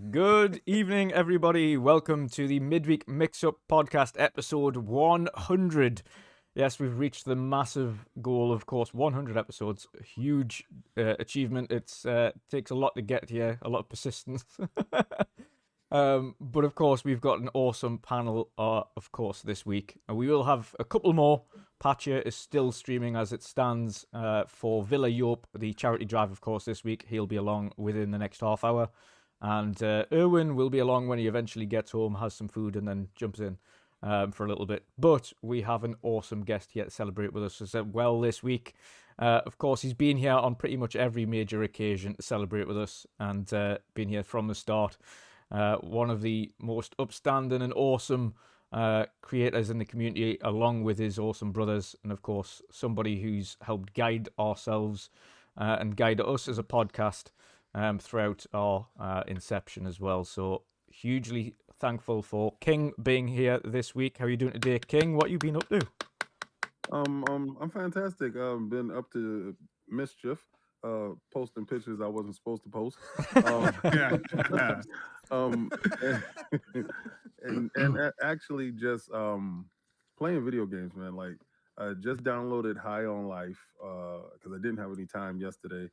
Good evening, everybody. Welcome to the Midweek Mix-Up Podcast, episode 100. Yes, we've reached the massive goal, of course, 100 episodes. A huge achievement. It takes a lot to get here, a lot of persistence. But of course, we've got an awesome panel, of course, this week. We will have a couple more. Patcher is still streaming as it stands for Villa Yorp, the charity drive, of course, this week. He'll be along within the next half hour. And Erwin will be along when he eventually gets home, has some food, and then jumps in for a little bit. But we have an awesome guest here to celebrate with us as well this week. Of course, he's been here on pretty much every major occasion to celebrate with us and been here from the start. One of the most upstanding and awesome creators in the community, along with his awesome brothers, and of course, somebody who's helped guide ourselves and guide us as a podcast throughout our inception as well. So hugely thankful for King being here this week. How are you doing today, King? What have you been up to? I'm fantastic. Been up to mischief, posting pictures I wasn't supposed to post. Yeah. Um, and actually just playing video games, man. Like I just downloaded High on Life because I didn't have any time yesterday.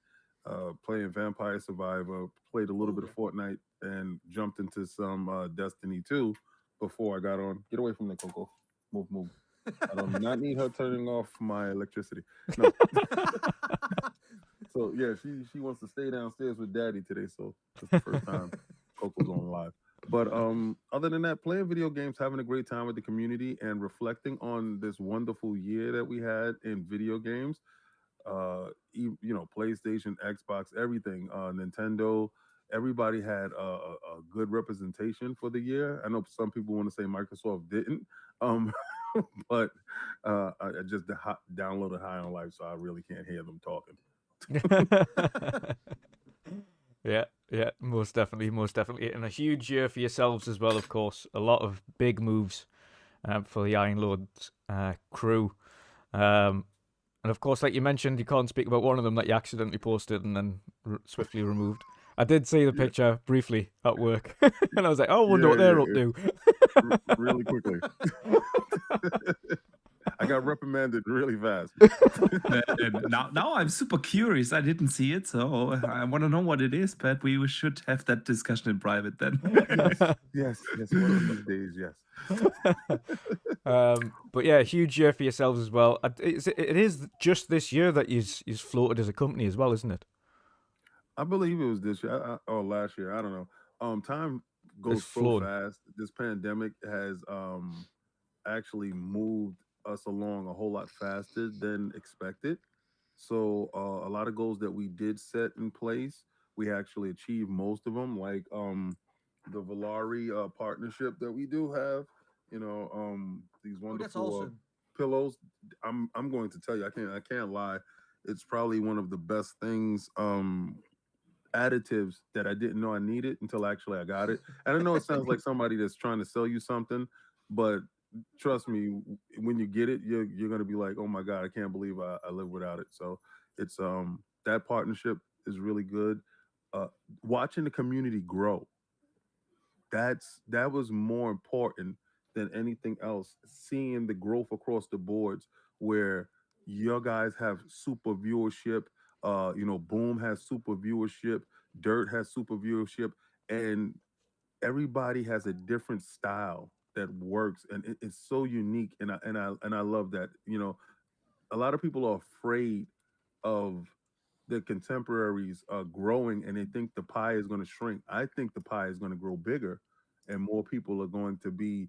Playing Vampire Survivor, played a little bit of Fortnite, and jumped into some Destiny 2 before I got on. Get away from the Coco. Move. I do not need her turning off my electricity. No. So yeah, she wants to stay downstairs with Daddy today. So it's the first time Coco's on live. But other than that, playing video games, having a great time with the community, and reflecting on this wonderful year that we had in video games. PlayStation, Xbox, everything, Nintendo. Everybody had a good representation for the year. I know some people want to say Microsoft didn't, um, but I just downloaded High on Life, so I really can't hear them talking. Yeah, most definitely. And a huge year for yourselves as well, of course. A lot of big moves for the Iron Lords crew. And of course, like you mentioned, you can't speak about one of them that you accidentally posted and then swiftly removed. I did see the picture briefly at work, and I was like, "Oh, I wonder what they're up to." Really quickly. I got reprimanded really fast. And now I'm super curious. I didn't see it, so I want to know what it is. But we should have that discussion in private then. Yes. One of these days, yes. But yeah, huge year for yourselves as well. It is just this year that you've floated as a company as well, isn't it? I believe it was this year or last year. I don't know. Time goes It's so flown. fast. This pandemic has actually moved us along a whole lot faster than expected. So a lot of goals that we did set in place, we actually achieved most of them. Like the Valari partnership that we do have. These That's wonderful awesome. pillows. I'm going to tell you, I can't lie. It's probably one of the best things additives that I didn't know I needed until actually I got it. And I know it sounds like somebody that's trying to sell you something, but trust me, when you get it, you're gonna be like, oh my god, I can't believe I live without it. So it's that partnership is really good. Uh, Watching the community grow, that was more important than anything else. Seeing the growth across the boards where your guys have super viewership, Boom has super viewership, Dirt has super viewership, and everybody has a different style that works, and it's so unique. And I love that. A lot of people are afraid of the contemporaries growing, and they think the pie is going to shrink. I think the pie is going to grow bigger, and more people are going to be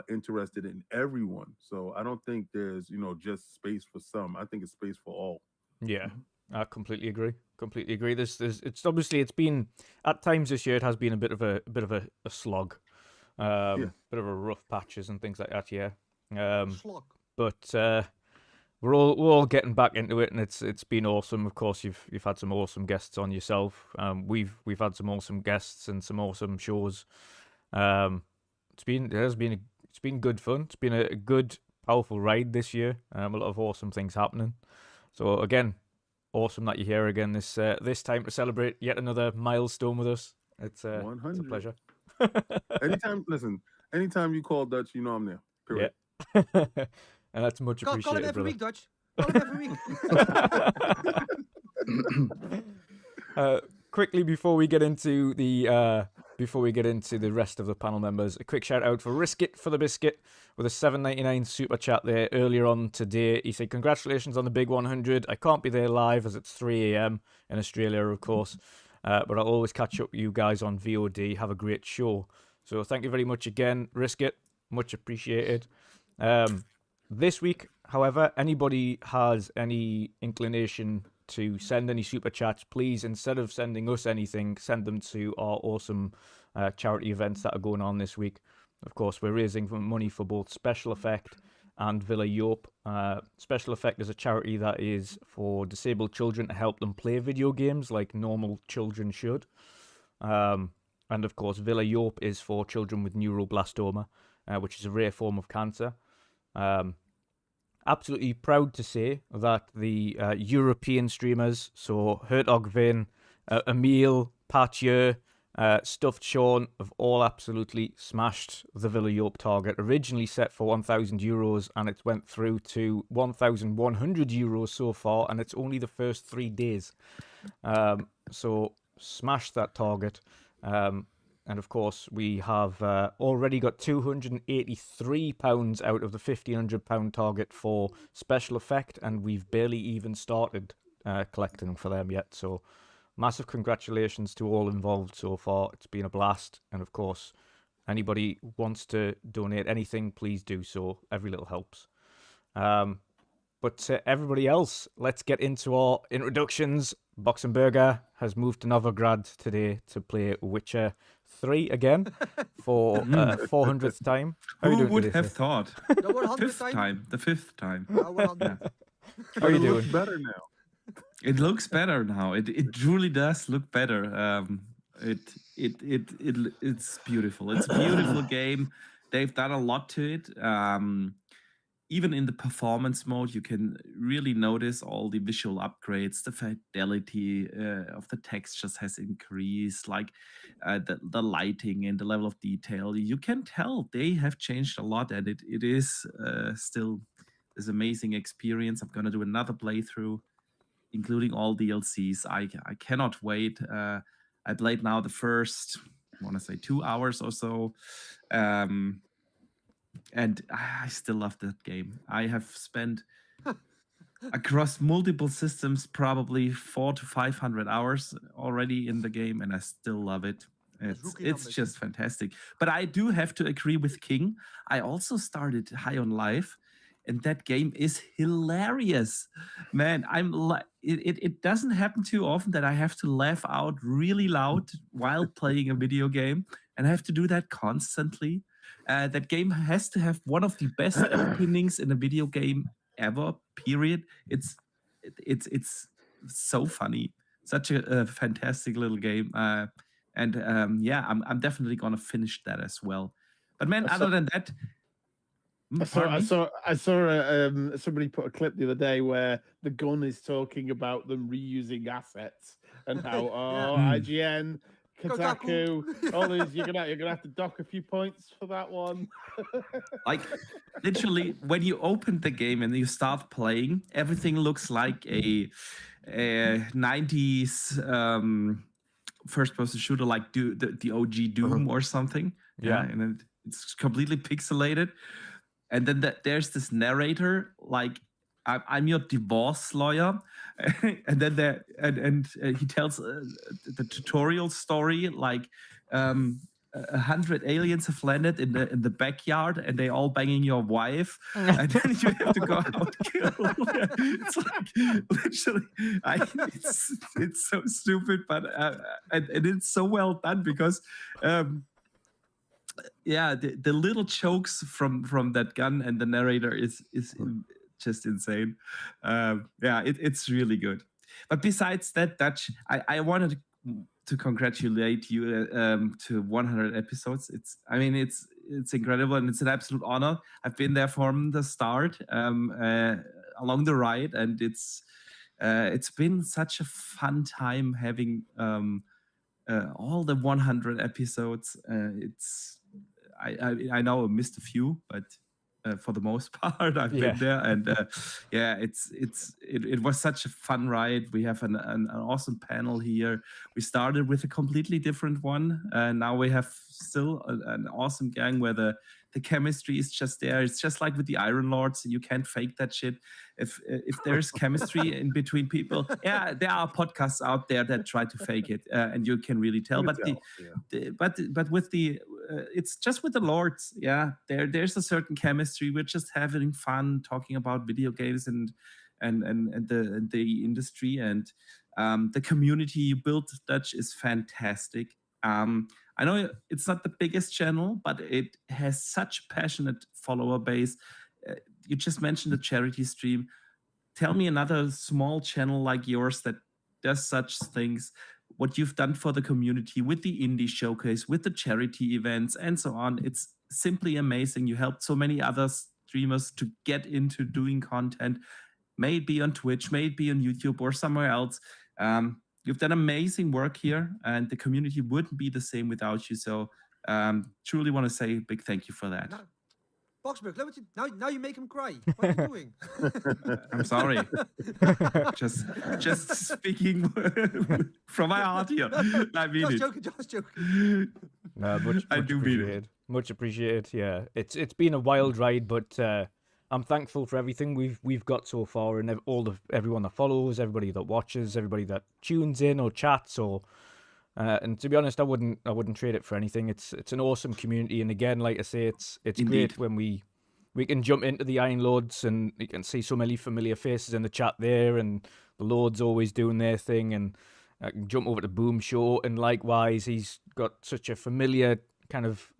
interested in everyone. So I don't think there's just space for some. I think it's space for all. Yeah, I completely agree. It's been at times this year. It has been a bit of a slog, Yeah. bit of a rough patches and things like that. Yeah, Slog. but we're all getting back into it, and it's been awesome. Of course, you've had some awesome guests on yourself. We've had some awesome guests and some awesome shows. It's been good fun. It's been a good, powerful ride this year. A lot of awesome things happening. So again, awesome that you're here again this time to celebrate yet another milestone with us. It's a 100. pleasure. Anytime you call Dutch, you know I'm there. Period. Yeah. And that's much Call him appreciated, every brother. week, Dutch. Call him every week. Quickly before we get into the rest of the panel members, a quick shout out for Riskit for the Biscuit with a $7.99 super chat there earlier on today. He said, "Congratulations on the big 100. I can't be there live as it's 3 a.m. in Australia, of course, but I'll always catch up with you guys on VOD. Have a great show." So thank you very much again, Riskit. Much appreciated. This week, however, anybody has any inclination to send any super chats, please, instead of sending us anything, send them to our awesome charity events that are going on this week. Of course, we're raising money for both Special Effect and Villa Yope. Special Effect is a charity that is for disabled children to help them play video games like normal children should. And of course, Villa Yope is for children with neuroblastoma, which is a rare form of cancer. Absolutely proud to say that the European streamers, so Hertog Vin, Emil, Pathieu, Stuffed Sean, have all absolutely smashed the Villa Yope target. Originally set for €1,000, and it went through to €1,100 so far, and it's only the first 3 days. So smashed that target. And of course, we have already got £283 out of the £1,500 target for Special Effect, and we've barely even started collecting for them yet. So massive congratulations to all involved so far. It's been a blast. And of course, anybody wants to donate anything, please do so. Every little helps. But to everybody else, let's get into our introductions. Boxenberger has moved to Novigrad today to play Witcher 3 again for 400th time. How are you Who doing would today, have sir? thought? The 100th Fifth time? time. The 5th time. Oh, 100. How are you It looks doing? better now. It looks better now. It truly does look better. It's beautiful. It's a beautiful game. They've done a lot to it. Even in the performance mode, you can really notice all the visual upgrades. The fidelity of the textures has increased, like the lighting and the level of detail. You can tell they have changed a lot, and it is still this amazing experience. I'm gonna do another playthrough, including all DLCs. I cannot wait. I played now the first, I want to say 2 hours or so. And I still love that game. I have spent across multiple systems probably 400 to 500 hours already in the game, and I still love it. It's just fantastic. But I do have to agree with King. I also started High on Life, and that game is hilarious, man. It doesn't happen too often that I have to laugh out really loud while playing a video game, and I have to do that constantly. That game has to have one of the best openings in a video game ever. Period. It's so funny. Such a fantastic little game. Yeah, I'm definitely gonna finish that as well. But man, other than that, I saw somebody put a clip the other day where the gun is talking about them reusing assets and how IGN, Kotaku, all these you're gonna have to dock a few points for that one. Like literally, when you open the game and you start playing, everything looks like a 90s first-person shooter, like the OG Doom or something. Yeah. And it's completely pixelated. And then there's this narrator, like, I'm your divorce lawyer, and then he tells the tutorial story, like 100 aliens have landed in the backyard, and they all banging your wife, and then you have to go out kill. It's like literally, it's so stupid, but and it's so well done because. Yeah, the little jokes from that gun and the narrator is just insane. Yeah, it's really good. But besides that, Dutch, I wanted to congratulate you to 100 episodes. It's incredible, and it's an absolute honor. I've been there from the start, along the ride, and it's been such a fun time having all the 100 episodes. I know I missed a few, but for the most part, I've been there, and it was such a fun ride. We have an awesome panel here. We started with a completely different one, and now we have still an awesome gang where the chemistry is just there. It's just like with the Iron Lords, you can't fake that shit. If there's chemistry in between people, there are podcasts out there that try to fake it, and you can really tell. But with the it's just with the Lords, there's a certain chemistry. We're just having fun talking about video games and the industry, and the community you built, Dutch, is fantastic. I know it's not the biggest channel, but it has such a passionate follower base. You just mentioned the charity stream. Tell me another small channel like yours that does such things, what you've done for the community with the indie showcase, with the charity events, and so on. It's simply amazing. You helped so many other streamers to get into doing content, may it be on Twitch, may it be on YouTube or somewhere else. You've done amazing work here, and the community wouldn't be the same without you. So truly want to say a big thank you for that. No. Boxberg, now you make him cry. What are you doing? I'm sorry. just speaking from my heart here. I mean just joking. Much appreciated. Much appreciated. Yeah, it's been a wild ride, but I'm thankful for everything we've got so far, and everyone that follows, everybody that watches, everybody that tunes in or chats, or and to be honest, I wouldn't trade it for anything. It's an awesome community, and again, like I say, it's Indeed. great when we can jump into the Iron Lords and you can see so many familiar faces in the chat there, and the Lords always doing their thing, and I can jump over to Boom Show, and likewise, he's got such a familiar kind of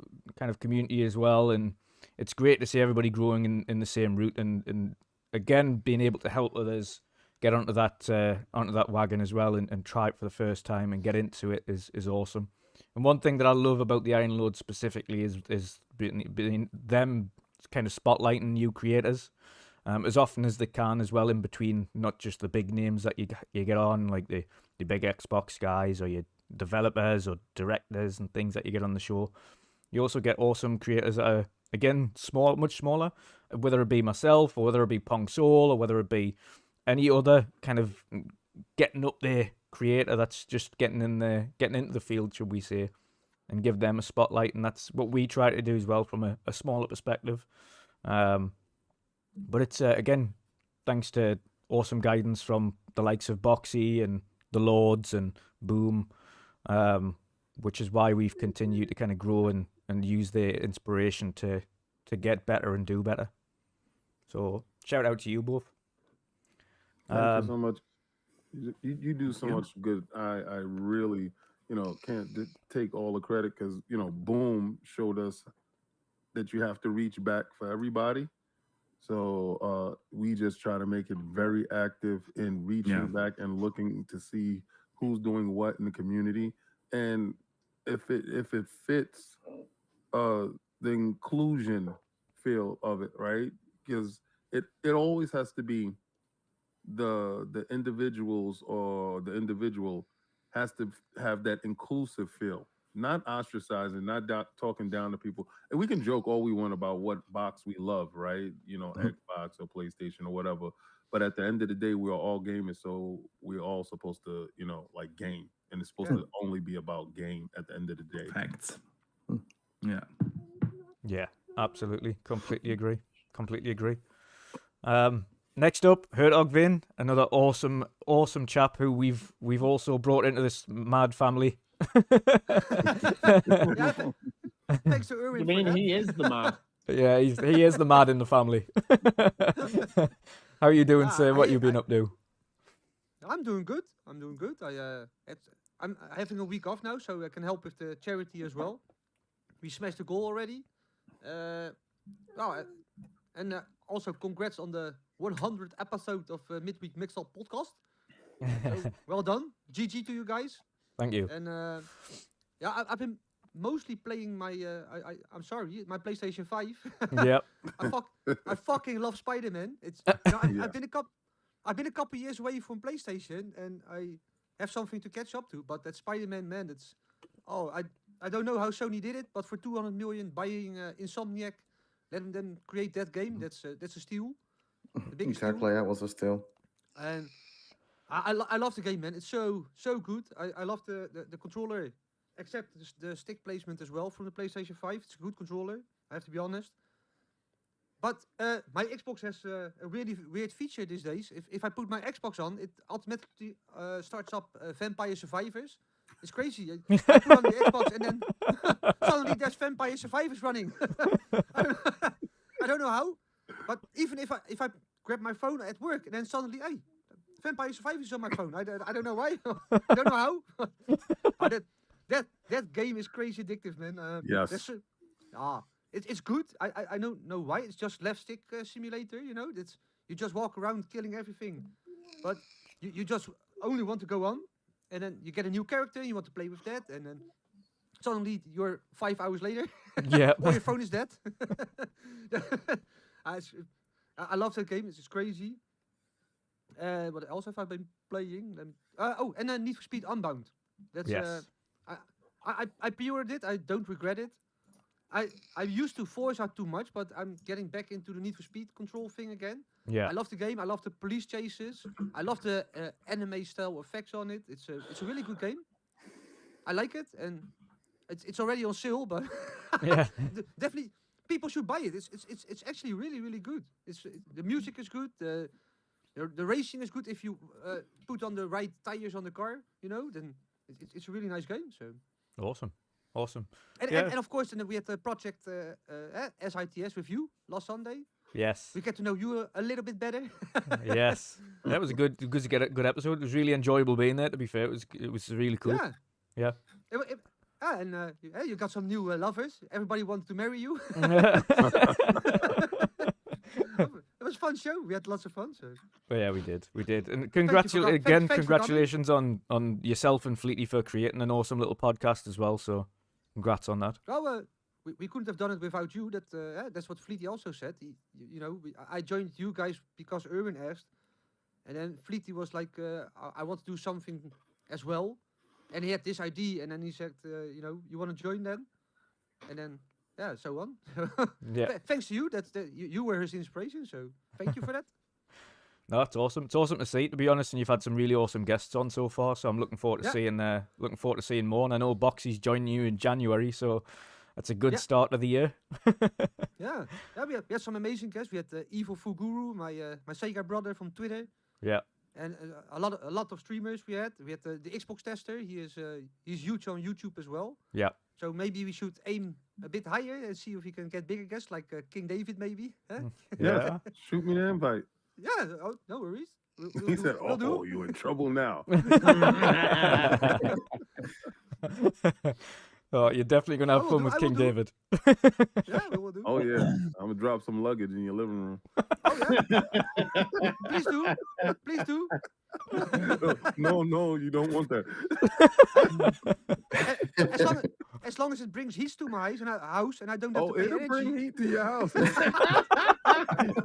community as well, and it's great to see everybody growing in the same route, and again being able to help others get onto that wagon as well, and try it for the first time and get into it is awesome. And one thing that I love about the Iron Lords specifically is being them kind of spotlighting new creators as often as they can as well, in between not just the big names that you get on, like the big Xbox guys or your developers or directors and things that you get on the show. You also get awesome creators that are, again, much smaller, whether it be myself or whether it be Pong Soul or whether it be any other kind of getting up there creator that's just getting into the field, should we say, and give them a spotlight. And that's what we try to do as well from a smaller perspective. But it's, again, thanks to awesome guidance from the likes of Boxy and the Lords and Boom, which is why we've continued to kind of grow and use their inspiration to get better and do better. So shout out to you both. Thank you so much. You do so much good. I really, can't take all the credit because, Boom showed us that you have to reach back for everybody. So we just try to make it very active in reaching back and looking to see who's doing what in the community. And if it fits the inclusion feel of it, right? Because it always has to be the individuals, or the individual has to have that inclusive feel, not ostracizing, not talking down to people. And we can joke all we want about what box we love, right? Xbox or PlayStation or whatever. But at the end of the day, we are all gamers, so we're all supposed to, like game. And it's supposed to only be about game at the end of the day. Facts. Yeah. Yeah, absolutely. Completely agree. Next up, Hertogvin, another awesome chap who we've also brought into this mad family. Thanks to Erwin. You mean he is the mad? Yeah, he is the mad in the family. How are you doing, sir? What you been up to? I'm doing good. I'm having a week off now, so I can help with the charity as well. We smashed the goal already. Also congrats on the 100th episode of Midweek Mixed Up podcast. So, well done. GG to you guys. Thank you. And I've been mostly playing my my PlayStation 5. Yep. I fucking love Spider-Man. It's I've been a couple years away from PlayStation, and have something to catch up to. But that Spider-Man, man, it's I don't know how Sony did it, but for 200 million buying Insomniac, letting them create that game, that's a steal. The biggest steal. Exactly, that was a steal. And I love the game, man. It's so good. I love the controller, except the stick placement as well from the PlayStation 5. It's a good controller, I have to be honest. But my Xbox has a really weird feature these days. If I put my Xbox on, it automatically starts up Vampire Survivors. It's crazy. I put on the Xbox and then suddenly there's Vampire Survivors running. I don't know how, but even if I grab my phone at work and then suddenly, hey, Vampire Survivors is on my phone. I don't know why. I don't know how. That game is crazy addictive, man. Yes. It's good. I don't know why. It's just left stick simulator. You know, you just walk around killing everything, but you just only want to go on, and then you get a new character. And you want to play with that, and then suddenly you're 5 hours later. Yeah. Or your phone is dead. I love that game. It's crazy. What else have I been playing? And then Need for Speed Unbound. That's yes. I pre-ordered it. I don't regret it. I used to Forza too much, but I'm getting back into the Need for Speed control thing again. Yeah. I love the game. I love the police chases. I love the anime style effects on it. It's a really good game. I like it, and it's already on sale, but Yeah. definitely people should buy it. It's actually really good. The music is good. The racing is good if you put on the right tires on the car. You know, then it's a really nice game. So Awesome. and of course, then we had the project SITS with you last Sunday. Yes. We get to know you a little bit better. Yes. That was good to get a good episode. It was really enjoyable being there. To be fair, it was really cool. Yeah. And you got some new lovers. Everybody wanted to marry you. It was a fun show. We had lots of fun. So. Well, yeah, we did. And thanks congratulations on yourself and Fleety for creating an awesome little podcast as well. So, congrats on that. Well, we couldn't have done it without you. That's what Fleety also said. I joined you guys because Erwin asked, and then Fleety was like, I want to do something as well, and he had this idea, and then he said, you want to join then, and then. Yeah, so on. Yeah. Thanks to you. You were his inspiration. So thank you for that. No, it's awesome. It's awesome to see, to be honest. And you've had some really awesome guests on so far. So I'm looking forward to seeing more. And I know Boxy's joining you in January, so that's a good start of the year. Yeah. We had some amazing guests. We had Evil Fuguru, my Sega brother from Twitter. Yeah. And a lot of streamers we had. We had the Xbox tester. He's huge on YouTube as well. Yeah. So maybe we should aim a bit higher and see if we can get bigger guests like King David maybe. Huh? Yeah. Shoot me the invite. Yeah. Oh, no worries. He said, "Oh, you're in trouble now." Oh, you're definitely gonna have fun with King David. Yeah, we will do. Oh yeah, I'm gonna drop some luggage in your living room. Oh yeah. Please do. No, you don't want that. As long as it brings heat to my house and I don't have to pay it'll energy. bring heat to your house.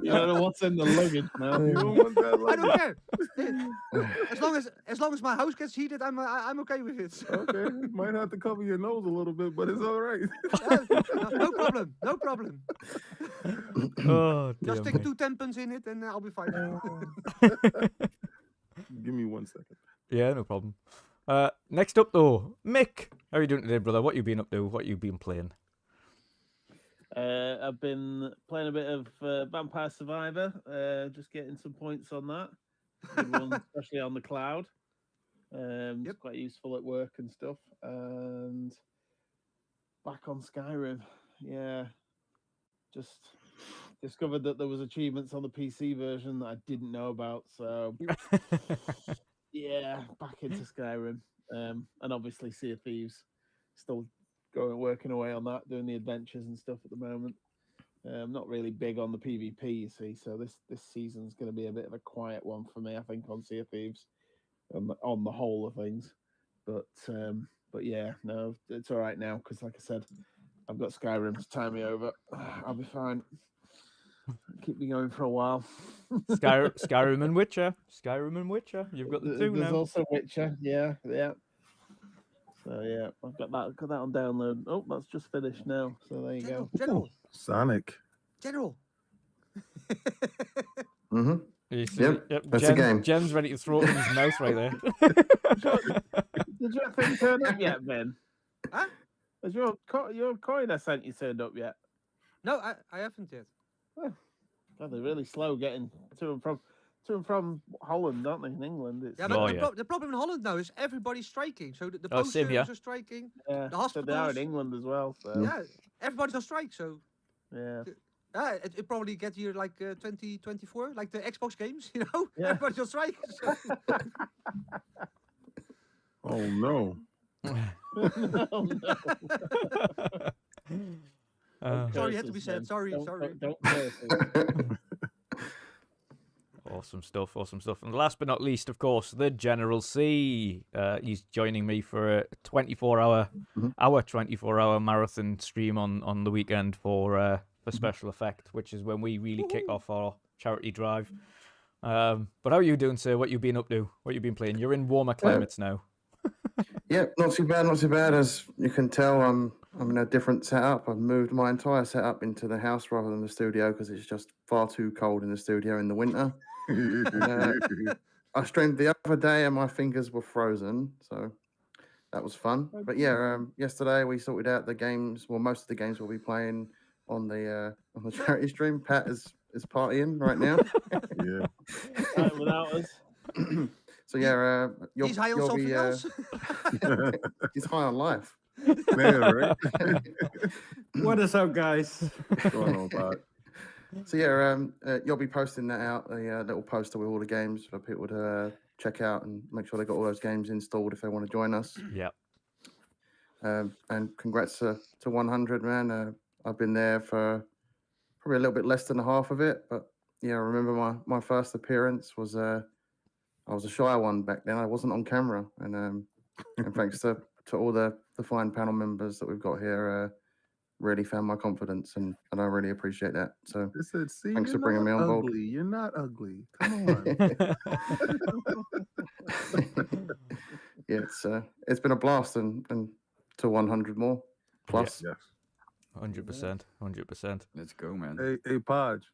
You don't know what's in the luggage, man. You don't want that I luggage. don't care. As long as my house gets heated, I'm okay with it. Okay, might have to cover your nose a little bit, but it's all right. No problem. Oh, dear Just stick me. 2 tampons in it and I'll be fine. Give me 1 second. Yeah, no problem. Next up though, Mick, how are you doing today, brother? What you been up to? What you been playing? I've been playing a bit of Vampire Survivor, just getting some points on that. Good one, especially on the cloud. It's quite useful at work and stuff. And back on Skyrim, yeah. Just discovered that there was achievements on the PC version that I didn't know about. So yeah, back into Skyrim. And obviously Sea of Thieves, still working away on that, doing the adventures and stuff at the moment. I'm not really big on the PvP, you see, so this season's going to be a bit of a quiet one for me, I think, on Sea of Thieves, on the whole of things. But yeah, no, it's all right now because, like I said, I've got Skyrim to tie me over. I'll be fine. Keep me going for a while. Skyrim and Witcher. Skyrim and Witcher. You've got the two There's now. also Witcher. Yeah. So yeah, I've got that on download. Oh, that's just finished now. So there you go. General. Sonic. General. Mm-hmm. Yep, that's a game. Jen's ready to throw it in his mouth right there. Did your thing turn up yet, Ben? Huh? Has your coin I sent you turned up yet? No, I haven't yet. God, they're really slow getting to and from Holland, aren't they? In England, it's Yeah, but the problem in Holland now is everybody's striking. So the post service are striking. Yeah, the hospitals. So they are in England as well. So. Yeah, everybody's on strike. So yeah, it probably get here like 2024, like the Xbox games. You know, Yeah. everybody's on strike. So. Oh no. Oh, no. Sorry, it had to be said. Sorry. Don't curse it. Awesome stuff. And last but not least, of course, the General C. He's joining me for a 24-hour marathon stream on the weekend for Special Effect, which is when we really kick off our charity drive. But how are you doing, sir? What you been up to? What you been playing? You're in warmer climates now. Yeah, not too bad. As you can tell, I'm in a different setup. I've moved my entire setup into the house rather than the studio because it's just far too cold in the studio in the winter. I streamed the other day and my fingers were frozen, so that was fun. But yeah, yesterday we sorted out the games. Well, most of the games we'll be playing on the charity stream. Pat is partying right now. Yeah. Without us. So yeah, He's high on something else. He's high on life. Man, right? What is up, guys? What's going on, Pat? So yeah, you'll be posting that out, a little poster with all the games for people to check out and make sure they got all those games installed if they want to join us. Yeah. And congrats to 100, man. I've been there for probably a little bit less than half of it, but yeah, I remember my first appearance was I was a shy one back then. I wasn't on camera, and thanks to all the fine panel members that we've got here, really found my confidence, and I really appreciate that. So They said, see, thanks you're for bringing not me on board. ugly. You're not ugly. Come on. Yeah, it's been a blast, and to 100 more plus. Yes. 100%. Let's go, man. Hey, Podge.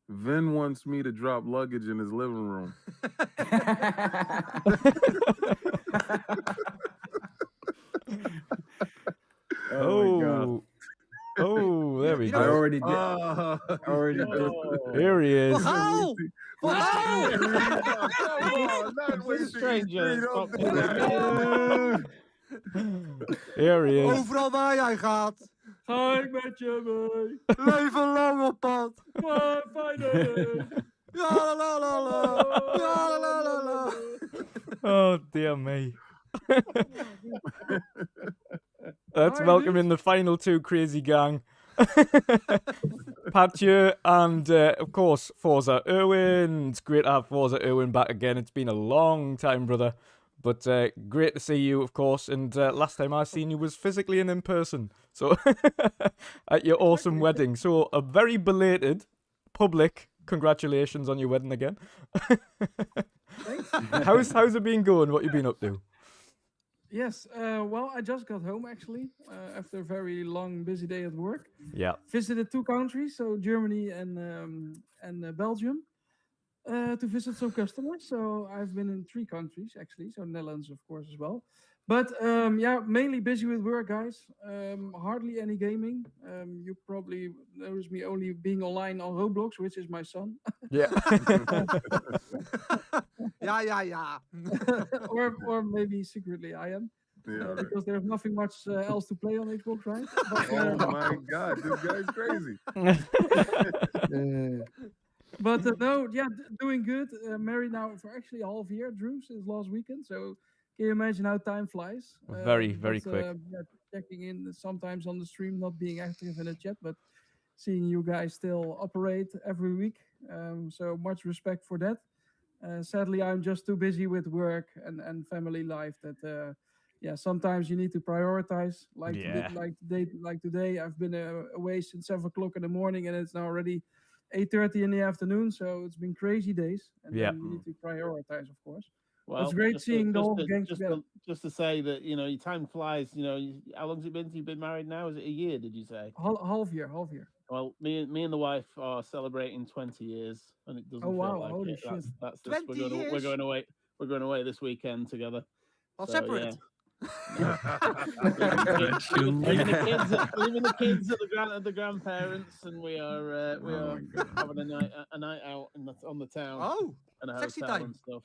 Vin wants me to drop luggage in his living room. Oh, there we I go. already did. Already did. Here he is. Wow! Wow! Strangers. Here he is. Overal waar jij gaat. Ga ik met je mee. Leven lang op pad. Maar fijne. Ja la la la la. Ja la la la la. Oh, dear me. Let's welcome in the final two crazy gang. Patje and, of course, Forza Erwin. It's great to have Forza Erwin back again. It's been a long time, brother. But great to see you, of course. And last time I seen you was physically and in person. So at your awesome wedding. So a very belated public congratulations on your wedding again. Thanks. How's it been going? What you been up to? Yes, well, I just got home actually after a very long, busy day at work. Yeah. Visited 2 countries, so Germany and Belgium, to visit some customers. So I've been in 3 countries actually, so Netherlands of course as well. But yeah, mainly busy with work, guys. Hardly any gaming. You probably notice me only being online on Roblox, which is my son. Yeah. Ja. or maybe secretly I am. Yeah. Because there's nothing much else to play on Xbox, right? But, Oh my God, this guy's crazy. but no, yeah, doing good. Married now for actually a half year, Drew, since last weekend. So can you imagine how time flies? Very quick. Yeah, checking in sometimes on the stream, not being active in the chat, but seeing you guys still operate every week. So much respect for that. Sadly, I'm just too busy with work and family life that yeah, sometimes you need to prioritize. Yeah. Like today, I've been away since 7 o'clock in the morning, and it's now already 8:30 in the afternoon. So it's been crazy days, and Yeah. then you need to prioritize, of course. Well, it's great seeing the whole gang together. Just to say that your time flies. How long's it been? You've been married now? Is it a year? Did you say? Half year. Well, me and the wife are celebrating 20 years, and it doesn't Oh, wow, feel like holy it. shit. That's 20 we're years? going away. We're going away this weekend together. Well, So, separate. leaving the kids at the grandparents, and we are having a night out on the town Oh, and a sexy hotel time. and stuff.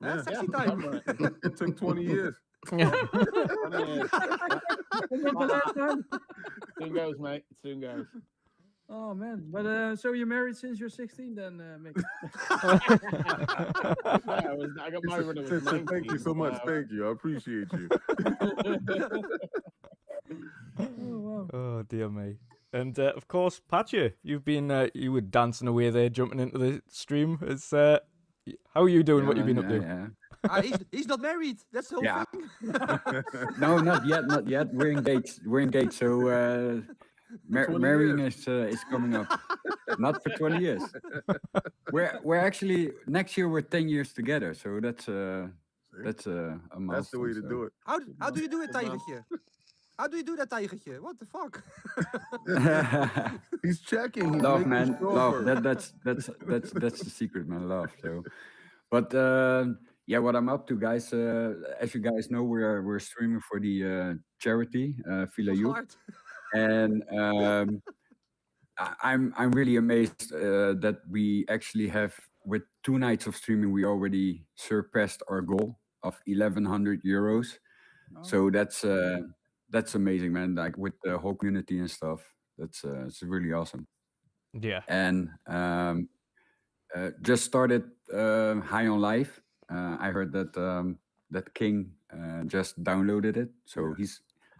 That's sexy Yeah, time. right. It took 20 years. 20 years. Remember that time? Soon goes, mate. Soon goes. Oh man, but so you're married since you're 16, then, Mick? I got married when I was 19. Thank you so much. Thank you. I appreciate you. Oh wow. Oh dear me. And of course, Patcher, you've been you were dancing away there, jumping into the stream. It's how are you doing? What you've been up to? Yeah. He's not married. That's the whole Yeah. thing. No, not yet, not yet. We're engaged. So marrying is coming up. Not for 20 years. We're actually next year we're 10 years together. So that's a milestone. That's the way to do it. How do you do it, Tijgertje? How do you do that, Tijgertje? What the fuck? He's checking. He's Love, making man. sure Love. first. That's the secret, man. Love. So, but yeah, what I'm up to, guys. As you guys know, we're streaming for the charity Villa Youth, Hard. and I'm really amazed that we actually have, with 2 nights of streaming, we already surpassed our goal of 1,100 euros. So that's amazing, man. Like with the whole community and stuff, it's really awesome. Yeah. And just started High on Life. I heard that that King just downloaded it, so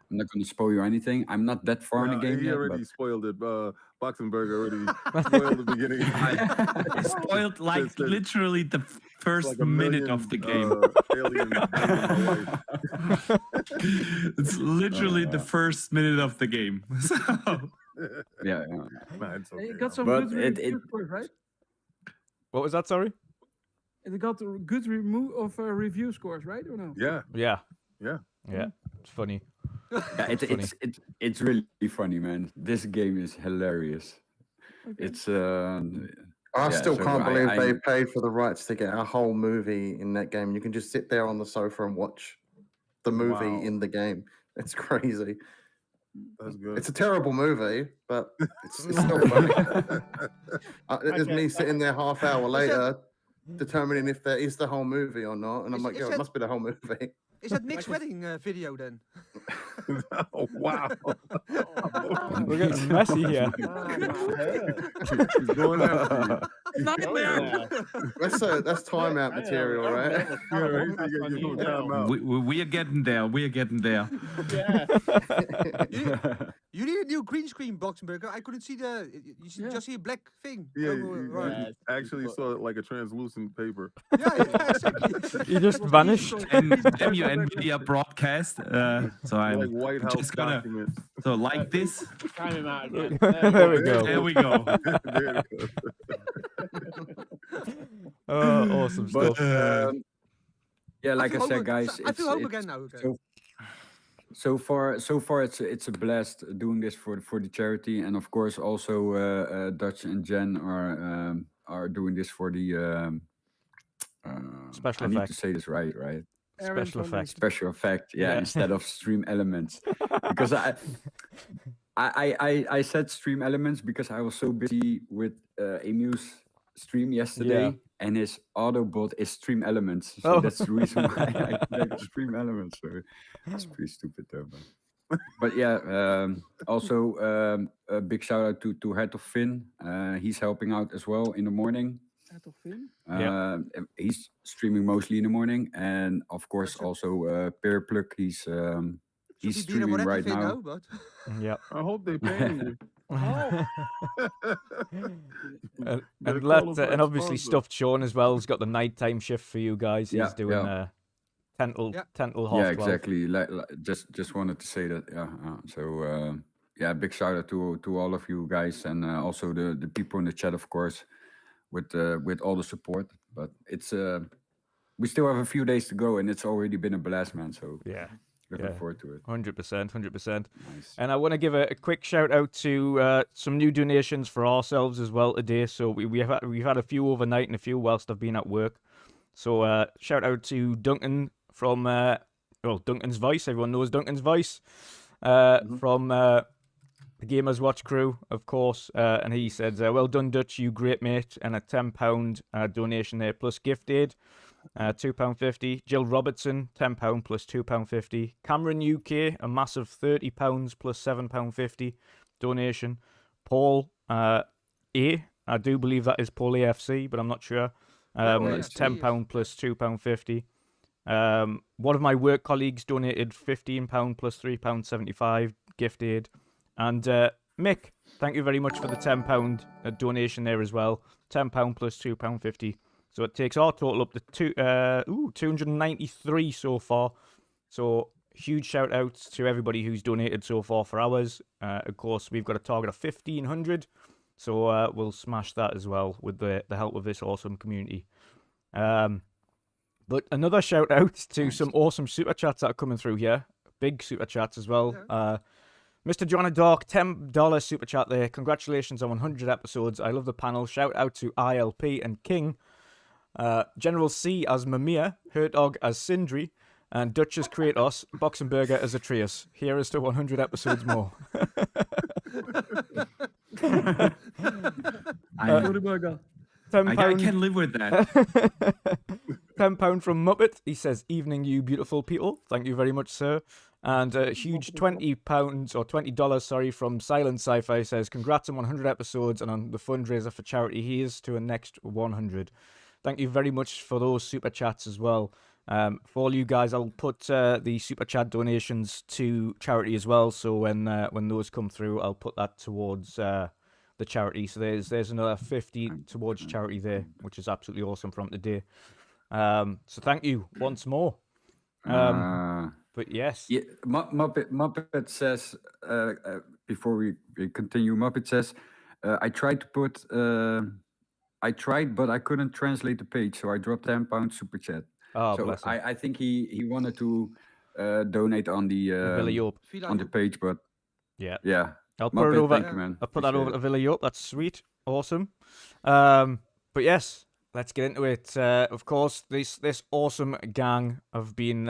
I'm not going to spoil you anything. I'm not that far in the game He yet. already But spoiled it. Boxenberg already spoiled the beginning. It spoiled like Says- literally the first like a minute million, of the game. Alien life. It's literally the first minute of the game. So, yeah. Nah, it's Hey, okay. it got some But good it- review scores, right? What was that? Sorry. It got good review scores, right? Or no? Yeah. Yeah. Yeah. Yeah. It's funny. Yeah, Funny. it's really funny, man. This game is hilarious. Okay. It's I yeah, still so can't believe I- they paid for the rights to get a whole movie in that game. You can just sit there on the sofa and watch the movie Wow. in the game. It's crazy. That's good. It's a terrible movie, but it's still funny. There's me sitting there half hour later determining if there is the whole movie or not. And I'm Is- like, is yeah, that- it must be the whole movie. Is that Mick's wedding video then? Oh, wow. We're getting messy here. He's going after you. Nightmare! That's timeout material, right? Yeah, right. You gotta give him time out. we are getting there. We are getting there. You need a new green screen, Boxenberger. I couldn't see just see a black thing. Yeah, Right. you actually saw it like a translucent paper. Yeah, exactly. You just vanished. And NVIDIA broadcast. So I'm Like White House just gonna documents. so like this. Time him out again. There we go. There we go. There it goes. Oh, awesome but stuff. yeah, like I feel said, hope- guys, I feel hope it's again now. Okay. so far it's a blast doing this for the charity, and of course also Dutch and Jen are doing this for the Special I need to effects. say this right. Aaron Special Tony. effects. Special effect, yeah, Yeah. instead of stream elements, because I said stream elements because I was so busy with Emu's stream yesterday, and his Autobot is stream elements, so Oh. that's the reason why I like stream elements. So it's pretty stupid though. But yeah, also a big shout out to Head of Finn. He's helping out as well in the morning. Battle Finn? Yeah. He's streaming mostly in the morning, and of course also Peer Plug. He's streaming right now. But Yep. I hope they pay you. and Better call him for and a obviously sponsor. Stuffed Sean as well has got the nighttime shift for you guys. He's Yeah, doing yeah. 10 till Yeah. 10 till half Yeah, 12. exactly. Just wanted to say that. Yeah. Yeah, big shout out to all of you guys, and also the people in the chat, of course, with all the support. But it's we still have a few days to go, and it's already been a blast, man. So Yeah. looking forward to it. 100%, 100%. Nice. And I want to give a quick shout out to some new donations for ourselves as well today. So we've had a few overnight and a few whilst I've been at work. So shout out to Duncan from Duncan's Voice. Everyone knows Duncan's Voice from the Gamers Watch crew, of course. And he said, "Well done, Dutch, you great mate," and a £10 donation there plus gift aid. £2.50. Jill Robertson, £10 plus £2.50. Cameron UK, a massive £30 plus £7.50 donation. Paul I do believe that is Paul AFC, but I'm not sure. It's £10 plus £2.50. One of my work colleagues donated £15 plus £3.75 gift aid. And Mick, thank you very much for the £10 donation there as well. £10 plus £2.50. So it takes our total up to 293 so far. So huge shout outs to everybody who's donated so far for ours. Of course, we've got a target of 1,500. So we'll smash that as well with the help of this awesome community. But another shout out to some awesome super chats that are coming through here. Big super chats as well. Mr. Johnny Dark, $10 super chat there. Congratulations on 100 episodes. I love the panel. Shout out to ILP and King. General C as Mamiya, Hertog as Sindri, and Dutch as Kratos, Boxenberger as Atreus. Here is to 100 episodes more. I £10 can live with that. £10 from Muppet. He says, "Evening, you beautiful people." Thank you very much, sir. And a huge £20 or $20, sorry, from Silent Sci-Fi says, "Congrats on 100 episodes and on the fundraiser for charity. Here's to a next 100. Thank you very much for those super chats as well. For all you guys, I'll put the super chat donations to charity as well. So when those come through, I'll put that towards the charity. So there's another 50 towards charity there, which is absolutely awesome from today. So thank you once more. But yes, yeah, Muppet says before we continue. Muppet says, I tried, but I couldn't translate the page, so I dropped £10 super chat. Oh, so bless him. I think he wanted to donate on the page, but yeah. I'll Muppet, put it over. thank you, man. I'll put that over to Villa Yope. That's sweet, awesome. But yes, let's get into it. Of course, this awesome gang have been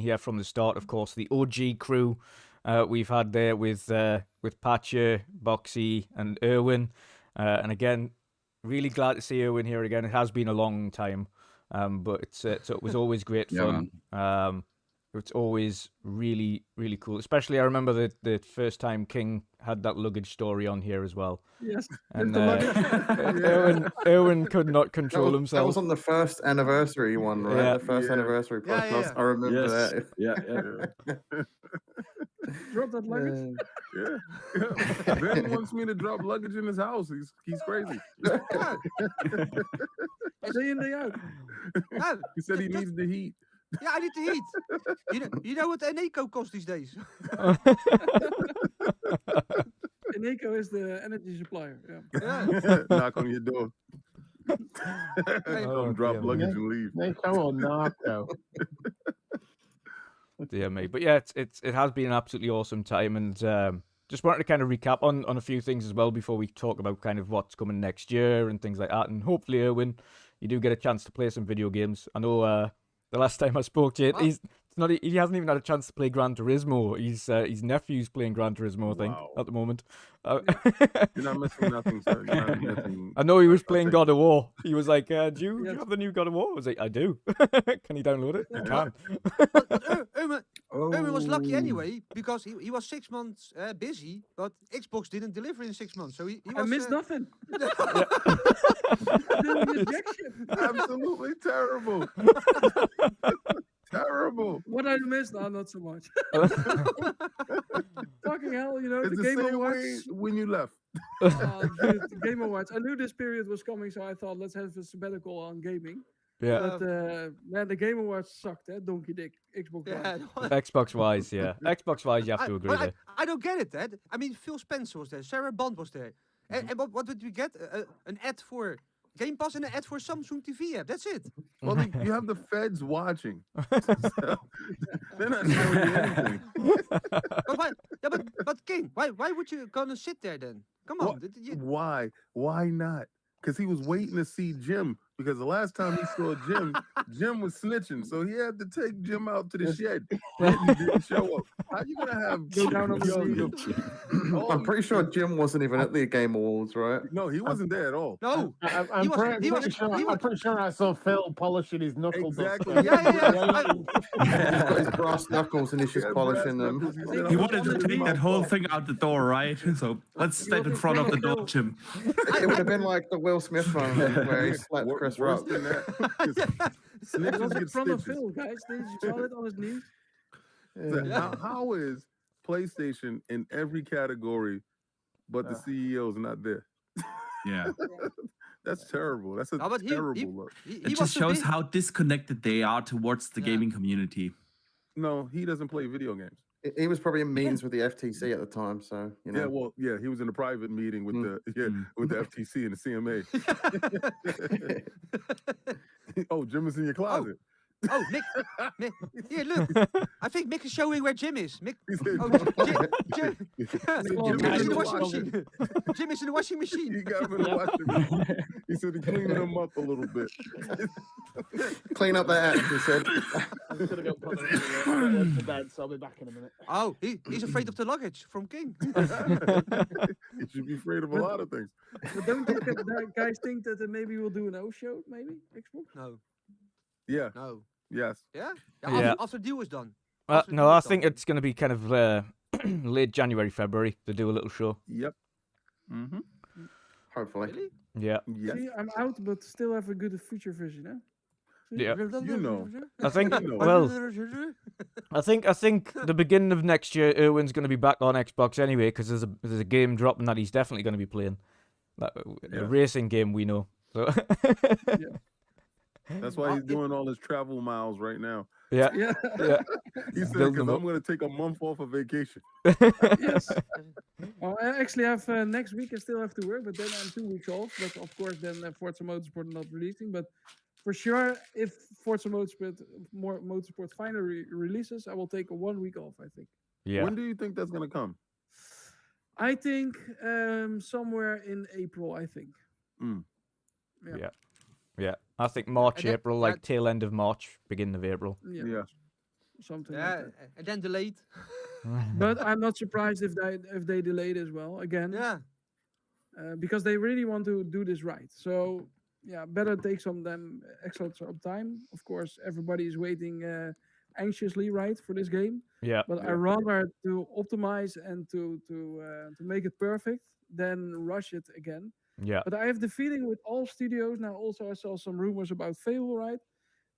here from the start. Of course, the OG crew we've had there with Patcher, Boxy, and Erwin. And again, really glad to see Erwin here again. It has been a long time, but it was always great fun. It's always really, really cool. Especially, I remember the first time King had that luggage story on here as well. Yes. And Erwin could not control himself. That was on the first anniversary one, right? Yeah. The first anniversary podcast. I remember that. Yeah. Drop that luggage. Ben wants me to drop luggage in his house. He's crazy. Day in, day out. He said he needs the heat. Yeah, I need to eat. You know what Eneco costs these days? Eneco is the energy supplier. Yeah. Knock on your door. Oh, drop dear luggage me. and leave. Nico or Narco? Dear me. But yeah, it has been an absolutely awesome time, and just wanted to kind of recap on a few things as well before we talk about kind of what's coming next year and things like that. And hopefully, Erwin, you do get a chance to play some video games. I know the last time I spoke to you, he hasn't even had a chance to play Gran Turismo. His nephew's playing Gran Turismo, I think, at the moment. You're not missing nothing, sir. You're not missing. I know he was playing God of War. He was like, do you have the new God of War? I was like, I do. Can you download it? You can. But Erwin was lucky anyway, because he was 6 months busy, but Xbox didn't deliver in 6 months. So he was, I missed nothing. Absolutely terrible. Terrible. What I missed? No, not so much. Fucking hell, It's the the Game same way Awards. when you left. Dude, the Game Awards. I knew this period was coming, so I thought let's have a sabbatical on gaming. Yeah. But man, the Game Awards sucked, eh? Donkey Dick, Xbox Yeah. One. Xbox wise, yeah. Xbox wise, you have to agree But there. I don't get it, Ed. I mean, Phil Spencer was there, Sarah Bond was there. Mm-hmm. And what did we get? An ad for Game Pass and an ad for Samsung TV app. That's it. Well, you have the feds watching. So, they're not showing you anything. But why? Yeah, but King, why would you gonna sit there then? Come on. Why? Why not? Because he was waiting to see Jim. Because the last time he saw Jim, Jim was snitching, so he had to take Jim out to the shed. He didn't show up. How you gonna have Go down on the I'm pretty sure Jim wasn't even at the Game Awards, right? No, he wasn't there at all. No. I'm pretty sure I saw Phil polishing his knuckles. Exactly. Yeah. He's got his brass knuckles and he's just Yeah, polishing brass them. knuckles, he said, He "I'm wanted to gonna take do that my whole part." thing out the door, right? So let's step in front of the door, Jim. It would have been like the Will Smith moment where he slapped Chris Worse Rock. than that. It Snitches was in get front of stitches. Phil, guys. Did you saw it on his knees? So how is PlayStation in every category, but the CEO's not there? Yeah. That's terrible. That's a No, but terrible look. He It was just so shows busy. how disconnected they are towards the Yeah. gaming community. No, he doesn't play video games. He was probably in meetings with the FTC at the time, so you know. Yeah, well, yeah, he was in a private meeting with with the FTC and the CMA. Oh, Jim is in your closet. Oh, Mick, here, look. I think Mick is showing where Jim is. Mick. He said, Oh, Jim. Jim is in the washing machine. Jim is in the washing He machine. got him in the washing machine. He said he cleaned him up a little bit. Clean up that act, he said. I'm just gonna go put it to bed, so I'll be back in a minute. Oh, he's afraid of the luggage from King. You should be afraid of a lot of things. But don't you guys think that maybe we'll do an O show? Maybe Xbox. No, Yeah. no. Yes. Yeah? Yeah. After deal is done. No, I think it's going to be kind of late January, February to do a little show. Yep. Mm-hmm. Hopefully. Really? Yeah. Yes. See, I'm out, but still have a good future vision, eh? See? Yeah. You know. I think, You know. well, I think the beginning of next year, Erwin's going to be back on Xbox anyway, because there's a game dropping that he's definitely going to be playing. A Yeah. racing game, we know. So That's why he's doing all his travel miles right now. yeah. Yeah. Yeah. He said, Building because them I'm up. going to take a month off of vacation. Yes. Well, I actually have next week. I still have to work, but then I'm 2 weeks off. But of course, then Forza Motorsport not releasing. But for sure, if Forza Motorsport finally releases, I will take a 1 week off. I think. Yeah. When do you think that's going to come? I think somewhere in April. I think. Mm. Yeah. Yeah. I think March, And then- April, like tail end of March, beginning of April. Yeah. Yeah. Something. Yeah, Like that. and then delayed. But I'm not surprised if they delayed as well again. Yeah. Because they really want to do this right. So yeah, better take some extra time. Of course, everybody is waiting anxiously, right, for this game. Yeah. But I rather to optimize and to make it perfect than rush it again. Yeah. But I have the feeling with all studios now. Also, I saw some rumors about Fable, right?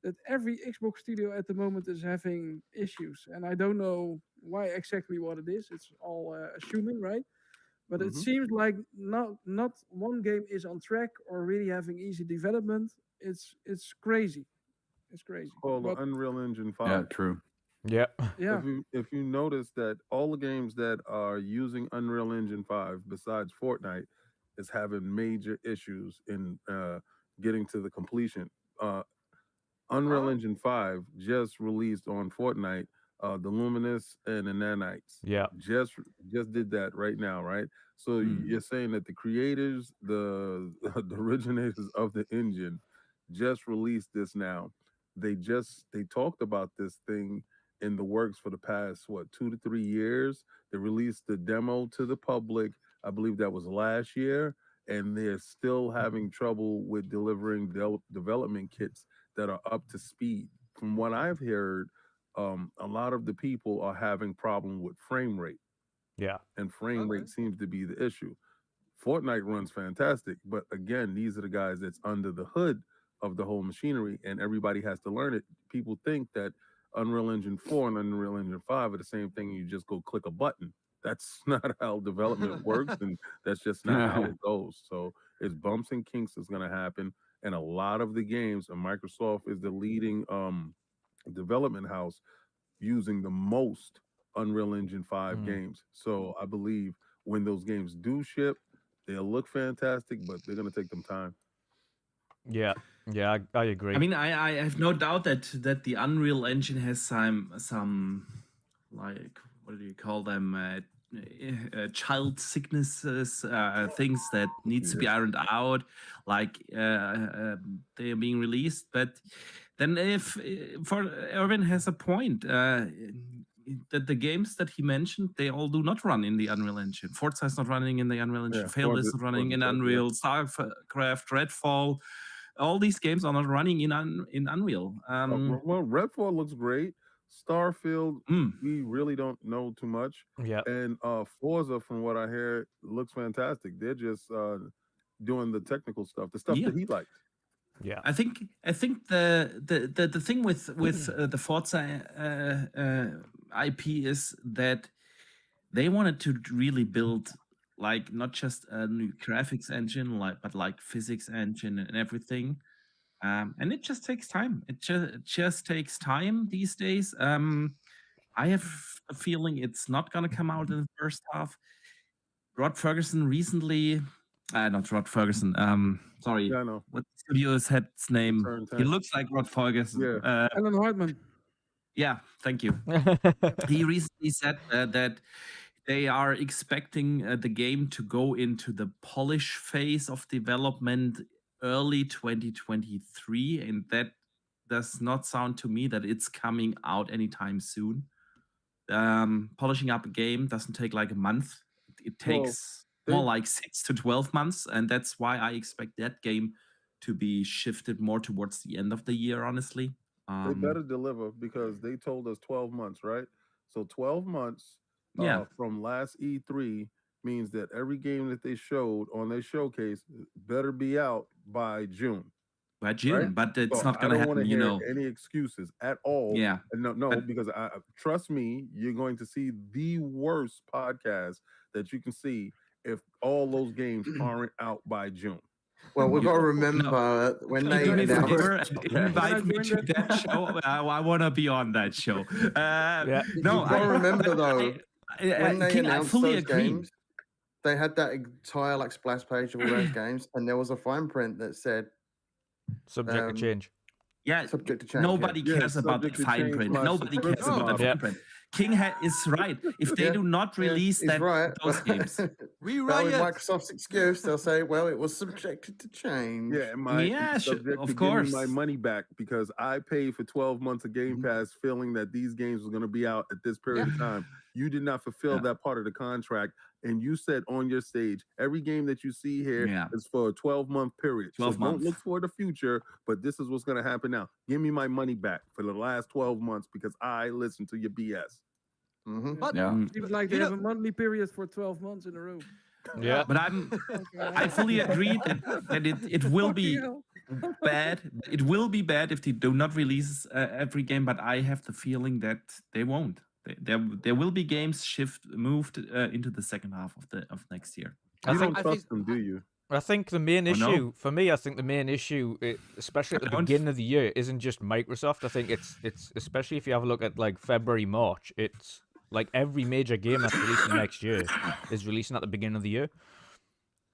That every Xbox studio at the moment is having issues, and I don't know why exactly what it is. It's all assuming, right? But it Mhm. seems like not one game is on track or really having easy development. It's crazy. It's crazy. Called the But, Unreal Engine 5. Yeah, true. Yeah. yeah. If you notice that all the games that are using Unreal Engine 5 besides Fortnite is having major issues in getting to the completion. Unreal Engine 5 just released on Fortnite the Luminous and the Nanites. Yeah. Just did that right now, right? So you're saying that the creators, the originators of the engine just released this now. They talked about this thing in the works for the past 2 to 3 years. They released the demo to the public. I believe that was last year, and they're still having trouble with delivering development kits that are up to speed. From what I've heard, a lot of the people are having problem with frame rate, Yeah. and frame Okay. rate seems to be the issue. Fortnite runs fantastic, but again, these are the guys that's under the hood of the whole machinery, and everybody has to learn it. People think that Unreal Engine 4 and Unreal Engine 5 are the same thing. You just go click a button. That's not how development works, and that's just not how it goes. So it's bumps and kinks that's going to happen. and a lot of the games, and Microsoft is the leading development house using the most Unreal Engine 5 games. So I believe when those games do ship, they'll look fantastic, but they're going to take them time. Yeah, I agree. I mean, I have no doubt that the Unreal Engine has some like, what do you call them, child sicknesses, things that needs to be ironed out, like they are being released. But then for Erwin has a point, that the games that he mentioned, they all do not run in the Unreal Engine. Forza is not running in the Unreal Engine. Failed is not running in Unreal. StarCraft, Redfall, all these games are not running in Unreal. Well, Redfall looks great. Starfield, we really don't know too much. Yeah. And Forza, from what I hear, looks fantastic. They're just doing the technical stuff, the stuff that he likes. Yeah. I think the thing with the Forza IP is that they wanted to really build like not just a new graphics engine, but like physics engine and everything. And it just takes time. It just takes time these days. I have a feeling it's not going to come out in the first half. Rod Ferguson recently, not Rod Ferguson. Sorry, Yeah, I know. what studio's head's name? Turn He 10. looks like Rod Ferguson. Yeah. Alan Hartman. Yeah, thank you. He recently said that they are expecting the game to go into the polish phase of development early 2023, and that does not sound to me that it's coming out anytime soon. Polishing up a game doesn't take like a month. It takes more like 6 to 12 months, and that's why I expect that game to be shifted more towards the end of the year, honestly. They better deliver because they told us 12 months, right? So 12 months from last E3 means that every game that they showed on their showcase better be out by June. By June, right? but it's So not going to happen, I don't want to hear any excuses at all. Yeah. No, because trust me, you're going to see the worst podcast that you can see if all those games aren't out by June. Well, we've got to remember when they do me a favor announced. and invite me to that show. I want to be on that show. Yeah. No, You've got to remember though, when they King, I announced fully those agree. games, they had that entire like splash page of all those games, and there was a fine print that said subject to change. Yeah, subject to change. nobody cares about the subject to fine change print. my Nobody cares subscription about the model. fine print. King is right. If they do not release he's right, those but- games, We That was riot. Microsoft's excuse. They'll say, "Well, it was subjected to change." Yeah, subject of to course. give me my money back because I paid for 12 months of Game Pass feeling that these games were going to be out at this period of time. You did not fulfill that part of the contract, and you said on your stage, every game that you see here is for a 12-month period. 12 so months. Don't look for the future, but this is what's going to happen now. Give me my money back for the last 12 months because I listened to your BS. But Seems like they have a monthly period for 12 months in a row. Yeah. but I fully agree that it will be bad. It will be bad if they do not release every game. But I have the feeling that they won't. There will be games moved into the second half of next year. You don't I trust think- them, do you? I think the main Oh, no. issue for me, especially at the beginning of the year, isn't just Microsoft. I think it's especially if you have a look at like February, March. It's like every major game that's releasing next year is releasing at the beginning of the year.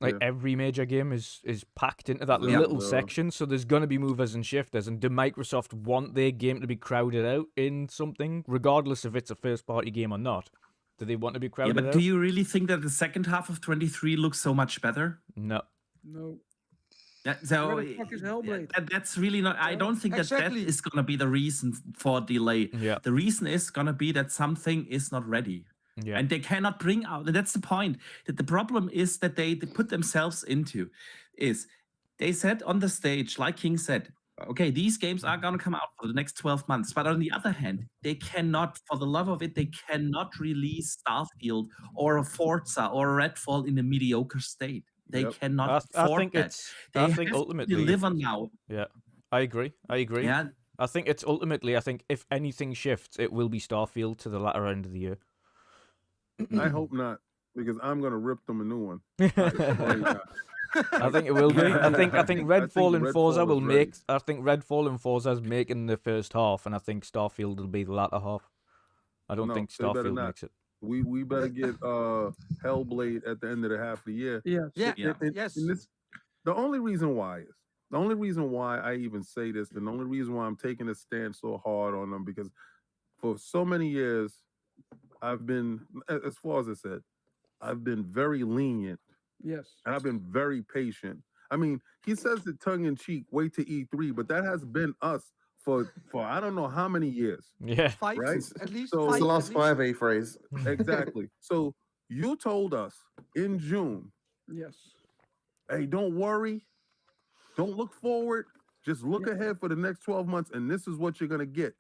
Like every major game is packed into that little section. So there's gonna be movers and shifters. And do Microsoft want their game to be crowded out in something, regardless if it's a first party game or not? Do they want to be Yeah, crowded but out? do you really think that the second half of 23 looks so much better? No. No. So Where the fuck is Hellblade? that's really not. I don't think that Exactly. is going to be the reason for delay. Yeah. The reason is going to be that something is not ready. Yeah. And they cannot bring out. That's the point. That the problem is that they put themselves into is they said on the stage, like King said, okay, these games are going to come out for the next 12 months. But on the other hand, they cannot, for the love of it, they cannot release Starfield or a Forza or a Redfall in a mediocre state. They cannot I afford think that. it's. They I think have to ultimately. deliver now. Yeah, I agree. Yeah, I think it's ultimately. I think if anything shifts, it will be Starfield to the latter end of the year. I hope not, because I'm going to rip them a new one. I pray not. I think it will be. I think Redfall and Forza Redfall will is make. ready. I think Redfall and Forza's making the first half, and I think Starfield will be the latter half. I don't No, think they better Starfield not. makes it. We better get Hellblade at the end of the half of the year. Yes. Yeah. Yeah. Yes. And this, the only reason why I even say this, and the only reason why I'm taking a stand so hard on them, because for so many years, I've been, as far as I said, I've been very lenient Yes. and I've been very patient. I mean, he says it tongue in cheek, wait to E3, but that has been us for I don't know how many years, Yeah. 5 right? at least. So- It's 5 the at last least. 5 E3s. Exactly. So you told us in June, Yes. hey, don't worry, don't look forward, just look ahead for the next 12 months, and this is what you're gonna get.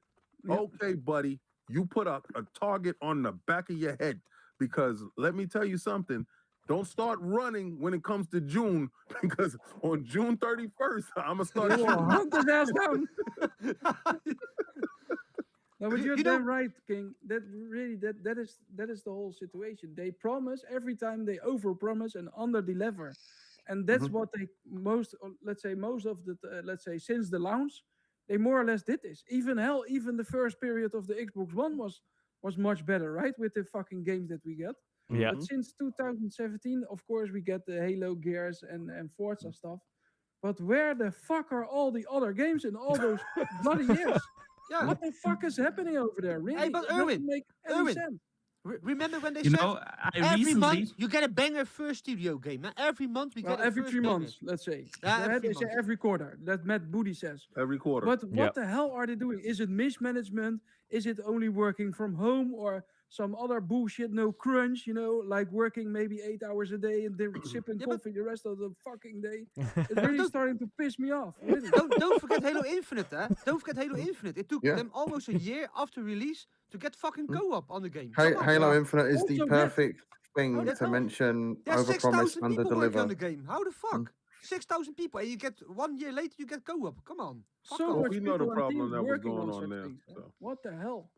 Yep. Okay, buddy, you put a target on the back of your head, because let me tell you something. Don't start running when it comes to June, because on June 31st, I'm gonna start You will shooting. hunt his ass down. No, but You- you're you know- damn right, King. That really that is the whole situation. They promise every time they overpromise and underdeliver, and that's what they most of the let's say since the launch, they more or less did this. Even the first period of the Xbox One was much better, right? With the fucking games that we get. Yeah. But since 2017, of course, we get the Halo, Gears, and Forza stuff. But where the fuck are all the other games in all those bloody years? Yeah. What the fuck is happening over there? Really? but It doesn't Erwin, make any Erwin, sense. Remember when they You said know, I every recently. month you get a banger first studio game? Now, every month we Well, get a every first 3 banger. months, let's say. Yeah, They every had- 3 they say months. every quarter. That Matt Booty says. Every quarter. But Yeah. what the hell are they doing? Is it mismanagement? Is it only working from home or some other bullshit? No crunch, like working maybe 8 hours a day and then sipping Yeah, but- coffee the rest of the fucking day. It's really starting to piss me off. Really. Don't forget Halo Infinite, eh? Don't forget Halo Infinite. It took Yeah. them almost a year after release to get fucking co-op on the game. Ha- Come on. Halo yeah. Infinite is Also the that- perfect thing How the to hell- mention. There's Overpromise, 6,000 people working on the underdeliver. game. How the fuck? 6,000 people, and you get 1 year later you get co-op. Come on. Fuck So off. Well, much we know the people and problem teams that was working going on on such there, things. so. What the hell?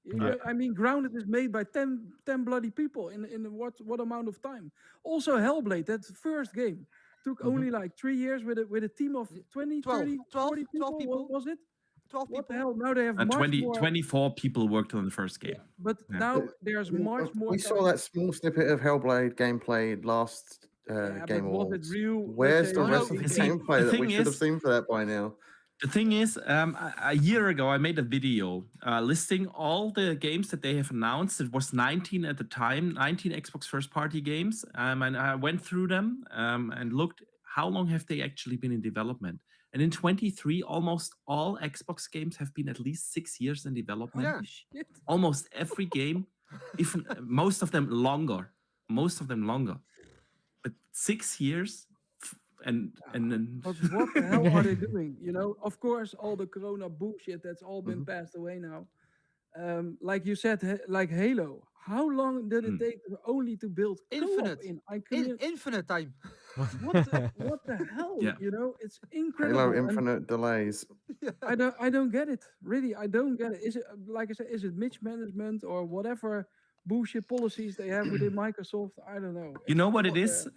Yeah. I mean, Grounded is made by 10 bloody people in what amount of time? Also, Hellblade, that first game, took only like 3 years with a team of 20, 12, 30, 40 12 people. Was it? 12 What the people. hell? Now they have much 20, more. 24 people worked on the first game. But Yeah. now there's much more. We saw time. that small snippet of Hellblade gameplay last Yeah, Game but was it Awards. real? Where's the let's say, rest of real the see, gameplay? gameplay the that we thing should have is- seen for that by now? The thing is, a year ago, I made a video listing all the games that they have announced. It was 19 at the time, 19 Xbox first-party games, and I went through them and looked how long have they actually been in development. And in 23, almost all Xbox games have been at least 6 years in development. Yeah. Shit. Almost every game, even most of them longer. But 6 years, and then But what the hell are they doing? Of course, all the Corona bullshit that's all been Mhm. passed away now. Like you said, like Halo. How long did it take only to build co-op Infinite. in? I couldn't. Infinite time. What the hell? Yeah. It's incredible. Halo and Infinite delays. I don't get it. Really, I don't get it. Is it like I said? Is it mismanagement or whatever bullshit policies they have within Microsoft? I don't know. You know what it What is?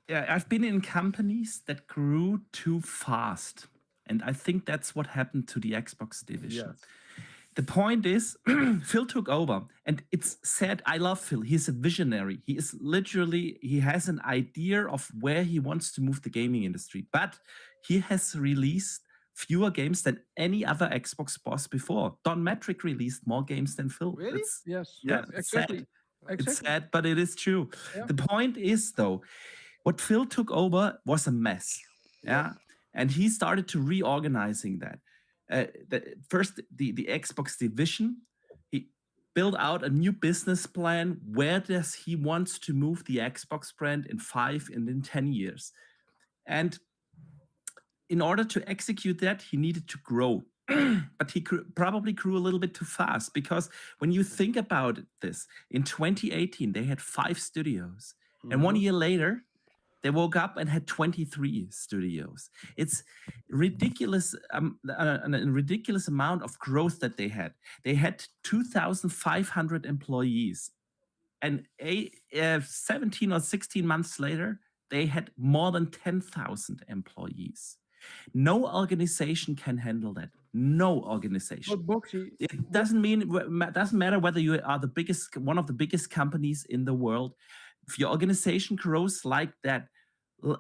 I've been in companies that grew too fast, and I think that's what happened to the Xbox division. Yes. The point is, Phil took over, and it's sad. I love Phil. He's a visionary. He has an idea of where he wants to move the gaming industry, but he has released fewer games than any other Xbox boss before. Don Metric released more games than Phil. Really? Yes. Yeah, Yes. it's sad. Exactly. It's Exactly. sad, but it is true. Yeah. The point is, though, what Phil took over was a mess. Yeah. And he started to reorganizing that. First, the Xbox division, he built out a new business plan. Where does he wants to move the Xbox brand in 5 and in 10 years? And in order to execute that, he needed to grow. But he probably grew a little bit too fast, because when you think about this, in 2018, they had 5 studios. And 1 year later, they woke up and had 23 studios. It's ridiculous, a ridiculous amount of growth that they had. They had 2,500 employees. And 17 or 16 months later, they had more than 10,000 employees. No organization can handle that. No organization. But Boxy, It doesn't matter whether you are the biggest, one of the biggest companies in the world. If your organization grows like that,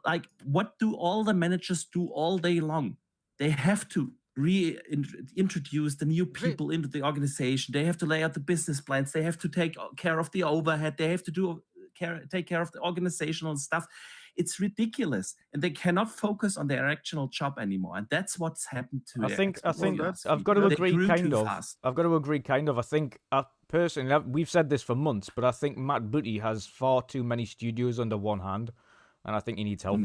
like what do all the managers do all day long? They have to reintroduce the new people into the organization. They have to lay out the business plans. They have to take care of the overhead. They have to take care of the organizational stuff. It's ridiculous, and they cannot focus on their actual job anymore. And that's what's happened to. I think Xbox I've got to They agree grew kind too of. fast. I've got to agree kind of. I think personally, we've said this for months, but I think Matt Booty has far too many studios under one hand, and I think he needs help.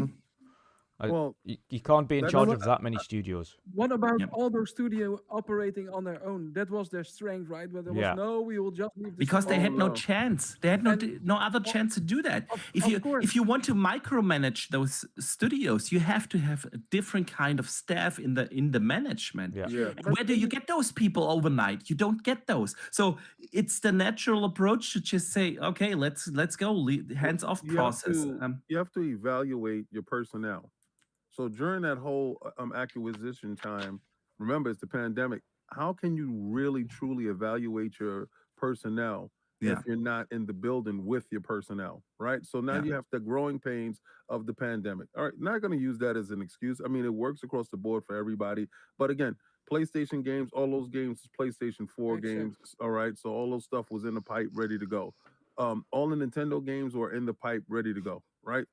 Well, you can't be in charge of that many studios. what about all those studios operating on their own? That was their strength, right? Where there was we will just leave the Because they studio. had no chance. They had no other chance to do that. If you want to micromanage those studios, you have to have a different kind of staff in the management. Yeah. And where do you get those people overnight? You don't get those. So it's the natural approach to just say, okay, let's go hands off process. You have to evaluate your personnel. So during that whole acquisition time, remember it's the pandemic. How can you really truly evaluate your personnel if you're not in the building with your personnel, right? So now you have the growing pains of the pandemic. All right, not going to use that as an excuse. I mean, it works across the board for everybody. But again, PlayStation games, all those games, PlayStation 4 games. All right, so all those stuff was in the pipe, ready to go. All the Nintendo games were in the pipe, ready to go, right?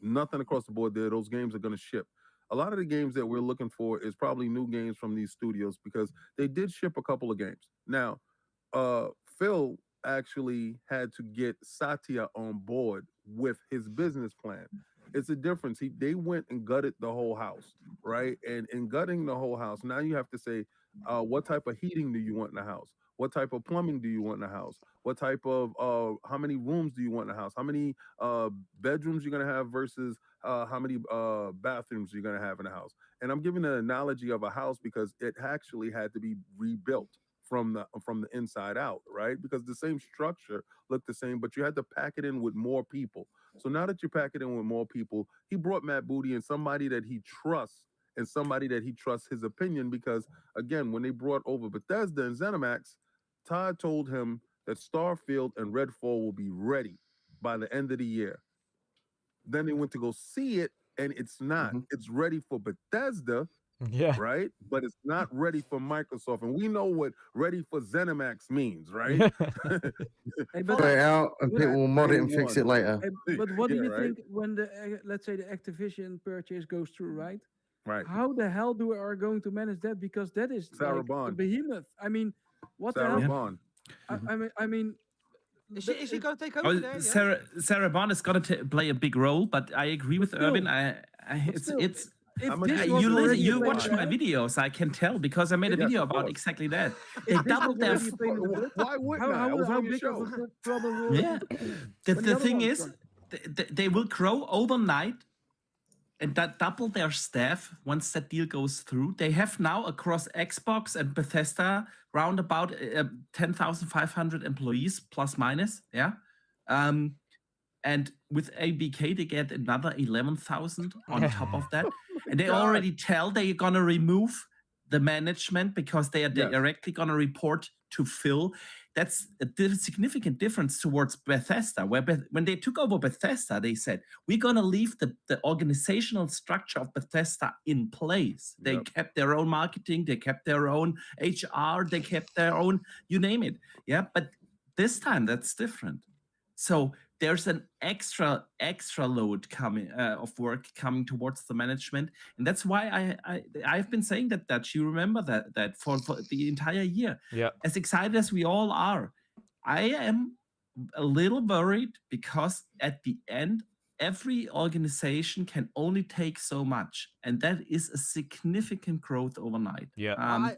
Nothing across the board there. Those games are going to ship. A lot of the games that we're looking for is probably new games from these studios because they did ship a couple of games. Now, Phil actually had to get Satya on board with his business plan. It's a difference. They went and gutted the whole house, right? And in gutting the whole house, now you have to say, what type of heating do you want in the house? What type of plumbing do you want in the house? What type of, how many rooms do you want in the house? How many bedrooms you're going to have versus how many bathrooms you're going to have in the house? And I'm giving an analogy of a house because it actually had to be rebuilt from the inside out, right? Because the same structure looked the same, but you had to pack it in with more people. So now that you pack it in with more people, he brought Matt Booty and somebody that he trusts and somebody that he trusts his opinion because, again, when they brought over Bethesda and ZeniMax, Todd told him that Starfield and Redfall will be ready by the end of the year. Then they went to go see it, and it's not. It's ready for Bethesda, right? But it's not ready for Microsoft. And we know what ready for ZeniMax means, right? Put it out, and people will mod it and fix it later. But what do you think when the, let's say, the Activision purchase goes through, right? Right. How the hell are going to manage that? Because that is like a behemoth. I mean, what the hell? Bond. I mean, is he going to take over there? Sarah Bond is going to play a big role, but I agree with Erwin. You watch my videos, I can tell because I made a video about exactly that. They doubled their. Why wouldn't I? I was on your show. The thing is, they will grow overnight and that double their staff once that deal goes through. They have now across Xbox and Bethesda round about 10,500 employees plus minus. And with ABK, they get another 11,000 on top of that. And they already tell they're going to remove the management because they are directly going to report to Phil. That's a significant difference towards Bethesda, where when they took over Bethesda, they said, we're going to leave the organizational structure of Bethesda in place. They kept their own marketing, they kept their own HR, they kept their own, you name it. Yeah, but this time that's different. So there's an extra load coming of work coming towards the management, and that's why I've been saying that you remember that for the entire year. Yeah. As excited as we all are, I am a little worried because at the end, every organization can only take so much, and that is a significant growth overnight. Yeah.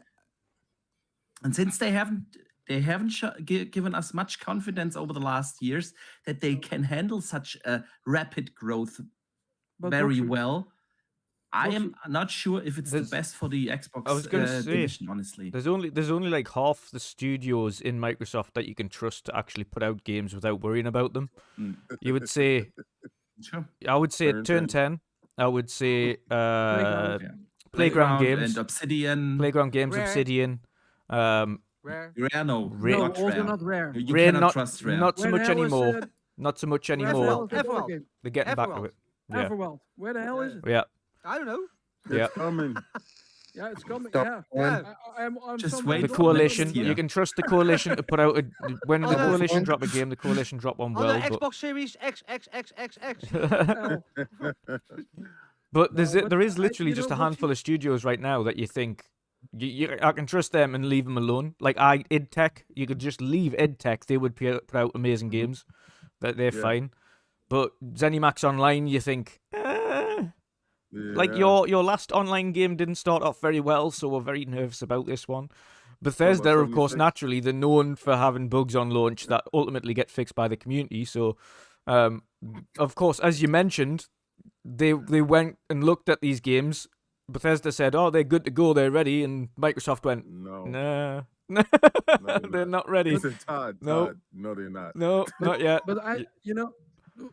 And since they haven't given us much confidence over the last years that they can handle such a rapid growth very well. I am not sure if it's the best for the Xbox division, honestly. There's only like half the studios in Microsoft that you can trust to actually put out games without worrying about them. You would say Sure. I would say Turn Turn 10. I would say Playground. Yeah. Playground Games. and Obsidian. Playground Games, Rare. Obsidian. Rare. Rare, no, Rare. No, not also Rare. not Rare. You Rare, cannot not, trust Rare. not so Where much the hell is, anymore. Not so much where's the anymore. hell is that Everworld. other game? They're getting back to Everworld. it. Yeah. Everworld. Where the hell is it? Yeah. I don't know. It's Yeah. coming. Yeah, it's coming. Stop. Yeah. Yeah. I'm Just sometimes wait The for coalition. next year. You can trust the coalition to put out when the Oh, no. coalition drop a game. The coalition drop one On well, the but Xbox Series XXXXX. Hell. but No, but there is I- literally you just know a what handful you- of studios right now that you think I can trust them and leave them alone. Like id Tech, you could just leave id Tech. They would put out amazing games. That they're Yeah. fine. But ZeniMax Online, you think. Like Yeah. your last online game didn't start off very well, so we're very nervous about this one. Bethesda, of course, 76? naturally, they're known for having bugs on launch that ultimately get fixed by the community. So, of course, as you mentioned, they went and looked at these games. Bethesda said, "Oh, they're good to go, they're ready," and Microsoft went, No. "Nah, they're they're not ready. Listen, Todd. No. Todd. No, they're not. No, not yet." But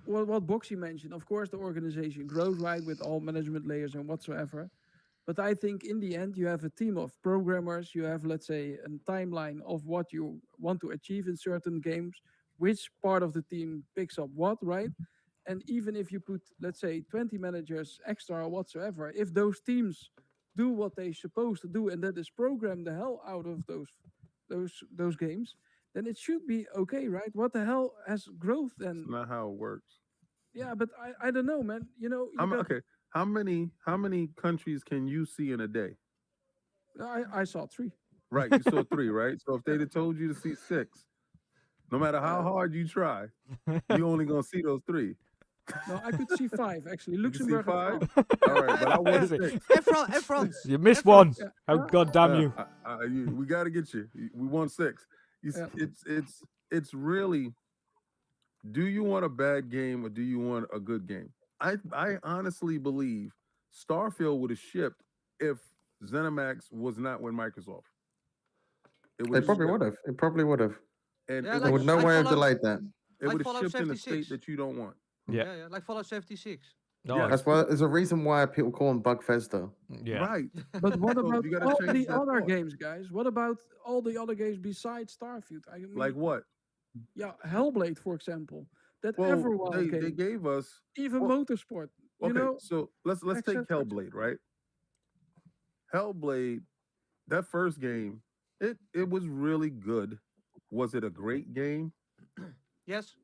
what Boxy mentioned, of course, the organization grows, right, with all management layers and whatsoever. But I think in the end, you have a team of programmers. You have, let's say, a timeline of what you want to achieve in certain games, which part of the team picks up what, right? And even if you put, let's say, 20 managers extra or whatsoever, if those teams do what they're supposed to do, and that is program the hell out of those games, then it should be okay, right? What the hell has growth then? It's not how it works. Yeah, but I don't know, man. You know, you got- Okay. How many countries can you see in a day? I saw 3. Right. You saw 3, right? So if they'd have told you to see 6, no matter how hard you try, you only gonna see those 3. No, I could see 5 actually. You can see Luxembourg. and 5? France. All right, but I want Is it? 6. And France. You missed And one. France. How goddamn you! We got to get you. We want 6. Yeah. It's really. Do you want a bad game or do you want a good game? I honestly believe Starfield would have shipped if ZeniMax was not with Microsoft. They would've probably shipped. would have. It probably would have. And Yeah, it There like- would no like way have Fallout- delayed that. it like would have Fallout shipped in a 76. state that you don't want. Yeah. Yeah, like Fallout 76. No, Yeah. That's why there's a reason why people call them Bugfesta. yeah. Right. But what So about you gotta all change the that other thought. games, guys? What about all the other games besides Starfield? I mean, Like what? yeah, Hellblade, for example. That Well, everyone they game. gave us. Even well, Motorsport. You Okay, know, so let's take etc., etc. Hellblade, right? Hellblade, that first game, it was really good. Was it a great game? Yes.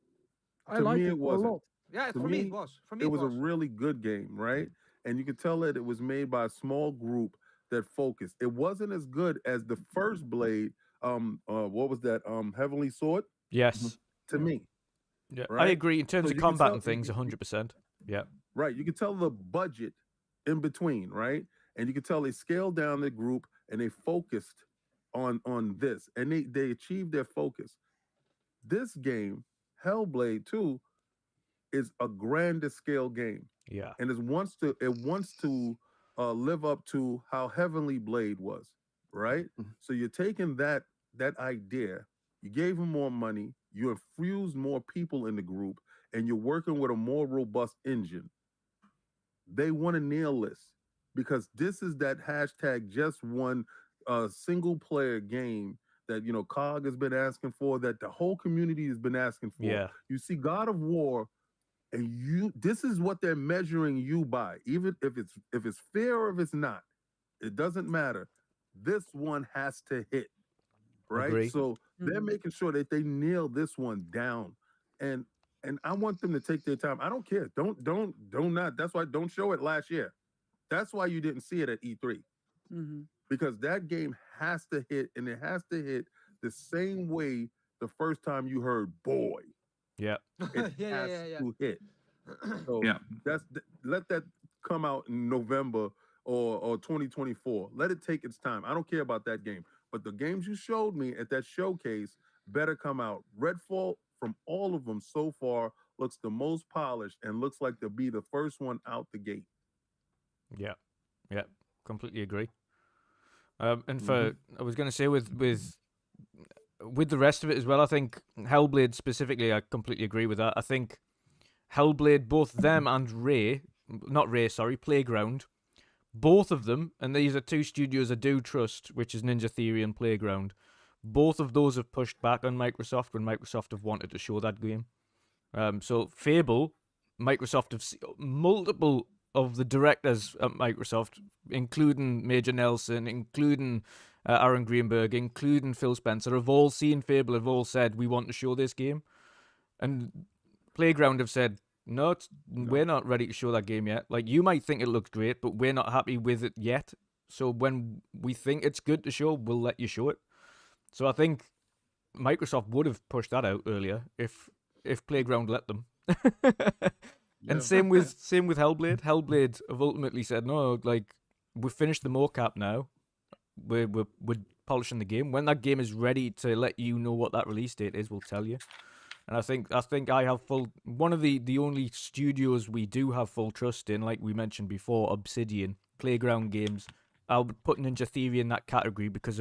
I to like me, it it a wasn't. lot. Yeah, To for me me, it was. For me It was a really good game, right? And you could tell that it was made by a small group that focused. It wasn't as good as the first Blade. What was that? Heavenly Sword Yes. to me. Yeah. I Right? agree in terms So of you can combat tell- and things. 100%. Yeah. Right. You could tell the budget in between, right? And you could tell they scaled down the group and they focused on this. And they achieved their focus. This game, Hellblade 2, is a grander scale game. Yeah. And it wants to live up to how Heavenly Blade was, right? Mhm. So you're taking that idea, you gave them more money, you infused more people in the group, and you're working with a more robust engine. They want to nail this because this is that hashtag just one single player game that COG has been asking for, that the whole community has been asking for. Yeah. You see God of War, and this is what they're measuring you by. Even if it's fair or if it's not, it doesn't matter. This one has to hit. Right. Agree. So they're making sure that they nail this one down. And I want them to take their time. I don't care. Don't not. That's why don't show it last year. That's why you didn't see it at E3. Mm-hmm. Because that game has to hit, and it has to hit the same way the first time you heard "boy." Yeah. It Yeah, has to hit. So Yeah. let that come out in November or 2024. Let it take its time. I don't care about that game, but the games you showed me at that showcase better come out. Redfall, from all of them so far, looks the most polished and looks like to be the first one out the gate. Yeah. Yeah. Completely agree. And for I was going to say with the rest of it as well, I think Hellblade specifically, I completely agree with that. I think Hellblade, both them and Playground, both of them, and these are two studios I do trust, which is Ninja Theory and Playground. Both of those have pushed back on Microsoft when Microsoft have wanted to show that game. So Fable, Microsoft have multiple of the directors at Microsoft, including Major Nelson, including Aaron Greenberg, including Phil Spencer, have all seen Fable, have all said, we want to show this game. And Playground have said, no, we're not ready to show that game yet. Like, you might think it looks great, but we're not happy with it yet. So when we think it's good to show, we'll let you show it. So I think Microsoft would have pushed that out earlier if Playground let them. And same with Hellblade. Hellblade have ultimately said, no, like, we've finished the mocap now. We're polishing the game. When that game is ready to let you know what that release date is, we'll tell you. And I think I have one of the only studios we do have full trust in, like we mentioned before, Obsidian, Playground Games. I would put Ninja Theory in that category because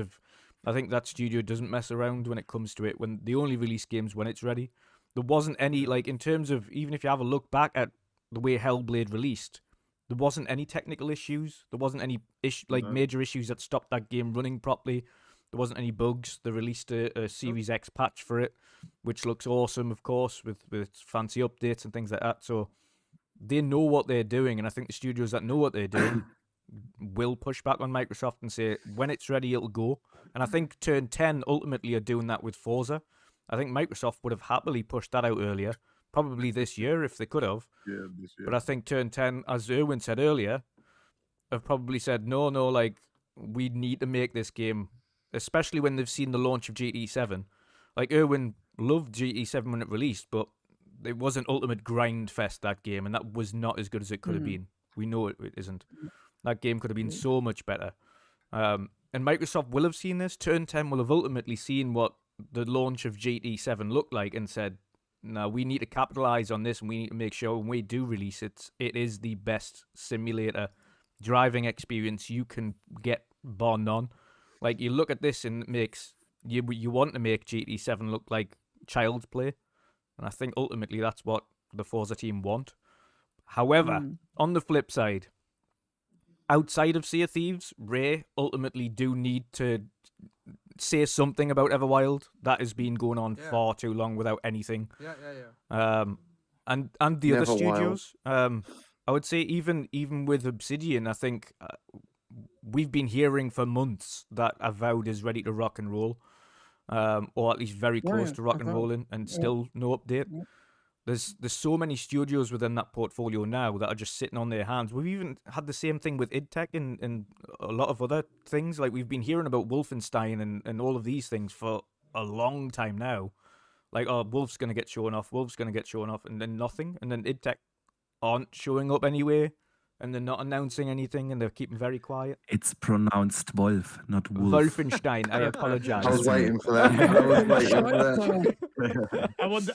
I think that studio doesn't mess around when it comes to it. When they only release games when it's ready. There wasn't any, like, in terms of, even if you have a look back at the way Hellblade released, there wasn't any technical issues. There wasn't any major issues that stopped that game running properly. There wasn't any bugs. They released a Series X patch for it, which looks awesome, of course, with fancy updates and things like that. So they know what they're doing, and I think the studios that know what they're doing will push back on Microsoft and say, when it's ready, it'll go. And I think Turn 10 ultimately are doing that with Forza. I think Microsoft would have happily pushed that out earlier, probably this year if they could have. Yeah, this year. But I think Turn 10, as Erwin said earlier, have probably said, no, like, we need to make this game, especially when they've seen the launch of GT7. Like, Erwin loved GT7 when it released, but it was an ultimate grind fest, that game, and that was not as good as it could have been. We know it isn't. That game could have been so much better. And Microsoft will have seen this. Turn 10 will have ultimately seen what the launch of GT7 looked like and said, no, we need to capitalize on this, and we need to make sure when we do release it, it is the best simulator driving experience you can get, bar none. Like, you look at this and it makes you want to make GT7 look like child's play, and I think ultimately that's what the Forza team want. However, on the flip side, outside of Sea of Thieves, Ray ultimately do need to say something about Everwild. That has been going on far too long without anything. And the other studios, I would say even with Obsidian, I think we've been hearing for months that Avowed is ready to rock and roll, or at least very close to rock and rolling, and still no update. There's so many studios within that portfolio now that are just sitting on their hands. We've even had the same thing with idTech and a lot of other things. Like, we've been hearing about Wolfenstein and all of these things for a long time now. Like, oh, Wolf's going to get shown off, and then nothing. And then idTech aren't showing up anyway, and they're not announcing anything, and they're keeping very quiet. It's pronounced Wolf, not Wolf. Wolfenstein, I apologize. I was waiting for that.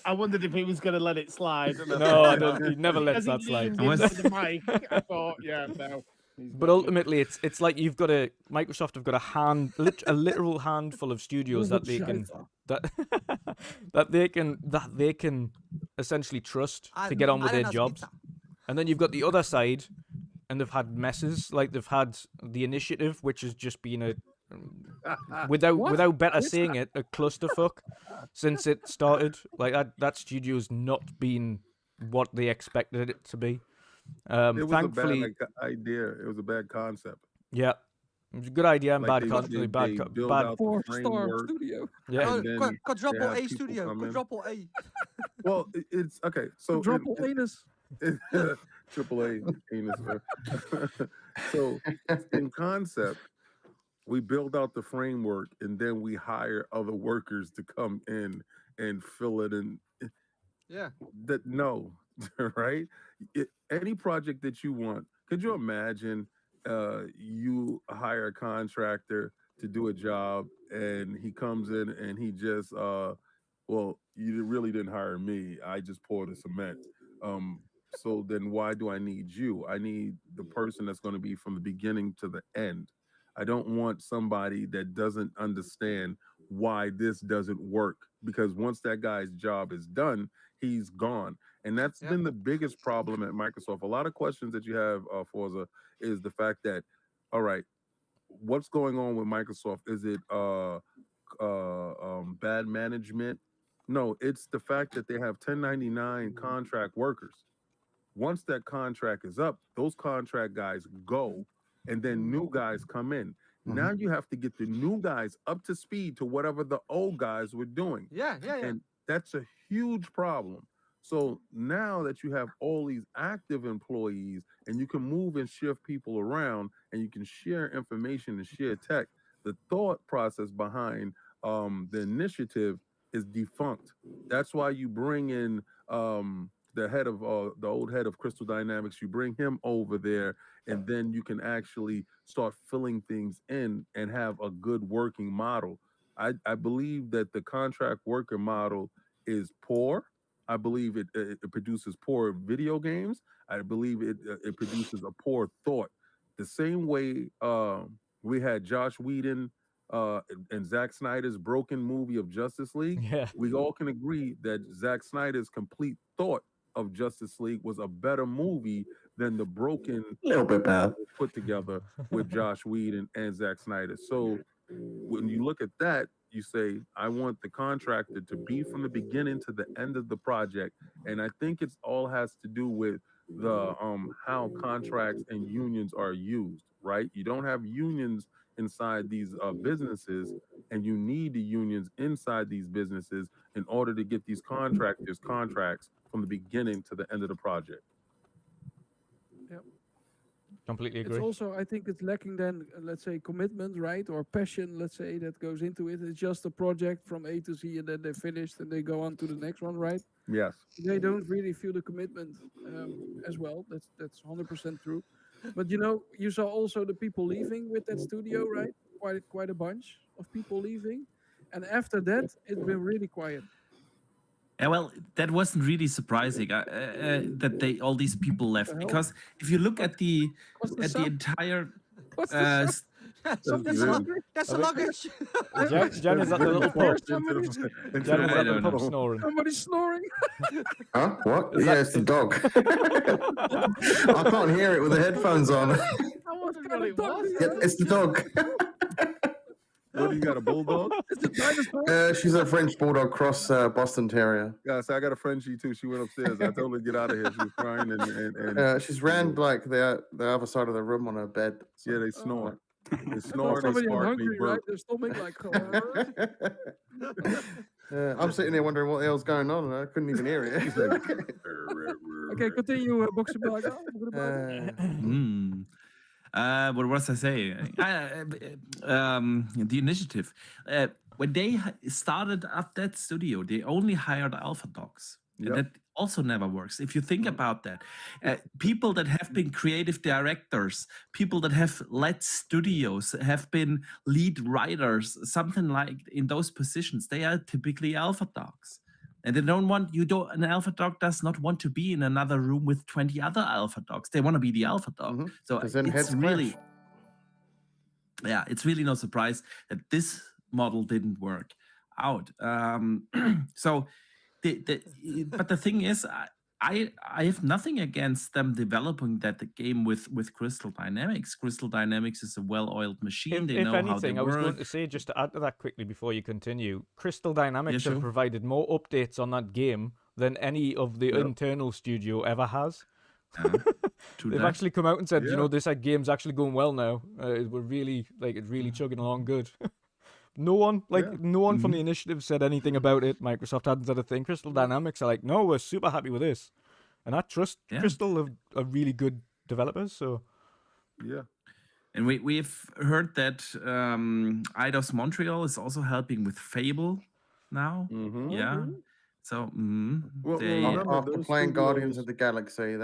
I wondered if he was going to let it slide. No, I don't. He never lets that slide. The mic, I thought, yeah, no. But ultimately, it's like Microsoft have got a literal handful of studios that they can essentially trust to get on with their jobs. And then you've got the other side, and they've had messes. Like, they've had the Initiative, which has just been without better saying it, a clusterfuck since it started. Like, that studio's not been what they expected it to be. It was thankfully, a bad idea. It was a bad concept. Yeah, it was a good idea and bad concept. They build out the 4-star framework. studio. Yeah. And then Quadruple they have A people studio. come in. Quadruple A. Well, it's okay. So Quadruple anus. Triple A anus. So in concept, we build out the framework, and then we hire other workers to come in and fill it in. Yeah. Right? Any project that you want, could you imagine you hire a contractor to do a job, and he comes in and he just, well, you really didn't hire me. I just poured the cement. So then why do I need you? I need the person that's going to be from the beginning to the end. I don't want somebody that doesn't understand why this doesn't work, because once that guy's job is done, he's gone. And that's been the biggest problem at Microsoft. A lot of questions that you have, Forza, is the fact that, all right, what's going on with Microsoft? Is it bad management? No, it's the fact that they have 1099 contract workers. Once that contract is up, those contract guys go, and then new guys come in. Now you have to get the new guys up to speed to whatever the old guys were doing. Yeah. And that's a huge problem. So now that you have all these active employees and you can move and shift people around and you can share information and share tech, the thought process behind the initiative is defunct. That's why you bring in the head of the old head of Crystal Dynamics. You bring him over there, and then you can actually start filling things in and have a good working model. I believe that the contract worker model is poor. I believe it produces poor video games. I believe it produces a poor thought. The same way we had Josh Whedon and Zack Snyder's broken movie of Justice League. Yeah. We all can agree that Zack Snyder's complete thought of Justice League was a better movie than the broken little bit bad put together with Josh Whedon and Zack Snyder. So when you look at that, you say, I want the contractor to be from the beginning to the end of the project. And I think it's all has to do with the how contracts and unions are used, right? You don't have unions inside these businesses, and you need the unions inside these businesses in order to get these contractors contracts from the beginning to the end of the project. Completely agree. It's also, I think it's lacking then, let's say, commitment, right? Or passion, let's say, that goes into it. It's just a project from A to Z, and then they're finished and they go on to the next one, right? Yes. They don't really feel the commitment as well. That's 100% true. But you saw also the people leaving with that studio, right? Quite a bunch of people leaving. And after that, it's been really quiet. Yeah, well, that wasn't really surprising that all these people left, because if you look at the entire That's the luggage. Jen is at the little pub. Jen is I at the don't pub know. snoring. Somebody's snoring. Huh? What? Yeah, it's the dog. I can't hear it with the headphones on. What kind of dog is Yeah, that? it's the dog. What do you got, a bulldog? It's the dinosaur. She's a French bulldog cross Boston Terrier. Yeah, so I got a Frenchie too. She went upstairs. I told her to get out of here. She was crying and She's ran like the other side of the room on her bed. yeah, they snore. They I thought snore, they somebody was spark, they hungry, right? burp. Their stomach like. I'm sitting there wondering what the hell's going on, and I couldn't even hear it. Okay, continue, Boxer Bag. What was I saying? The initiative. When they started up that studio, they only hired alpha dogs. Yep. That also never works. If you think about that, people that have been creative directors, people that have led studios, have been lead writers, something like in those positions, they are typically alpha dogs. And they don't want, an alpha dog does not want to be in another room with 20 other alpha dogs. They want to be the alpha dog. So it's really, it's really no surprise that this model didn't work out. But the thing is, I have nothing against them developing that game with Crystal Dynamics. Crystal Dynamics is a well-oiled machine. They know how they work. I was going to say, just to add to that quickly before you continue, Crystal Dynamics have provided more updates on that game than any of the internal studio ever has. They've actually come out and said, this game's actually going well now. We're really it's really chugging along good. No one from the initiative said anything about it. Microsoft hadn't said a thing. Crystal Dynamics are like, no, we're super happy with this. And I trust Crystal are really good developers, so... Yeah. And we've heard that Eidos Montreal is also helping with Fable now. Mm-hmm. Yeah. So, after playing Guardians of the Galaxy,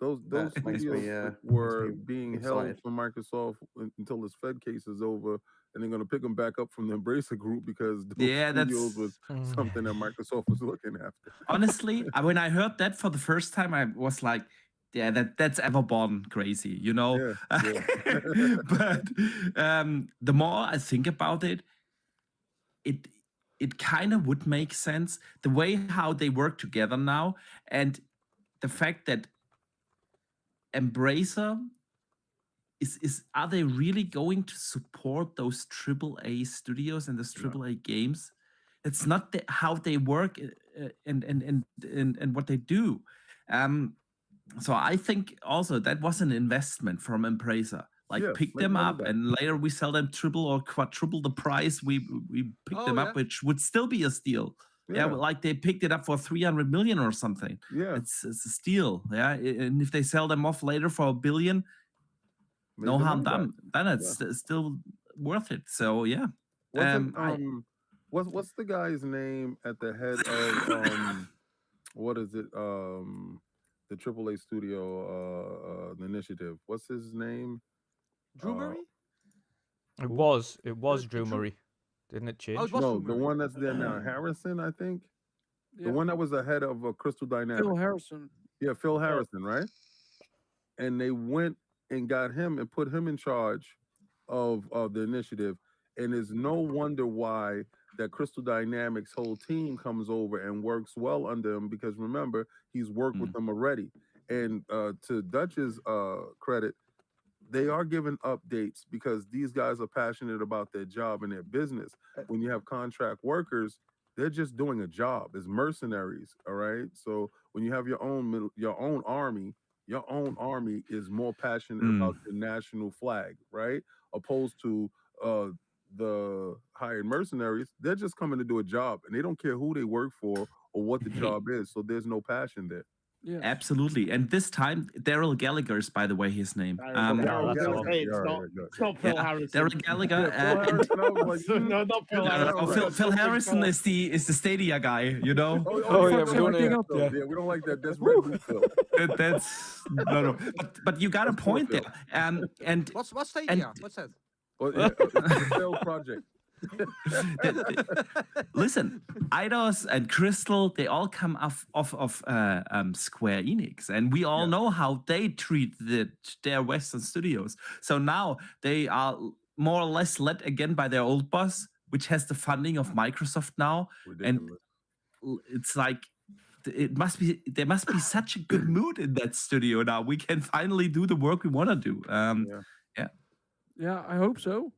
those studios were being held for Microsoft until this Fed case is over, and they're going to pick them back up from the Embracer Group because those studios was something that Microsoft was looking after. Honestly, when I heard that for the first time, I was like, yeah, that's Everborn crazy, Yeah. But the more I think about it, it kind of would make sense the way how they work together now, and the fact that Embracer is are they really going to support those AAA studios and those AAA games? It's not how they work and what they do. So I think also that was an investment from Embracer. Like pick them up and later we sell them triple or quadruple the price we pick them up, which would still be a steal. Yeah, like they picked it up for 300 million or something. Yeah, it's a steal. Yeah, and if they sell them off later for $1 billion, no harm done. Then it's still worth it. So yeah. What's the guy's name at the head of what is it? The AAA studio, the initiative. What's his name? Drew Murray? It was Drew Murray. Didn't it change? Oh, it was No, Drew the Murray. one that's there now, Harrison, I think. Yeah. The one that was ahead of Crystal Dynamics. Phil Harrison. Yeah, Phil Harrison, right? And they went and got him and put him in charge of the initiative. And it's no wonder why that Crystal Dynamics whole team comes over and works well under him, because remember, he's worked with them already. And to Dutch's credit, they are giving updates because these guys are passionate about their job and their business. When you have contract workers, they're just doing a job. It's mercenaries, all right? So when you have your own army is more passionate about the national flag, right? Opposed to the hired mercenaries, they're just coming to do a job and they don't care who they work for or what the job is. So there's no passion there. Yeah, absolutely. And this time, Daryl Gallagher is, by the way, his name. It's not Phil Harrison. Daryl Gallagher. Not Phil Harrison. Phil Harrison is the Stadia guy, you know. We don't like that. That's Red Bull Phil. That's no. But you got a point there. And what's Stadia? What's that? It's a failed project. Listen, Eidos and Crystal, they all come off of Square Enix, and we all know how they treat their Western studios. So now they are more or less led again by their old boss, which has the funding of Microsoft now. Ridiculous. And it's like there must be such a good mood in that studio now. We can finally do the work we want to do. Yeah, I hope so.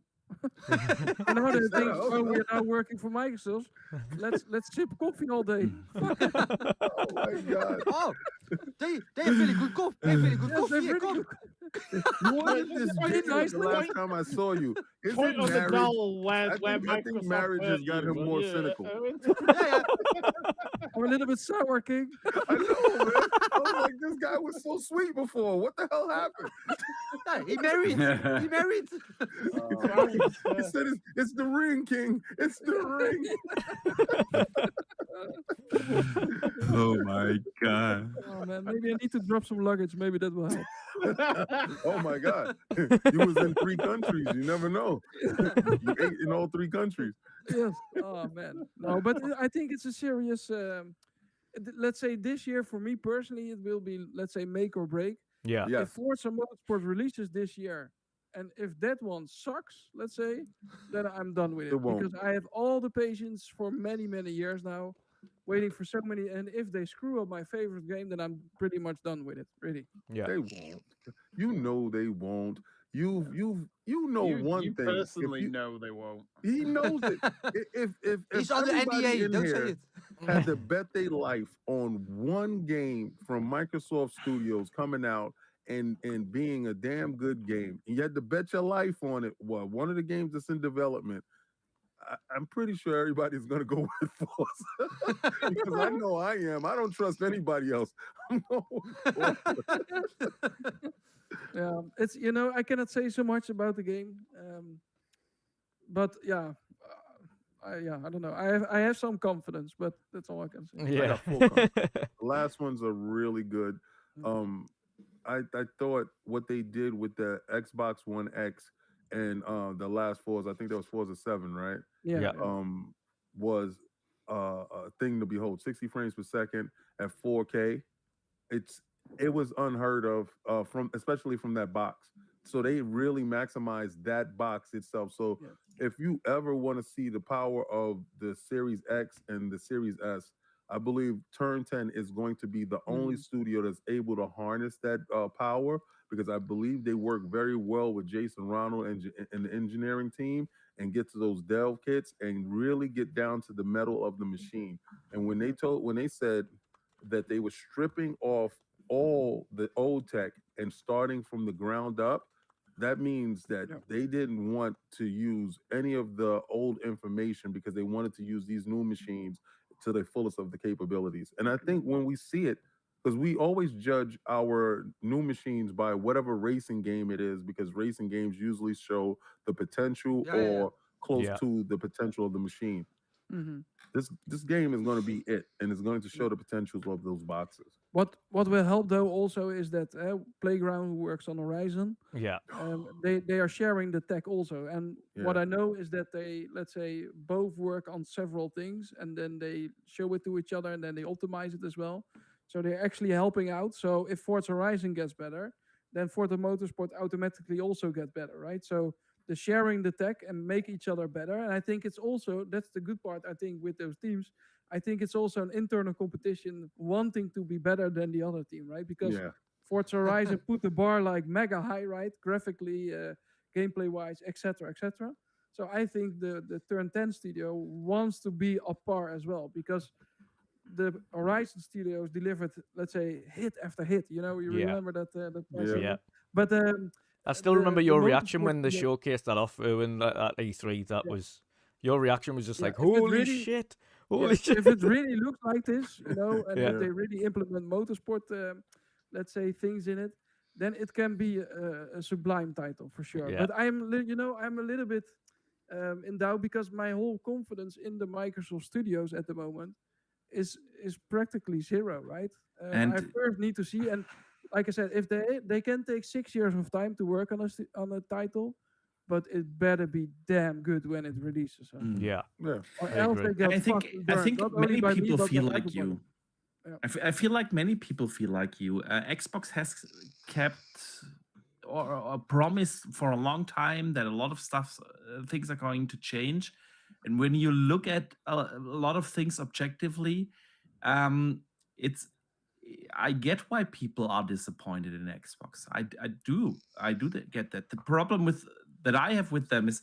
I know they think, oh, we're now working for Microsoft. Let's sip coffee all day. Oh my God! Oh, they have really good coffee. They have really good coffee. Really What is this video the last time I saw you? Is Point it on the marriage? goal where I think marriage has got him more cynical. Yeah. I'm a little bit sour, King. I know, man. I was like, this guy was so sweet before. What the hell happened? He married. He married. He said, it's the ring, King. It's the ring. Oh my God. Oh man, maybe I need to drop some luggage. Maybe that will help. Oh my God. You was in 3 countries. You never know. You ate in all 3 countries. Yes. Oh man. No, but I think it's a serious. Let's say this year for me personally, it will be, let's say, make or break. Yeah. Yes. If Forza Motorsport releases this year, and if that one sucks, let's say, then I'm done with it. It won't. Because I have all the patience for many, many years now, waiting for so many. And if they screw up my favorite game, then I'm pretty much done with it. Really. Yeah. They won't. You know they won't. You know one you thing. personally know they won't. He knows it. If He's on the everybody NDA. in Don't say here it. had to bet their life on one game from Microsoft Studios coming out and being a damn good game, and you had to bet your life on it. Well, one of the games that's in development, I'm pretty sure everybody's gonna go with Forza because I know I am. I don't trust anybody else. I'm going with Forza. Yeah, it's, I cannot say so much about the game, but yeah, I don't know. I have some confidence, but that's all I can say. Yeah. The last ones are really good. I thought what they did with the Xbox One X and the last Forza, I think that was Forza 7, right? Yeah. Was a thing to behold. 60 frames per second at 4K. It was unheard of especially from that box so they really maximize that box itself. So Yeah. if you ever want to see the power of the Series X and the Series S, I believe Turn 10 is going to be the only studio that's able to harness that power, because I believe they work very well with Jason Ronald and the engineering team, and get to those dev kits and really get down to the metal of the machine. And when they said that they were stripping off all the old tech and starting from the ground up, that means that they didn't want to use any of the old information, because they wanted to use these new machines to the fullest of the capabilities. And I think when we see it, because we always judge our new machines by whatever racing game it is, because racing games usually show the potential or close to the potential of the machine. This game is going to be it, and it's going to show the potentials of those boxes. What will help though also is that Playground, who works on Horizon, they are sharing the tech also. And what I know is that they, let's say, both work on several things, and then they show it to each other, and then they optimize it as well. So they're actually helping out. So if Forza Horizon gets better, then Forza Motorsport automatically also get better, right? So the sharing the tech and make each other better. And I think it's also, that's the good part, I think, with those teams. I think it's also an internal competition wanting to be better than the other team, right? Because Forza Horizon put the bar like mega high, right? Graphically, gameplay-wise, etc., etc. So I think the Turn 10 studio wants to be up par as well, because the Horizon studios delivered, let's say, hit after hit. You know, you remember that? But I still remember your reaction when they showcased that off when at E3. That was your reaction was just like, holy shit, holy shit. If it really looks like this, you know, and if they really implement motorsport, let's say, things in it, then it can be a sublime title for sure. But I'm a little bit in doubt, because my whole confidence in the Microsoft studios at the moment is practically zero, right? And I first need to see, and like I said, if they can take 6 years of time to work on a title, but it better be damn good when it releases. Or else they get I think many people feel like you. I feel like many people feel like you. Xbox has kept or promised for a long time that a lot of stuff, things are going to change. And when you look at a lot of things objectively, I get why people are disappointed in Xbox. I do get that. The problem that I have with them is,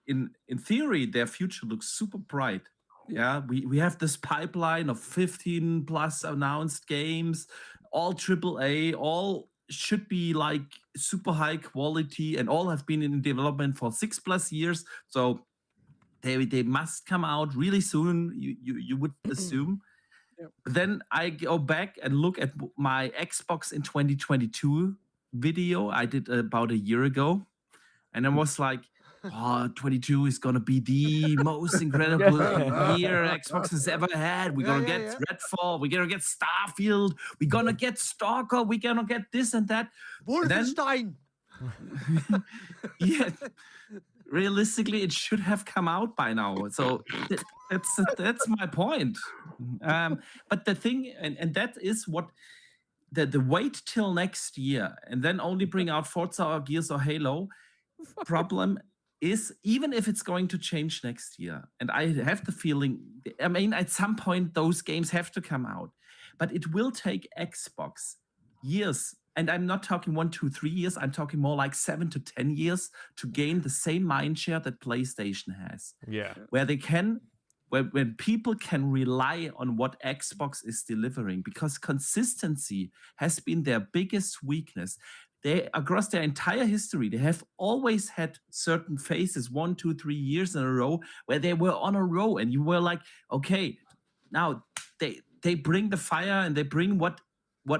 in theory, their future looks super bright. Yeah, we have this pipeline of 15 plus announced games, all AAA, all should be like super high quality, and all have been in development for 6+ years. So they must come out really soon, you would assume. Then I go back and look at my Xbox in 2022 video I did about a year ago, and I was like, oh, 22 is gonna be the most incredible year Xbox has ever had. We're gonna get Redfall, we're gonna get Starfield, we're gonna get Stalker, we're gonna get this and that. Wolfenstein. Realistically, it should have come out by now. So that's my point. But the thing, and that is what the wait till next year and then only bring out Forza or Gears or Halo problem is, even if it's going to change next year, and I have the feeling, I mean, at some point those games have to come out, but it will take Xbox years. And I'm not talking 1, 2, 3 years. I'm talking more like 7 to 10 years to gain the same mindshare that PlayStation has. Where they can, when people can rely on what Xbox is delivering, because consistency has been their biggest weakness. They, across their entire history, they have always had certain phases, 1, 2, 3 years in a row, where they were on a row, and you were like, okay, now they bring the fire and they bring what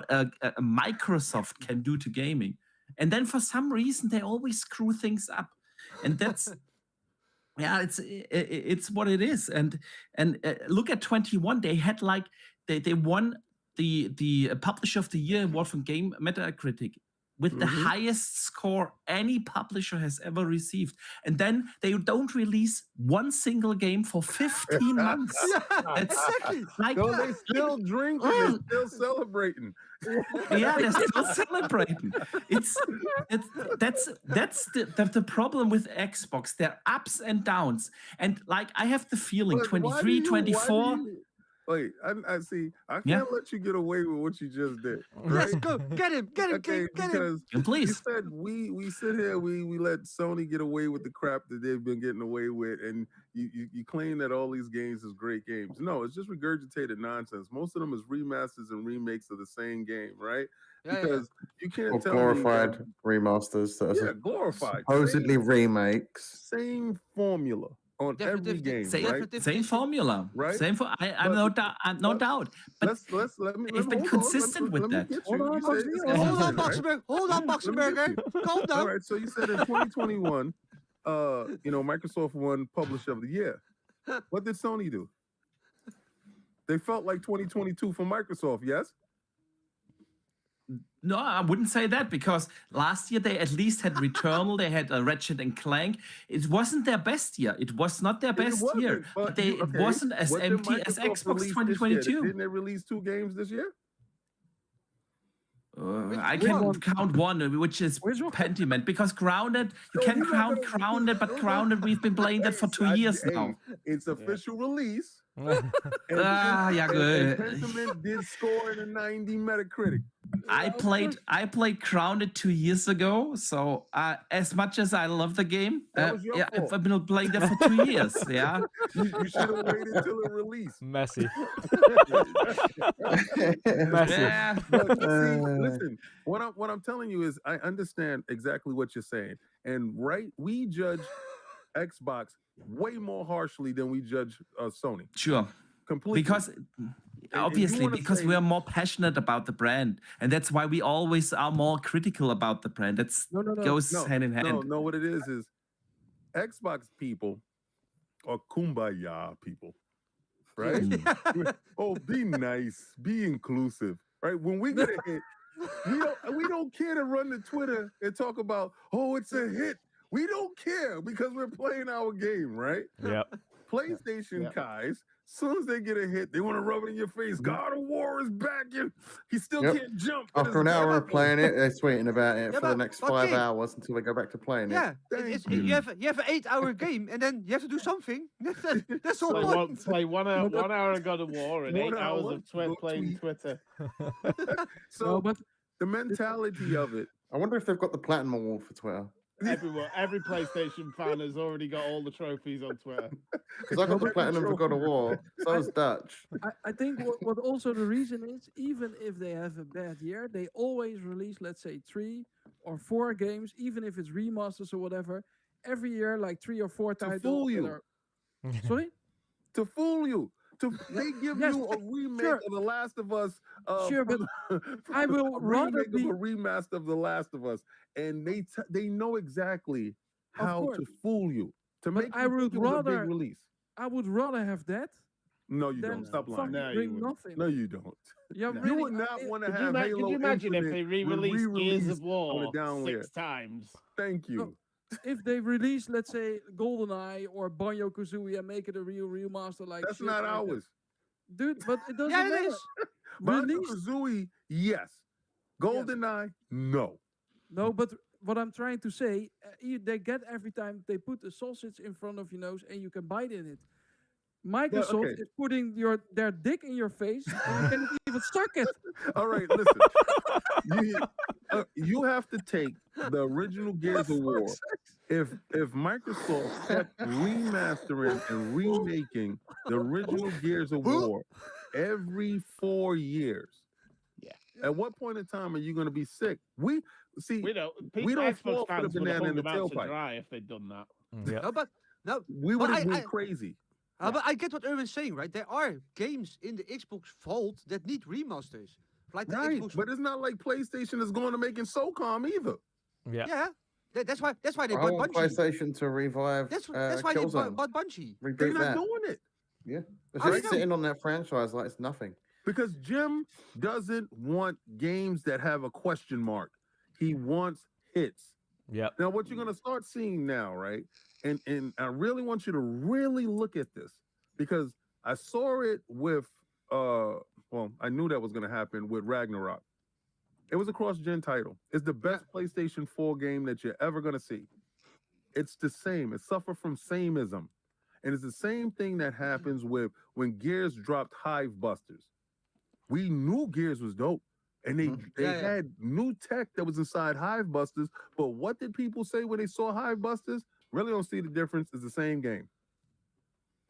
a Microsoft can do to gaming. And then for some reason, they always screw things up. And that's, it's what it is. And look at 21, they had like, they won the Publisher of the Year award from Game Metacritic with the highest score any publisher has ever received. And then they don't release one single game for 15 months. Exactly. Like, no, they still drinking, they still celebrating. Yeah, they're still celebrating. That's the problem with Xbox. Their ups and downs, and like I have the feeling, But why do 23, you- 24. Wait, I see. I can't Yeah. let you get away with what you just did. Yes, Right? go get him, Okay, King, get him. because Yeah, you please. said we sit here, we let Sony get away with the crap that they've been getting away with, and you claim that all these games is great games. No, it's just regurgitated nonsense. Most of them is remasters and remakes of the same game, right? Yeah, Because you can't Or tell glorified me remasters that that, are yeah, glorified, supposedly remakes. same formula on every Definitive- game, Same, right? same formula, Right? Same for I'm But- no doubt. But Let me they've been hold on. consistent with let me that. get you. Hold on, You said Boxy, it's hold Hold on, consistent, right? Boxenberg. Hold on, Let me Boxenberger. get Calm All down. right, so you said in 2021, Microsoft won Publisher of the Year. What did Sony do? They felt like 2022 for Microsoft, yes? No, I wouldn't say that, because last year they at least had Returnal, they had Ratchet and Clank. It wasn't their best year. It was not their best year. But it wasn't as what did empty as Microsoft Xbox release this year? 2022. Didn't they release 2 games this year? I can count one, which is Which one? Pentiment, because Grounded, you No, can you're not count gonna- Grounded, but no, no. Grounded, we've been playing that for 2 years now. It's official release. Yeah, And good. Pentiment did score in a 90 Metacritic. I played Grounded 2 years ago, so as much as I love the game, That was your fault. I've been playing that for 2 years. Yeah, You should have waited till it released. Messy. Messy. yeah. But see, listen, what I'm telling you is I understand exactly what you're saying. And we judge Xbox way more harshly than we judge Sony. Sure. Completely. Because obviously, wanna because say- we are more passionate about the brand, and that's why we always are more critical about the brand. That's goes hand in hand. No, what it is Xbox people are kumbaya people. Right? Oh, be nice, be inclusive. Right? When we get a hit, we don't care to run to Twitter and talk about, oh, it's a hit. We don't care because we're playing our game, right? Yep. PlayStation guys, as soon as they get a hit, they want to rub it in your face. God of War is back, and he still Yep. can't jump. but After an it's hour of back. playing it, they're tweeting about it Yeah, for the but- next but 5 King- hours until they go back to playing it. Yeah, Thank you have an 8-hour game, and then you have to do something. That's all. Play one hour of God of War and 8 1 hours hour, of go playing tweet. Twitter. So No, but the mentality of it. I wonder if they've got the platinum award for Twitter. Every PlayStation fan has already got all the trophies on Twitter. Because I got the platinum for God of War. So is Dutch. I think what also the reason is, even if they have a bad year, they always release, let's say, 3 or 4 games, even if it's remasters or whatever. Every year, like 3 or 4 To titles. fool that you. are- Sorry? To fool you. They give Yes, you a remake sure. of The Last of Us. Sure, but I will a rather remake be- of a remaster of The Last of Us, and they know exactly how course. to fool you to But make I you would think it was a rather- big release. I would rather have that No, you than don't. Stop lying. fucking No, you bring wouldn't. nothing. No, you don't. Yeah, No. really, You would not want to Could you, have Halo could you imagine if Infinite they re-released Gears re-released of War on a down layer. 6 times? Thank you. if they release, let's say, GoldenEye or Banjo Kazooie and make it a real remaster, like That's shit not like that. ours. Dude. But it doesn't Yeah, it matter. is. Banjo Release? Kazooie, yes. GoldenEye, no. No, but what I'm trying to say, they get every time they put a sausage in front of your nose and you can bite in it. Microsoft okay. is putting their dick in your face and you can't even suck it. All right, listen. You have to take the original Gears of War. If Microsoft kept remastering and remaking the original Gears of War every 4 years, Yeah. at what point in time are you going to be sick? We don't Xbox fall for the fans would have banana in hung the them out to tailpipe. dry if they'd done that. Yeah. No, but no. We But would have I- went crazy. But I get what Erwin's saying, right? There are games in the Xbox vault that need remasters. Like the Right, Xbox. but it's not like PlayStation is going to making SOCOM either. Yeah. Yeah, that's why they I bought want Bungie. PlayStation to revive That's why they Killzone. bought Bungie. They're Reboot not that. doing it. Yeah. They're I just know. sitting on that franchise like it's nothing. Because Jim doesn't want games that have a question mark. He wants hits. Yep. Now, what you're going to start seeing now, right? And I really want you to really look at this because I saw it with, well, I knew that was going to happen with Ragnarok. It was a cross-gen title. It's the best PlayStation 4 game that you're ever gonna see. It's the same. It suffered from sameism. And it's the same thing that happens with when Gears dropped Hive Busters. We knew Gears was dope. And they had new tech that was inside Hive Busters. But what did people say when they saw Hive Busters? Really don't see the difference. It's the same game.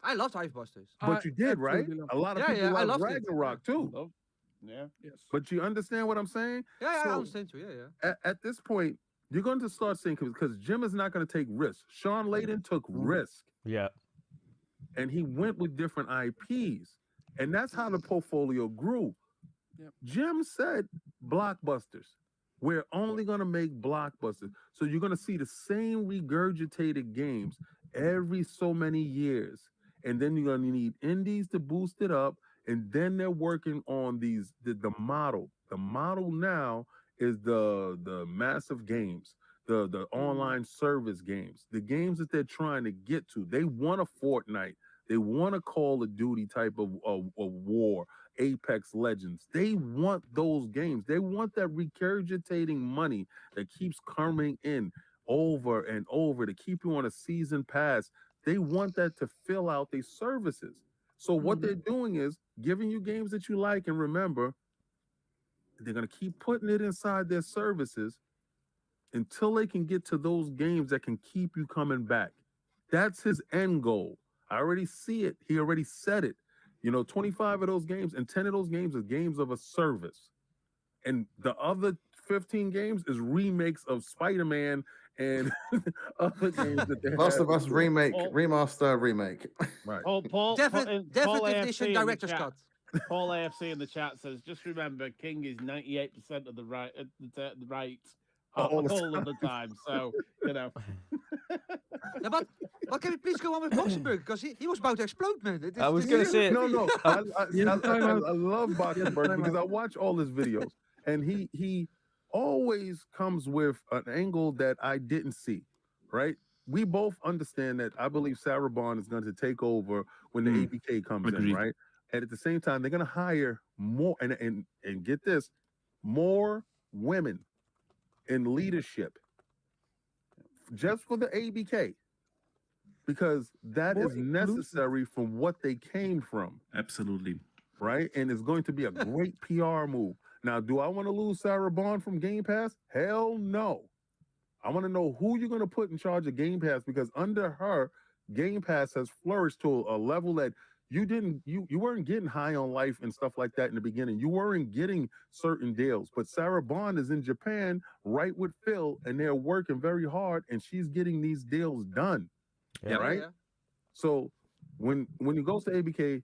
I loved Hive Busters. But you did, right? A lot of people I love loved it. Ragnarok too. Yeah. Yes. But you understand what I'm saying? Yeah, So, I understand too. Yeah. At this point, you're going to start seeing, because Jim is not going to take risks. Sean Layden took risk. Yeah. And he went with different IPs. And that's how the portfolio grew. Yep. Jim said blockbusters. We're only going to make blockbusters. So you're going to see the same regurgitated games every so many years. And then you're going to need indies to boost it up. And then they're working on the model. The model now is the massive games, the online service games, the games that they're trying to get to. They want a Fortnite. They want a Call of Duty type of war, Apex Legends. They want those games. They want that regurgitating money that keeps coming in over and over to keep you on a season pass. They want that to fill out their services. So what they're doing is giving you games that you like, and remember, they're going to keep putting it inside their services until they can get to those games that can keep you coming back. That's his end goal. I already see it. He already said it. 25 of those games and 10 of those games are games of a service. And the other 15 games is remakes of Spider-Man and other games that they Last of Us remake, Oh. remaster, remake. Right. Paul Definite AFC edition in the director's chat- cut. Paul AFC in the chat says, just remember, King is 98% of the right, all of the time. So, Yeah, but can we please go on with Boxenberg? Because he was about to explode, man. I was going to say, No. I time out. love Boxenberg time because out. I watch all his videos, and he always comes with an angle that I didn't see. Right? We both understand that. I believe Sarah Bond is going to take over when the ABK comes Agreed. in. Right? And at the same time, they're going to hire more and get this, more women in leadership just for the ABK, because that More is necessary from what they came from, Absolutely. right? And it's going to be a great PR move. Now, do I want to lose Sarah Bond from Game Pass? Hell no. I want to know who you're going to put in charge of Game Pass, because under her, Game Pass has flourished to a level that you weren't getting high on life and stuff like that in the beginning. You weren't getting certain deals. But Sarah Bond is in Japan right with Phil, and they're working very hard, and she's getting these deals done. Yeah. Right? So when it goes to ABK,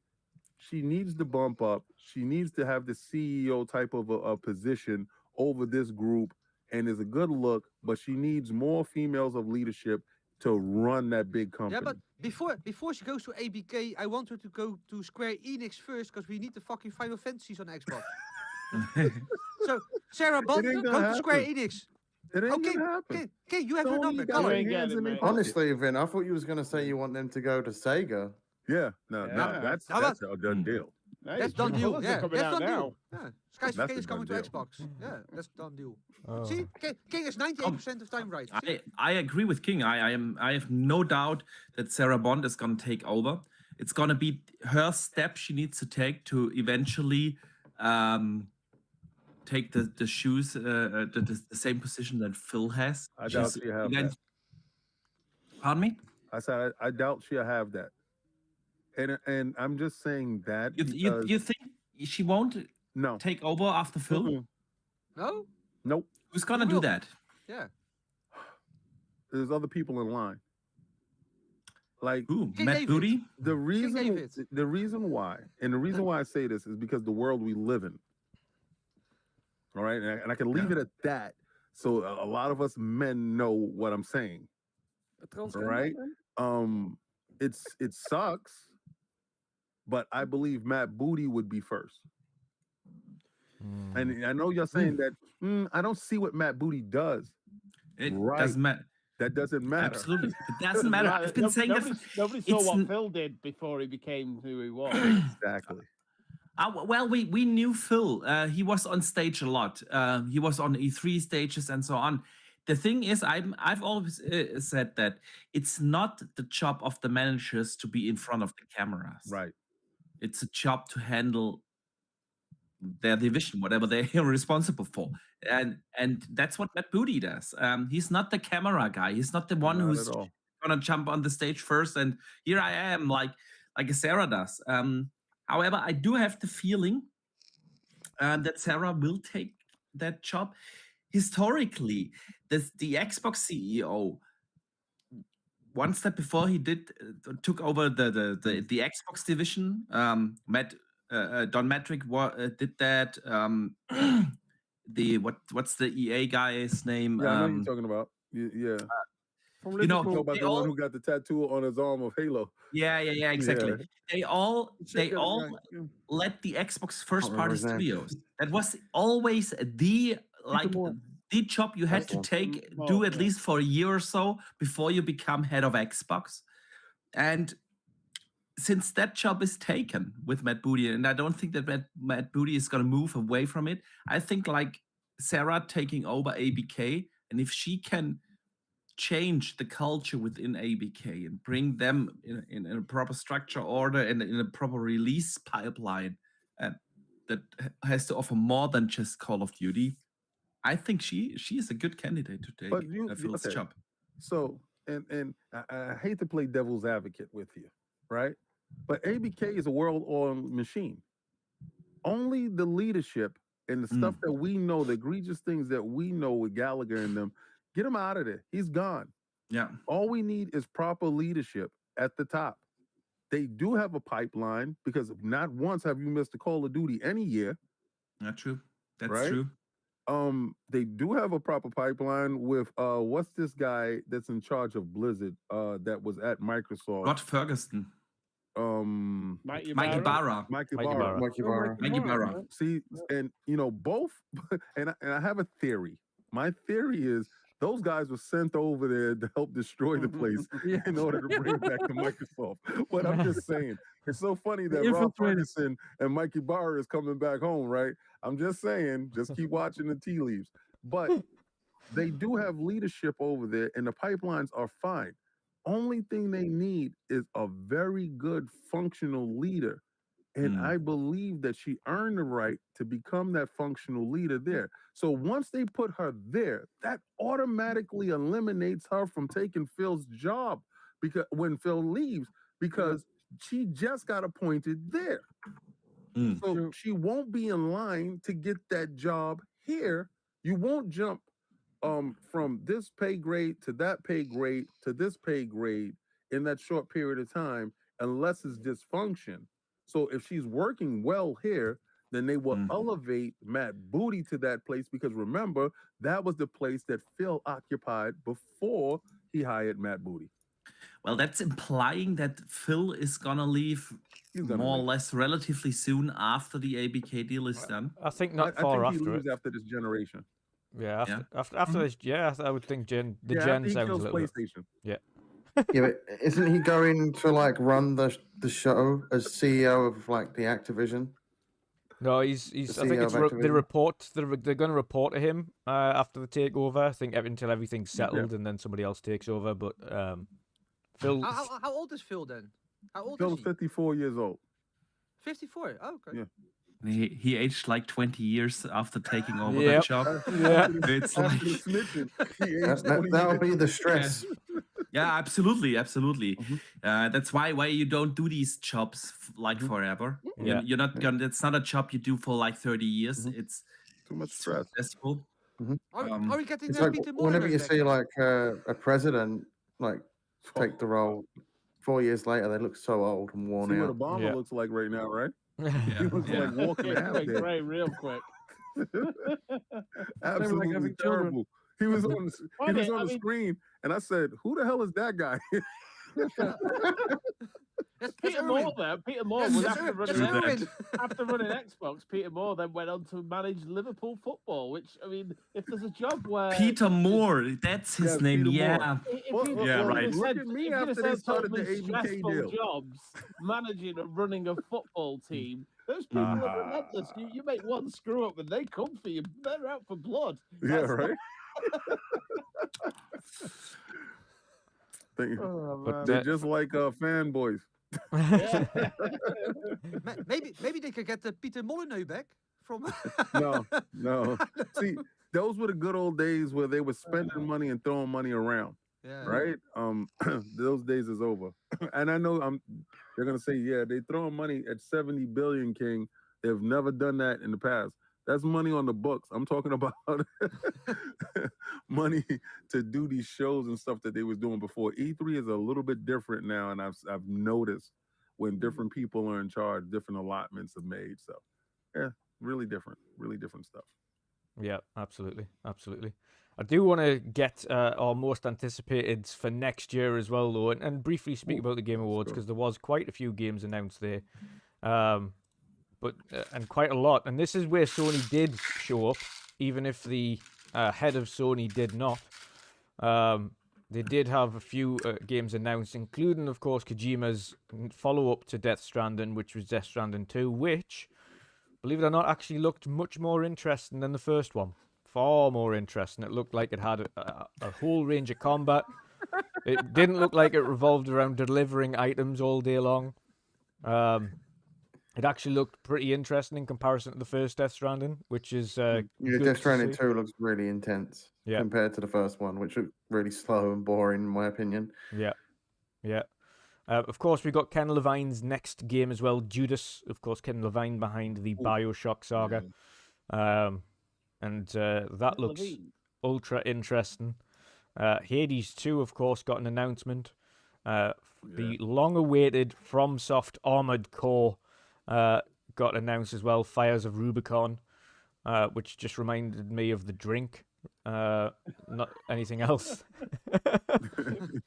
she needs to bump up. She needs to have the CEO type of a position over this group, and is a good look, but she needs more females of leadership to run that big company. Yeah, but before she goes to ABK, I want her to go to Square Enix first, because we need the fucking Final Fantasies on Xbox. So, Sarah Bond, It ain't go gonna to Square happen. Enix. It ain't Okay, gonna happen. okay, you have her Sony number. got Call their her. ain't hands getting in it, their mate. pocket. Honestly, Vin, I thought you was going to say you want them to go to Sega. Yeah, no, Yeah. that's How a done deal. Hey, That's done Jim deal. Colors are Yeah, coming that's out done now. deal. Yeah, Skies That's Decay a is coming to done deal. Xbox. Yeah, that's done deal. Oh. See, King is 98% of time right. I agree with King. I have no doubt that Sarah Bond is gonna take over. It's gonna be her step she needs to take to eventually take the shoes the same position that Phil has. I doubt She's she'll have event- that. Pardon me? I said I doubt she'll have that. And I'm just saying that You think she won't no. take over after Phil? Mm-mm. No? Nope. Who's gonna Who do will? that? Yeah. There's other people in line. Like Who? King Matt David. Booty? the reason David. the reason why, and the reason why I say this is because the world we live in. All right, and I can leave it at that. So a lot of us men know what I'm saying. All right. It sucks, but I believe Matt Booty would be first. And I know you're saying that I don't see what Matt Booty does. It Right. doesn't matter. That doesn't matter. Absolutely. It doesn't matter. I've been saying nobody, that. nobody saw it's what n- Phil did before he became who he was. Exactly. Well, we knew Phil. He was on stage a lot. He was on E3 stages and so on. The thing is, I've always said that it's not the job of the managers to be in front of the cameras. Right. It's a job to handle their division, whatever they're responsible for, and that's what Matt Booty does. He's not the camera guy. He's not the one Not who's at all. gonna jump on the stage first. And here I am, like Sarah does. However, I do have the feeling that Sarah will take that job. Historically, the Xbox CEO, one step before he took over the Xbox division, Don Matrick did that. What's the EA guy's name? Yeah, I know who you're talking about. Yeah. From you know, Liverpool, about the one who got the tattoo on his arm of Halo. Yeah, exactly. Yeah. They all let the Xbox first party studios. That was always the job you had to do at least for a year or so before you become head of Xbox. And since that job is taken with Matt Booty, and I don't think that Matt Booty is going to move away from it, I think like Sarah taking over ABK, and if she can change the culture within ABK and bring them in a proper structure order and in a proper release pipeline that has to offer more than just Call of Duty, I think she is a good candidate to take Phil's job. So, and I hate to play devil's advocate with you, right? But ABK is a world-oiled machine. Only the leadership and the stuff that we know, the egregious things that we know with Gallagher and them, get him out of there. He's gone. Yeah. All we need is proper leadership at the top. They do have a pipeline because not once have you missed a Call of Duty any year. Not true. That's right? true. They do have a proper pipeline with what's this guy that's in charge of Blizzard that was at Microsoft? Rod Ferguson. Mikey Barra. See, and you know, both, and I have a theory. My theory is those guys were sent over there to help destroy the place in order to bring it back to Microsoft. But I'm just saying, it's so funny that Rob Ferguson and Mikey Barra is coming back home, right? I'm just saying, just keep watching the tea leaves. But they do have leadership over there, and the pipelines are fine. Only thing they need is a very good functional leader. And I believe that she earned the right to become that functional leader there. So once they put her there, that automatically eliminates her from taking Phil's job because when Phil leaves, because she just got appointed there. So she won't be in line to get that job here. You won't jump from this pay grade to that pay grade to this pay grade in that short period of time unless it's dysfunction. So if she's working well here, then they will elevate Matt Booty to that place because remember, that was the place that Phil occupied before he hired Matt Booty. Well, that's implying that Phil is going to leave more or less relatively soon after the ABK deal is done. I think not far after he leaves after this generation. Yeah, after this, I would think Gen sounds a little PlayStation. Yeah. Yeah, but isn't he going to like run the show as CEO of like the Activision? No, he's. I think it's the report. They're going to report to him after the takeover. I think until everything's settled, and then somebody else takes over. But Phil. How old is Phil then? How old Phil's is he? 54 years old. 54. Oh, okay. Yeah. He aged like 20 years after taking over that job. It's like that'll be the stress. Yeah, absolutely. That's why you don't do these jobs like forever. Yeah. You're not gonna. It's not a job you do for like 30 years. It's too much stress. Stressful. Are we getting it's there? like whenever you see like a president like take the role, 4 years later they look so old and worn See out. what Obama looks like right now, right? Yeah. He looks like walking half dead. Great, real quick. Absolutely terrible. He was on the screen, and I said, "Who the hell is that guy?" That's Peter Moore Irwin. there. Peter Moore That's, was that's, after Ir- that's running, Irwin. after running Xbox. Peter Moore then went on to manage Liverpool football. Which I mean, if there's a job where Peter Moore, that's his Yes, name. Peter Yeah. Moore. Yeah, Well, right. look at me after they started the ABK stressful deal. jobs, managing and running a football team. Those people are relentless. You make one screw up and they come for you. They're out for blood. Yeah, That's right. Oh, But man. They're just like fanboys. Yeah. Maybe they could get the Peter Molyneux back from. No. See, those were the good old days where they were spending money and throwing money around. Yeah. Right? Those days is over. And I know they're gonna say, yeah, they throwing money at 70 billion, King. They've never done that in the past. That's money on the books. I'm talking about money to do these shows and stuff that they was doing before. E3 is a little bit different now, and I've noticed when different people are in charge, different allotments are made. So, yeah, really different stuff. Yeah, absolutely. I do want to get our most anticipated for next year as well, though, and briefly speak about the Game Awards, because there was quite a few games announced there, and quite a lot. And this is where Sony did show up, even if the head of Sony did not. They did have a few games announced, including, of course, Kojima's follow-up to Death Stranding, which was Death Stranding 2, which, believe it or not, actually looked much more interesting than the first one. Far more interesting. It looked like it had a whole range of combat. It didn't look like it revolved around delivering items all day long. It actually looked pretty interesting in comparison to the first Death Stranding, which is good Death to Stranding see. 2 looks really intense compared to the first one, which looked really slow and boring, in my opinion. Yeah. Of course, we got Ken Levine's next game as well, Judas. Of course, Ken Levine behind the BioShock saga. And that looks ultra interesting. Hades 2, of course, got an announcement. The long-awaited FromSoft Armored Core got announced as well, Fires of Rubicon, which just reminded me of the drink, not anything else. It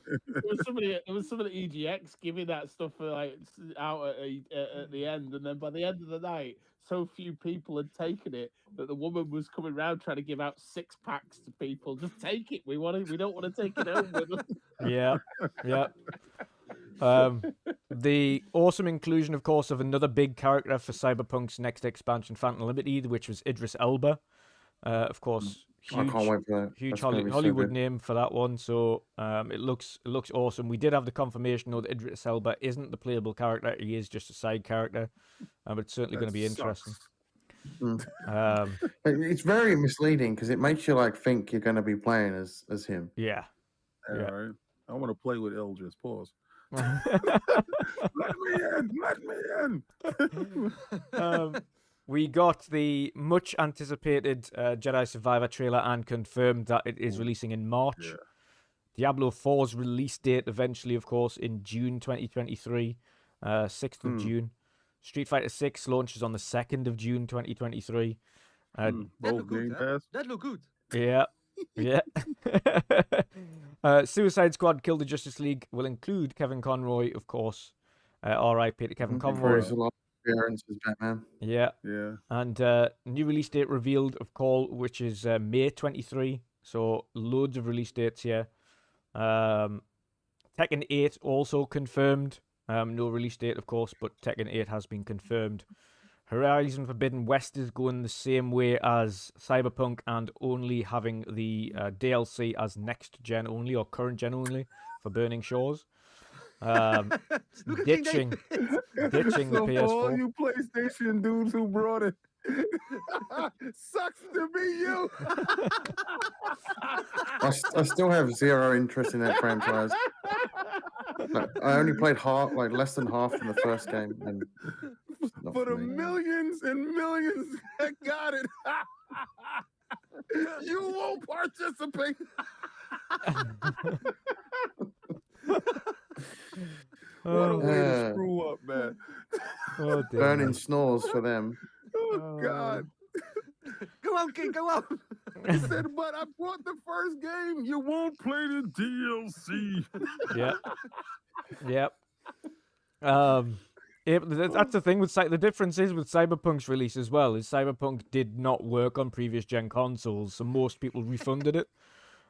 was somebody at EGX giving that stuff out at the end, and then by the end of the night, so few people had taken it that the woman was coming around trying to give out 6-packs to people. Just take it. We don't want to take it home with us. Yeah. The awesome inclusion, of course, of another big character for Cyberpunk's next expansion, Phantom Limited, which was Idris Elba. Of course, I can't wait for that. Huge That's gonna be so Hollywood good. name for that one. So it looks awesome. We did have the confirmation though that Idris Elba isn't the playable character; he is just a side character. But it's certainly going to be interesting. It's very misleading because it makes you think you're going to be playing as him. Yeah. All right. I want to play with Eldris. Pause. Let me in. We got the much anticipated Jedi Survivor trailer and confirmed that it is releasing in March. Yeah. Diablo 4's release date eventually, of course, in June 2023, 6th of June. Street Fighter 6 launches on the 2nd of June 2023. Both Gamepass. That look good. Yeah. Suicide Squad Kill the Justice League will include Kevin Conroy, of course. R.I.P. to Kevin Conroy. Appearance as Batman. Yeah. And new release date revealed of Call, which is May 23. So loads of release dates here. Tekken 8 also confirmed. No release date, of course, but Tekken 8 has been confirmed. Horizon Forbidden West is going the same way as Cyberpunk and only having the DLC as next gen only or current gen only for Burning Shores. Ditching the So for all PS4. you PlayStation dudes who brought it, sucks to be you. I still have zero interest in that franchise. I only played less than half in the first game. And for the millions and millions that got it, you won't participate. What a way to screw up, man. Oh, dear. Burning snores for them. Oh, God. Go on, King, go on. He said, but I bought the first game. You won't play the DLC. Yep. Yeah, but that's the thing with the difference is with Cyberpunk's release as well. Is Cyberpunk did not work on previous gen consoles, so most people refunded it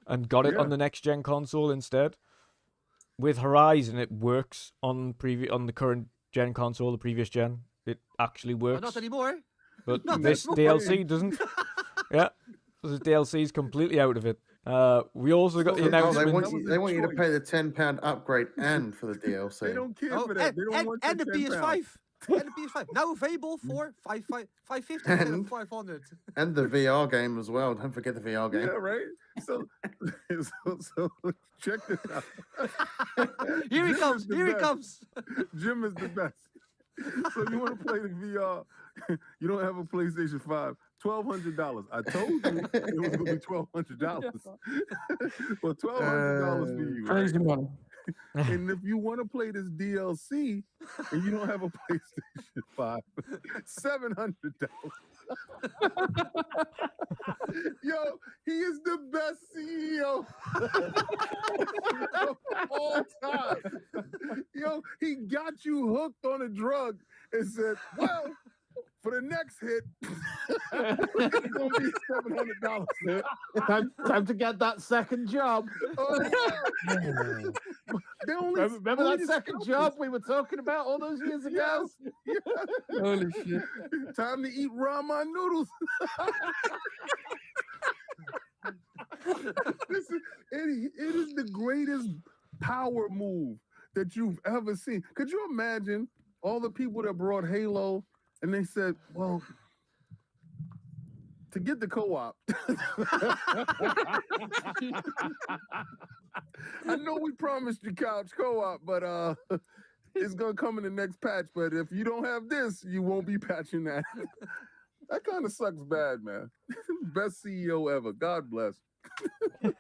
and got it on Yeah. the next gen console instead. With Horizon, it works on the current gen console, the previous gen. It actually works. Not anymore. But Not this anymore. DLC doesn't. Yeah, the DLC is completely out of it. We also got the So- Oh, they announcement. want you to choice. pay the £10 upgrade and for the DLC. They don't care Oh, for that. They don't want and the the £10. PS5. And the PS5. Now available for 550 instead of And- 500. And the VR game as well. Don't forget the VR game. Yeah, right. So, so check this out. Here he Jim comes. is the Here he best. comes. Jim is the best. So you want to play the VR? You don't have a PlayStation 5. $1,200. I told you it was going to be $1,200. Well, $1,200 for you. Right? Crazy money. And if you want to play this DLC and you don't have a PlayStation 5, $700. Yo, he is the best CEO of all time. Yo, he got you hooked on a drug and said, well, for the next hit, it's going to be $700. Time to get that second job. Oh, they only, Remember only that second job we were talking about all those years ago? Yes. Holy shit. Time to eat ramen noodles. Listen, it is the greatest power move that you've ever seen. Could you imagine all the people that brought Halo and they said, well, to get the co-op, I know we promised you couch co-op, but it's gonna come in the next patch. But if you don't have this, you won't be patching that. That kind of sucks bad, man. Best CEO ever. God bless. Can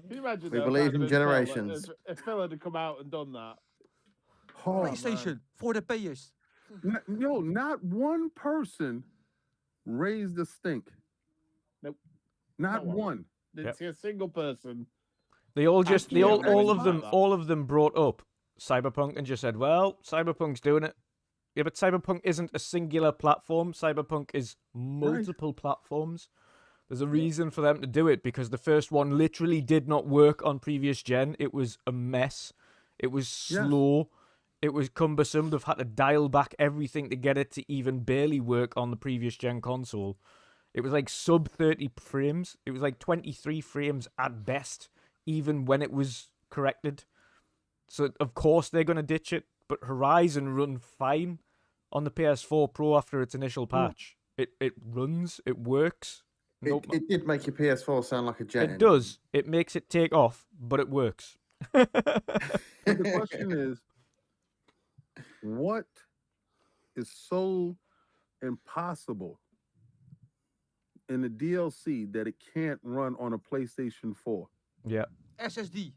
you imagine We though, believe that in had been Phil, generations. If Phil had come out and done that. Oh, PlayStation for the payers. no, not one person raised a stink. Nope. Not No one. one. Didn't Yep. see a single person. They all Actually, all anything of like them, that. all of them brought up Cyberpunk and just said, "Well, Cyberpunk's doing it." Yeah, but Cyberpunk isn't a singular platform. Cyberpunk is multiple platforms. There's a reason for them to do it because the first one literally did not work on previous gen. It was a mess. It was slow. It was cumbersome. They've had to dial back everything to get it to even barely work on the previous gen console. It was like sub 30 frames. It was like 23 frames at best, even when it was corrected. So, of course, they're going to ditch it. But Horizon run fine on the PS4 Pro after its initial patch. It runs. It works. It did make your PS4 sound like a jet. It does. It makes it take off, but it works. But the question is, what is so impossible in the DLC that it can't run on a PlayStation 4? Yeah. SSD.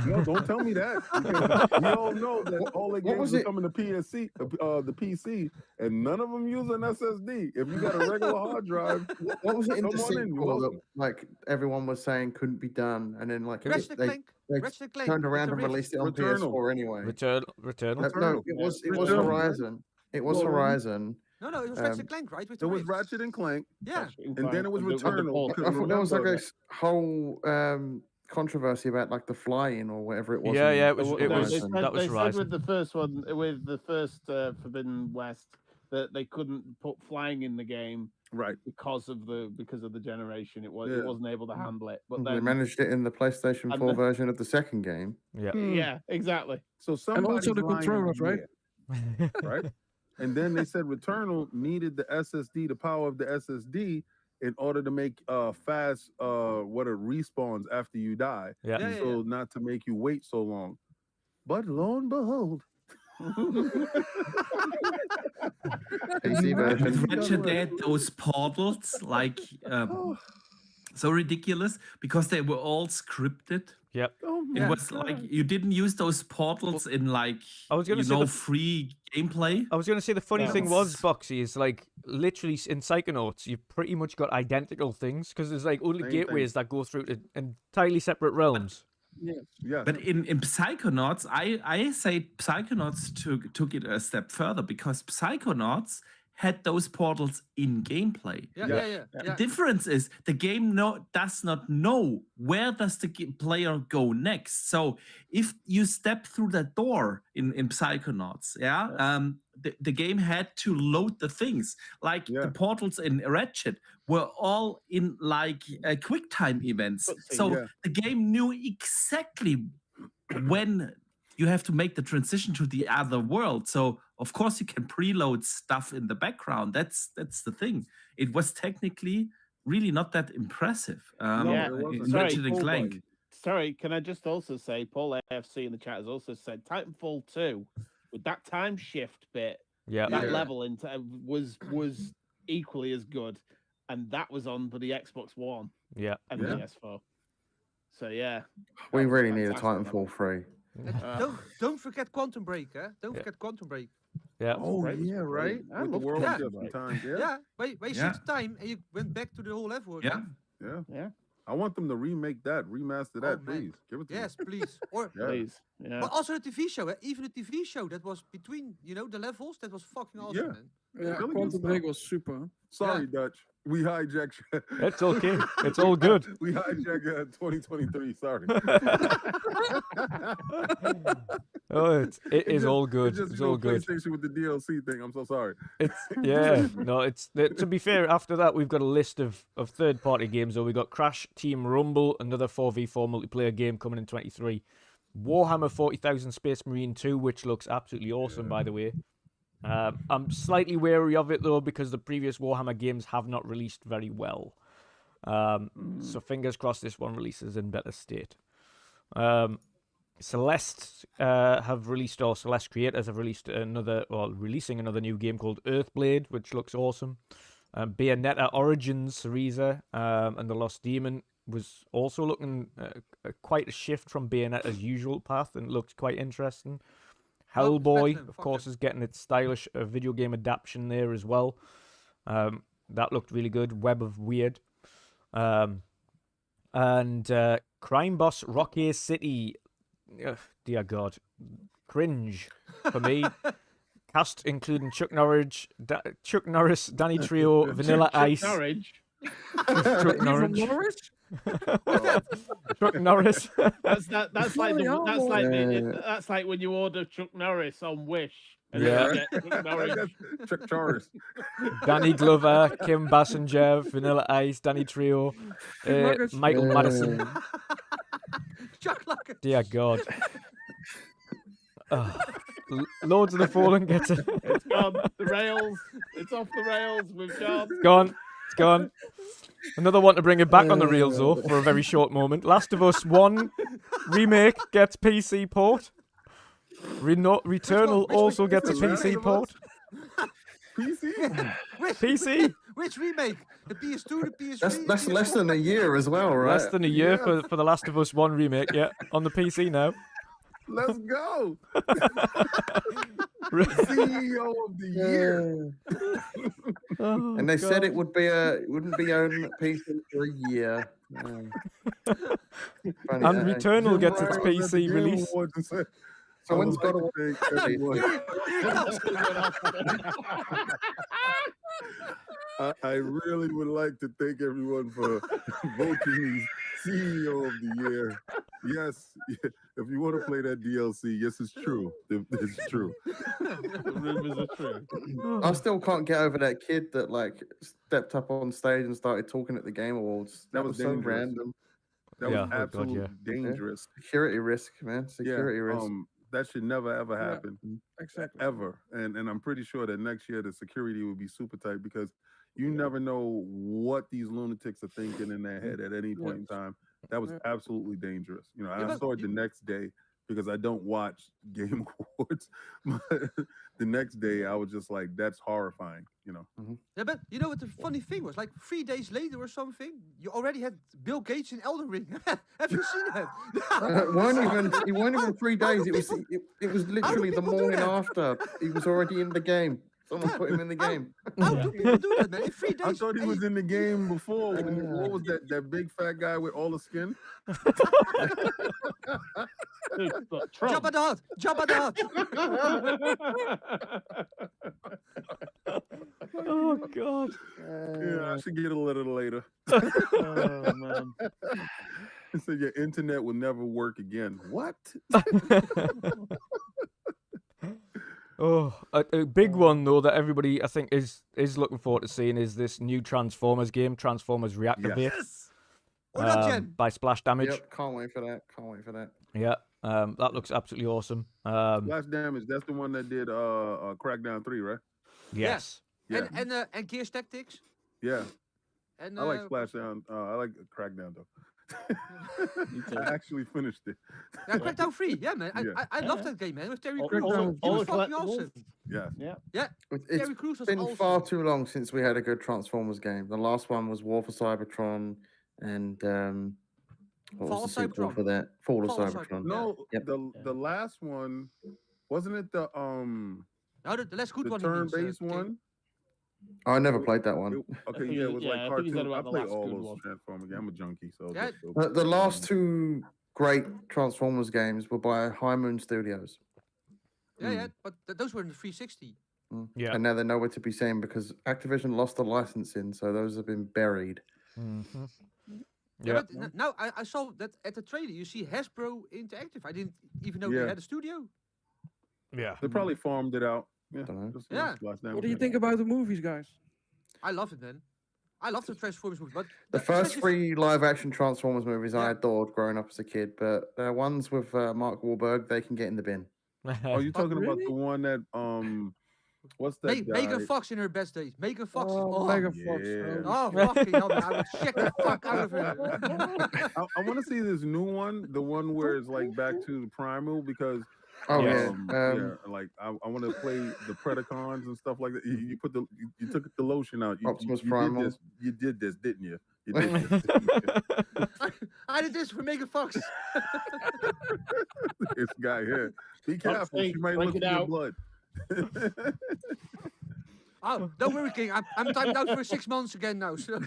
No, don't tell me that. Because we all know that all the What games was are it? coming to the PC, and none of them use an SSD. If you got a regular hard drive, What was it in come the on in, you're sequel that welcome. like everyone was saying couldn't be done, and then like Ratchet they, Clank. they Ratchet Clank. turned with around the and Rift. released it on Returnal. PS4 anyway. Returnal. No, it was Returnal. Horizon. It was Well, Horizon. No, it was Um, Ratchet Clank, right? With the There was Rift. Ratchet and Clank, Yeah. and then it was And the Returnal. port. Couldn't I thought there was like remember a that. whole controversy about like the flying or whatever it was. Yeah, in yeah, it was. the It was. Horizon. That was they said Horizon. with the first one, with the first Forbidden West, that they couldn't put flying in the game Right. because of the generation. It Yeah. wasn't able to handle it. But They then, managed it in the PlayStation And 4 the- version of the second game. Yeah. yeah, exactly. So And somebody's also the lying controllers, right? here, right? And then they said Returnal needed the SSD, the power of the SSD, in order to make fast respawns after you die. Yeah. Yeah, So not to make you wait so long. But lo and behold, PC version. Ratchet had those portals like so ridiculous because they were all scripted. Yep. oh It my was like God. you didn't use those portals in like I was gonna say the free gameplay. I was going to say the funny Yeah. thing was, Boxy, is like literally in Psychonauts, you've pretty much got identical things because there's like only Same gateways that go through to entirely separate realms. Yes. But in Psychonauts, I say Psychonauts took it a step further because Psychonauts had those portals in gameplay. Yeah. The difference is the game does not know where does the player go next. So if you step through that door in Psychonauts, the game had to load the things. Like the portals in Ratchet were all in like quick time events. So the game knew exactly when you have to make the transition to the other world. So of course you can preload stuff in the background. That's the thing. It was technically really not that impressive. Ratchet and Clank. Sorry, can I just also say, Paul AFC in the chat has also said Titanfall 2 with that time shift bit. That level was equally as good, and that was on for the Xbox One. And PS4. So we really need a Titanfall 3. Don't forget Quantum Break, eh? Don't forget Quantum Break. Right. With the world ship sometimes. Wasted time, and you went back to the whole level again. Yeah. I want them to remake that, remaster that, please. Give it to me. Yes, please. Or please. But also the TV show, even the TV show that was between, the levels, that was fucking awesome, man. Yeah, Quantum Break was super. Sorry, Dutch. We hijacked. It's okay. It's all good. We hijacked 2023. Sorry. It is all good. It's all good. PlayStation with the DLC thing. I'm so sorry. To be fair, after that we've got a list of third-party games. So we got Crash Team Rumble, another 4v4 multiplayer game coming in 23. Warhammer 40,000 Space Marine 2, which looks absolutely awesome, by the way. I'm slightly wary of it though because the previous Warhammer games have not released very well. So fingers crossed this one releases in better state. Celeste Celeste creators have releasing another new game called Earthblade, which looks awesome. Bayonetta Origins, Syriza, and the Lost Demon was also looking quite a shift from Bayonetta's usual path and looked quite interesting. Hellboy, of course, is getting its stylish video game adaptation there as well. That looked really good. Web of Weird. And Crime Boss Rocky City. Dear God. Cringe for me. Cast including Chuck Norris, Danny Trio, Vanilla Ice. Chuck Norris. Chuck Norris. That's like when you order Chuck Norris on Wish. And Chuck Norris. Danny Glover, Kim Basinger, Vanilla Ice, Danny Trio, Michael Madison. Chuck Luggage. Dear God. Lords of the Fallen gets it. It's gone. The rails. It's off the rails. We've gone. It's gone. Another one to bring it back on the rails though for a very short moment. Last of Us 1 remake gets PC port. Returnal also gets a PC port. PC? Which remake? The PS2, the PS3? That's less than a year as well, right? Less than a year for the Last of Us 1 remake, on the PC now. Let's go. CEO of the year. And they said it wouldn't be on PC for a year. And Returnal gets its PC release. Someone's got to I really would like to thank everyone for voting me CEO of the year. Yes, if you want to play that DLC, yes, it's true. It's true. The rumors are true. I still can't get over that kid that stepped up on stage and started talking at the Game Awards. That was so random. That was absolutely dangerous. Security risk, man. Security risk. That should never ever happen. Exactly. Ever. And I'm pretty sure that next year the security will be super tight because you never know what these lunatics are thinking in their head at any point in time. That was absolutely dangerous. I saw it the next day because I don't watch Game Awards. But the next day I was just like, that's horrifying, Yeah, but you know what the funny thing was? 3 days later or something, you already had Bill Gates in Elden Ring. Have you seen that? It weren't even 3 days. It was literally the morning after. He was already in the game. Someone put him in the game. How do people do that, man? In 3 days. I thought he was in the game before. What was that big fat guy with all the skin? Jabba the Hutt! Jabba the Hutt! Oh God. Yeah, I should get a letter later. Oh man. It said your internet will never work again. What? Oh, a big one though that everybody I think is looking forward to seeing is this new Transformers game, Transformers Reactivate. Yes! Or not, Jen? By Splash Damage. Yep, can't wait for that. Can't wait for that. Yeah, that looks absolutely awesome. Splash Damage, that's the one that did Crackdown 3, right? Yes. Yeah. And Gears Tactics. Yeah. And, I like Splashdown. I like Crackdown though. I actually finished it. Yeah, Crackdown 3. Yeah, man. Yeah. I love that game, man. With Terry All- Crews. all- He all was the fucking collectibles? awesome. Yeah. Yeah. Yeah. It's Terry Crews was been awesome. far too long since we had a good Transformers game. The last one was War for Cybertron and what Fall was of the sequel Cybertron. for that? Fall of Fall of Cybertron. No, Yep. the last one wasn't it the No, the last good the one. he means, turn-based King. one? I never played that one. Okay, think yeah, it he- was yeah, I like think he said cartoon. I about the played last all good those one. Transformers. Yeah, I'm a junkie, so Yeah. The last two great Transformers games were by High Moon Studios. Yeah, but those were in the 360. Yeah. And now they're nowhere to be seen because Activision lost the licensing, so those have been buried. Mm-hmm. Yeah, Yeah. but now I saw that at the trailer. You see Hasbro Interactive. I didn't even know Yeah. they had a studio. Yeah. They probably farmed it out. Yeah. Dunno. just, Yeah. Splash Damage. What do you think about the movies, guys? I love it, man. I love the Transformers movie, but The first especially- 3 live-action Transformers movies I Yeah. adored growing up as a kid, but the ones with Mark Wahlberg, they can get in the bin. Oh, you're talking about really? the one that what's that guy? Megan Fox in her best days. Megan Fox. Oh, Oh, Megan Fox. yeah. oh fucking hell, man. I would check the fuck out of her. I want to see this new one, the one where it's like back to the primal because Oh Yes. yeah. like I want to play the Predacons and stuff like that. You put you took the lotion out. Optimus you Primal. Did this. You did this, didn't you? You did this, didn't you? I did this for Megan Fox. This guy here. Be careful. Foxy, She might break look it at your out. blood. Oh, don't worry, King. I'm timed out for 6 months again now. So.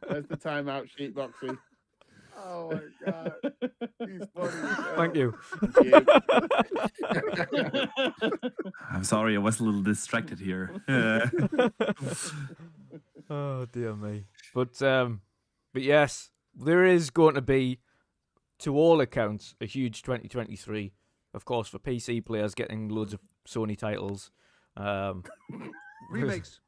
There's the timeout sheet, Boxy. Oh my god. He's funny. Thank you. I'm sorry, I was a little distracted here. Oh dear me. But yes, there is going to be, to all accounts, a huge 2023. Of course, for PC players getting loads of Sony titles. Remakes.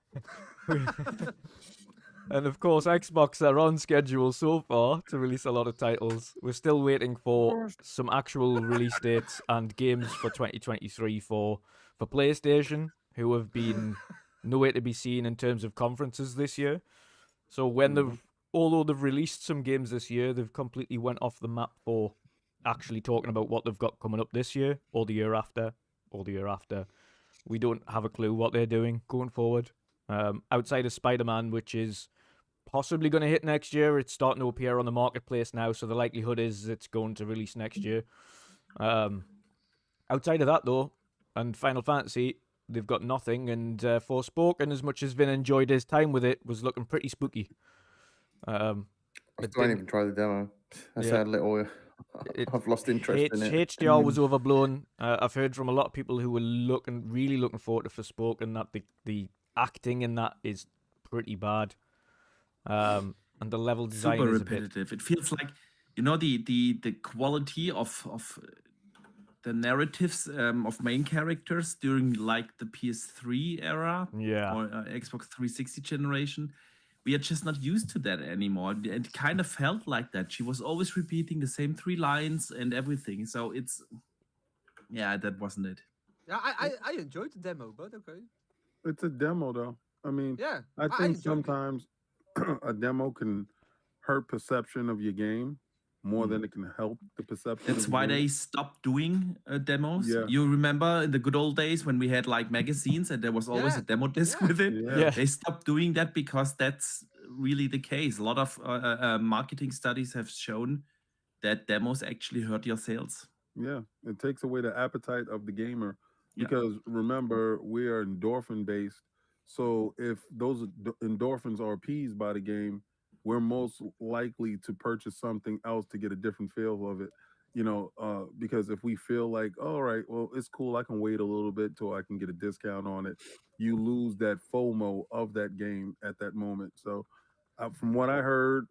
And of course, Xbox are on schedule so far to release a lot of titles. We're still waiting for course. some actual release dates and games for 2023 for PlayStation, who have been nowhere to be seen in terms of conferences this year. So when although they've released some games this year, they've completely went off the map for actually talking about what they've got coming up this year, or the year after, or the year after. We don't have a clue what they're doing going forward. Outside of Spider-Man, which is possibly going to hit next year, it's starting to appear on the marketplace now, so the likelihood is it's going to release next year. Outside of that, though, and Final Fantasy, they've got nothing, and Forspoken, as much as Vin enjoyed his time with it, was looking pretty spooky. I It don't didn't- even try the demo. I Yeah. said little. It- I've lost interest in it. HDR was overblown. I've heard from a lot of people who were really looking forward to Forspoken that the acting in that is pretty bad. And the level design Super is a bit... repetitive. It feels like, you know, the quality of the narratives of main characters during like the PS3 era Yeah. or Xbox 360 generation. We are just not used to that anymore. It kind of felt like that. She was always repeating the same 3 lines and everything. So it's, yeah, that wasn't it. Yeah, I enjoyed the demo, but okay. It's a demo though. I mean, Yeah. I think enjoyed it. sometimes a demo can hurt perception of your game more than it can help the perception. That's of the why game. they stopped doing demos. Yeah. You remember in the good old days when we had like magazines and there was always Yeah. a demo disc Yeah. with it? Yeah. Yeah. They stopped doing that because that's really the case. A lot of marketing studies have shown that demos actually hurt your sales. Yeah, it takes away the appetite of the gamer Yeah. because remember we are endorphin based. So if those endorphins are appeased by the game, we're most likely to purchase something else to get a different feel of it. Because if we feel like, all right, well, it's cool, I can wait a little bit till I can get a discount on it, you lose that FOMO of that game at that moment. So, from what I heard,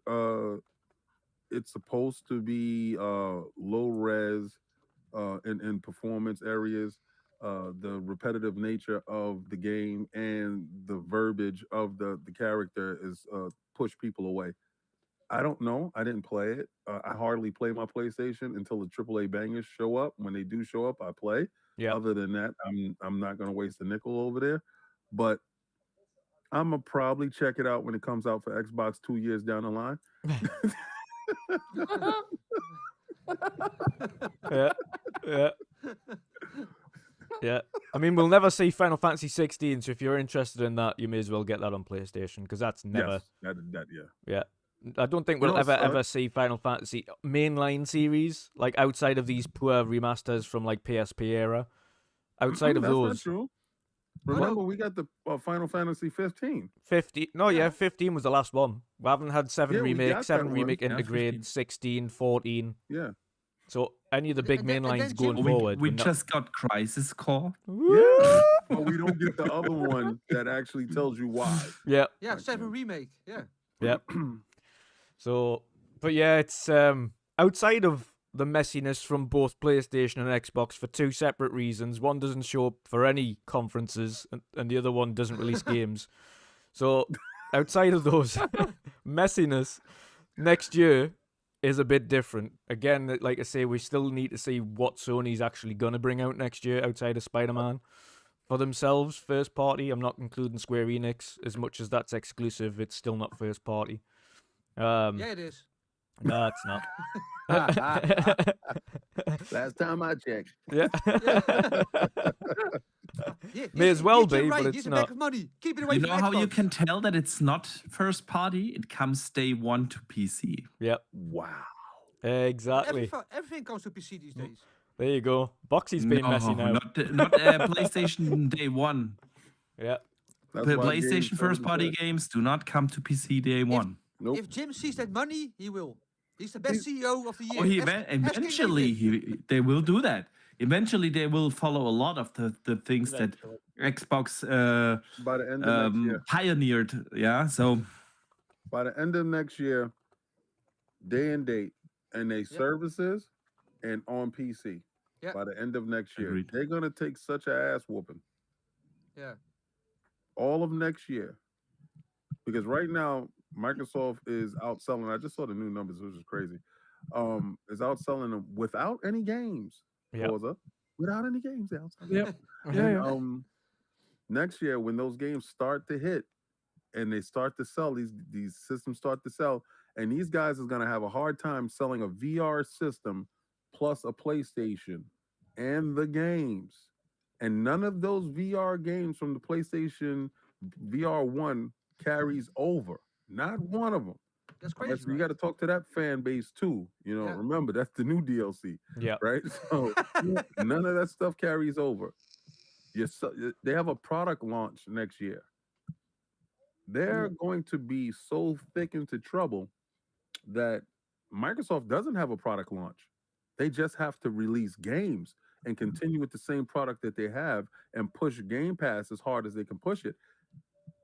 it's supposed to be low res in performance areas. The repetitive nature of the game and the verbiage of the character is push people away. I don't know. I didn't play it. I hardly play my PlayStation until the AAA bangers show up. When they do show up, I play. Yeah. Other than that, I'm not going to waste a nickel over there. But I'm gonna probably check it out when it comes out for Xbox 2 years down the line. Yeah. Yeah. Yeah. I mean, we'll never see Final Fantasy 16, so if you're interested in that, you may as well get that on PlayStation, because that's never. Yes, that yeah. Yeah. I don't think we'll No, ever see Final Fantasy mainline series, like outside of these poor remasters from like PSP era. Outside of That's not those. true. Remember, we got the Final Fantasy 15. 15. No, yeah, 15 was the last one. We haven't had 7 Yeah, we remake, got 7 that one. remake Yeah, integrate, 15. 16, 14. Yeah. So any of the big And then- main and lines then going Jim- forward. We we're not- just got Crisis Core. Yeah. But we don't get the other one that actually tells you why. Yeah. Yeah, 7 remake. Yeah. Yeah. So, but yeah, it's outside of the messiness from both PlayStation and Xbox for 2 separate reasons. One doesn't show up for any conferences, and the other one doesn't release games. So, outside of those messiness, next year is a bit different. Again, like I say, we still need to see what Sony's actually going to bring out next year outside of Spider-Man. For themselves, first party, I'm not including Square Enix. As much as that's exclusive, it's still not first party. Yeah, it is. No, it's not. Last time I checked. Yeah. Yeah, May as well Jim be, right. but it's He's a not. bag of money. Keep it away You from know how you Xbox. can tell that it's not first party? It comes day one to PC. Yep. Wow. Exactly. Everything comes to PC these days. There you go. Boxy's being messy now. Not PlayStation day one. Yeah. That's why games PlayStation first party don't games do not come to PC day one. Nope. If Jim sees that money, he will. He's the best CEO of the year. Oh, Ask King eventually David. they will do that. Eventually they will follow a lot of the things that Xbox By the end of next year. pioneered. Yeah, so By the end of next year, day and date, and they services and on PC. Yep. By the end of next year, Agreed. they're gonna take such a ass whooping. Yeah. All of next year, because right now Microsoft is outselling. I just saw the new numbers, which is crazy. Is outselling them without any games. Yep. Forza, without any games, they're outselling. Yep. And, Yeah. next year, when those games start to hit and they start to sell, these systems start to sell, and these guys is gonna have a hard time selling a VR system plus a PlayStation and the games. And none of those VR games from the PlayStation VR 1 carries over. Not one of them. That's crazy. So you got to talk to that fan base too. Yeah. Remember, that's the new DLC, Yeah. right? So none of that stuff carries over. They have a product launch next year. They're going to be so thick into trouble that Microsoft doesn't have a product launch. They just have to release games and continue with the same product that they have and push Gamepass as hard as they can push it.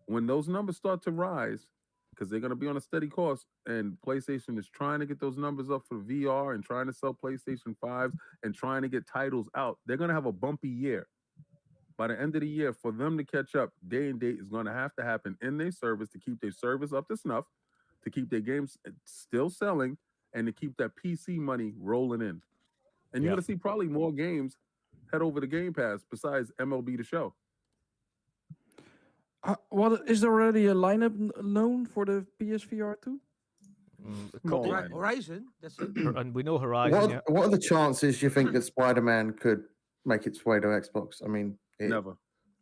When those numbers start to rise, because they're going to be on a steady course, and PlayStation is trying to get those numbers up for VR and trying to sell PlayStation 5s and trying to get titles out, they're going to have a bumpy year. By the end of the year, for them to catch up, day and date is going to have to happen in their service to keep their service up to snuff, to keep their games still selling, and to keep that PC money rolling in. And you're going to see probably more games head over to Game Pass besides MLB The Show. What is there already a lineup known for the PSVR 2? A couple, Right. Horizon. That's it. and we know Horizon. Yeah. What are the chances you think that Spider-Man could make its way to Xbox? I mean, Never.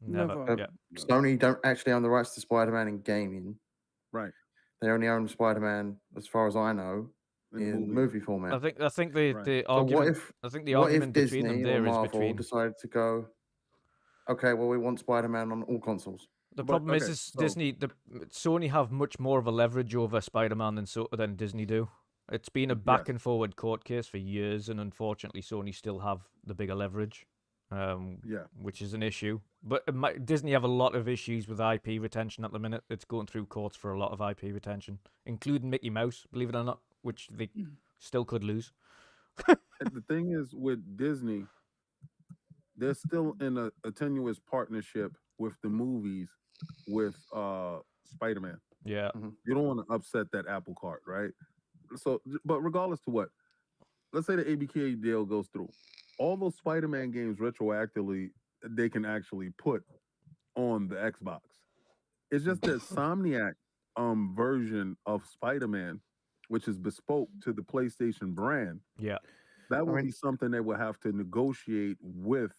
Never. Never. Yeah. Sony don't actually own the rights to Spider-Man in gaming. Right. They only own Spider-Man, as far as I know, In in movie. movie format. I think the Right. the So argument. I think the what if argument between them Disney or there is Marvel between. decided to go, okay, well, we want Spider-Man on all consoles? The But, problem okay, is so- Disney, Sony have much more of a leverage over Spider-Man than Disney do. It's been a back and forward court case for years, and unfortunately, Sony still have the bigger leverage, which is an issue. But Disney have a lot of issues with IP retention at the minute. It's going through courts for a lot of IP retention, including Mickey Mouse, believe it or not, which they still could lose. And the thing is, with Disney, they're still in a tenuous partnership with the movies with Spider-Man. Yeah. You don't want to upset that apple cart, right? So, but regardless to what, let's say the ABK deal goes through, all those Spider-Man games retroactively they can actually put on the Xbox. It's just that Somniac version of Spider-Man, which is bespoke to the PlayStation brand. Yeah. That would be something they would have to negotiate with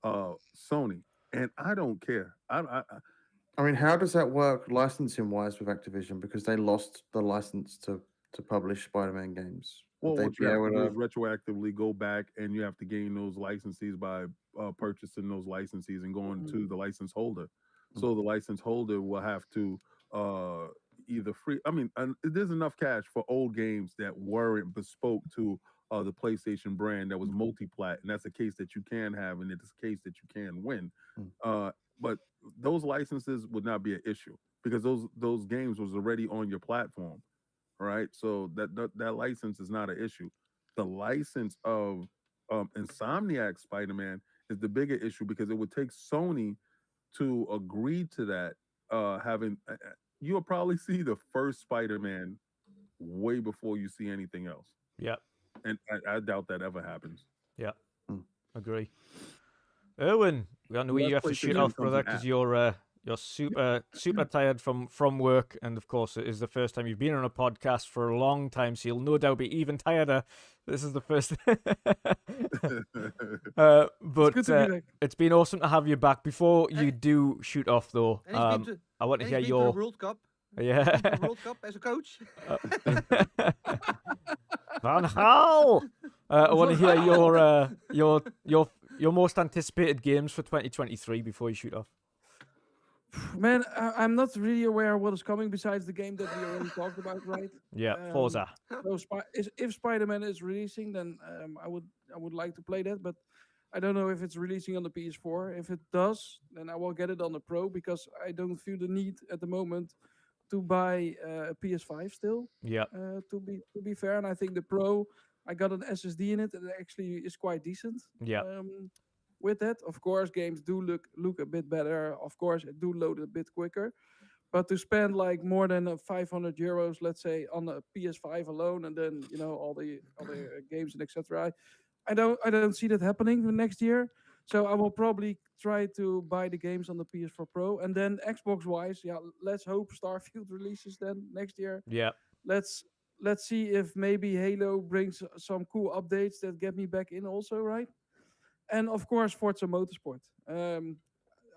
Sony, and I don't care. I mean, how does that work licensing wise with Activision? Because they lost the license to publish Spider-Man games. Well, Would they what be you have able to do to? is retroactively go back, and you have to gain those licenses by purchasing those licenses and going to the license holder. So the license holder will have to either free. I mean, there's enough cash for old games that weren't bespoke to the PlayStation brand that was multi-plat, and that's a case that you can have, and it's a case that you can win. But those licenses would not be an issue because those games was already on your platform, right? So that license is not an issue. The license of Insomniac Spider-Man is the bigger issue because it would take Sony to agree to that. You'll probably see the first Spider-Man way before you see anything else. Yeah. And I doubt that ever happens. Yeah. Agree. Erwin, I know you have to shoot off, brother, because you're super tired from work, and of course it is the first time you've been on a podcast for a long time, so you'll no doubt be even tireder. This is the first. But it's been awesome to have you back. Before you do shoot off, though, I want to hear your World Cup. Yeah. World Cup as a coach. Van Gaal. I want to hear your most anticipated games for 2023 before you shoot off. Man, I'm not really aware of what is coming besides the game that we already talked about, right? Yeah, Forza. So if Spider-Man is releasing, then I would like to play that, but I don't know if it's releasing on the PS4. If it does, then I will get it on the Pro because I don't feel the need at the moment to buy a PS5 still. Yeah. To be fair, and I think the Pro, I got an SSD in it, and it actually is quite decent. Yeah. With that, of course, games do look a bit better. Of course, it do load a bit quicker. But to spend like more than 500 euros, let's say, on a PS5 alone, and then all the other games and etc. I don't see that happening the next year. So I will probably try to buy the games on the PS4 Pro, and then Xbox wise, let's hope Starfield releases then next year. Yeah. Let's see if maybe Halo brings some cool updates that get me back in also, right? And of course, Forza Motorsport.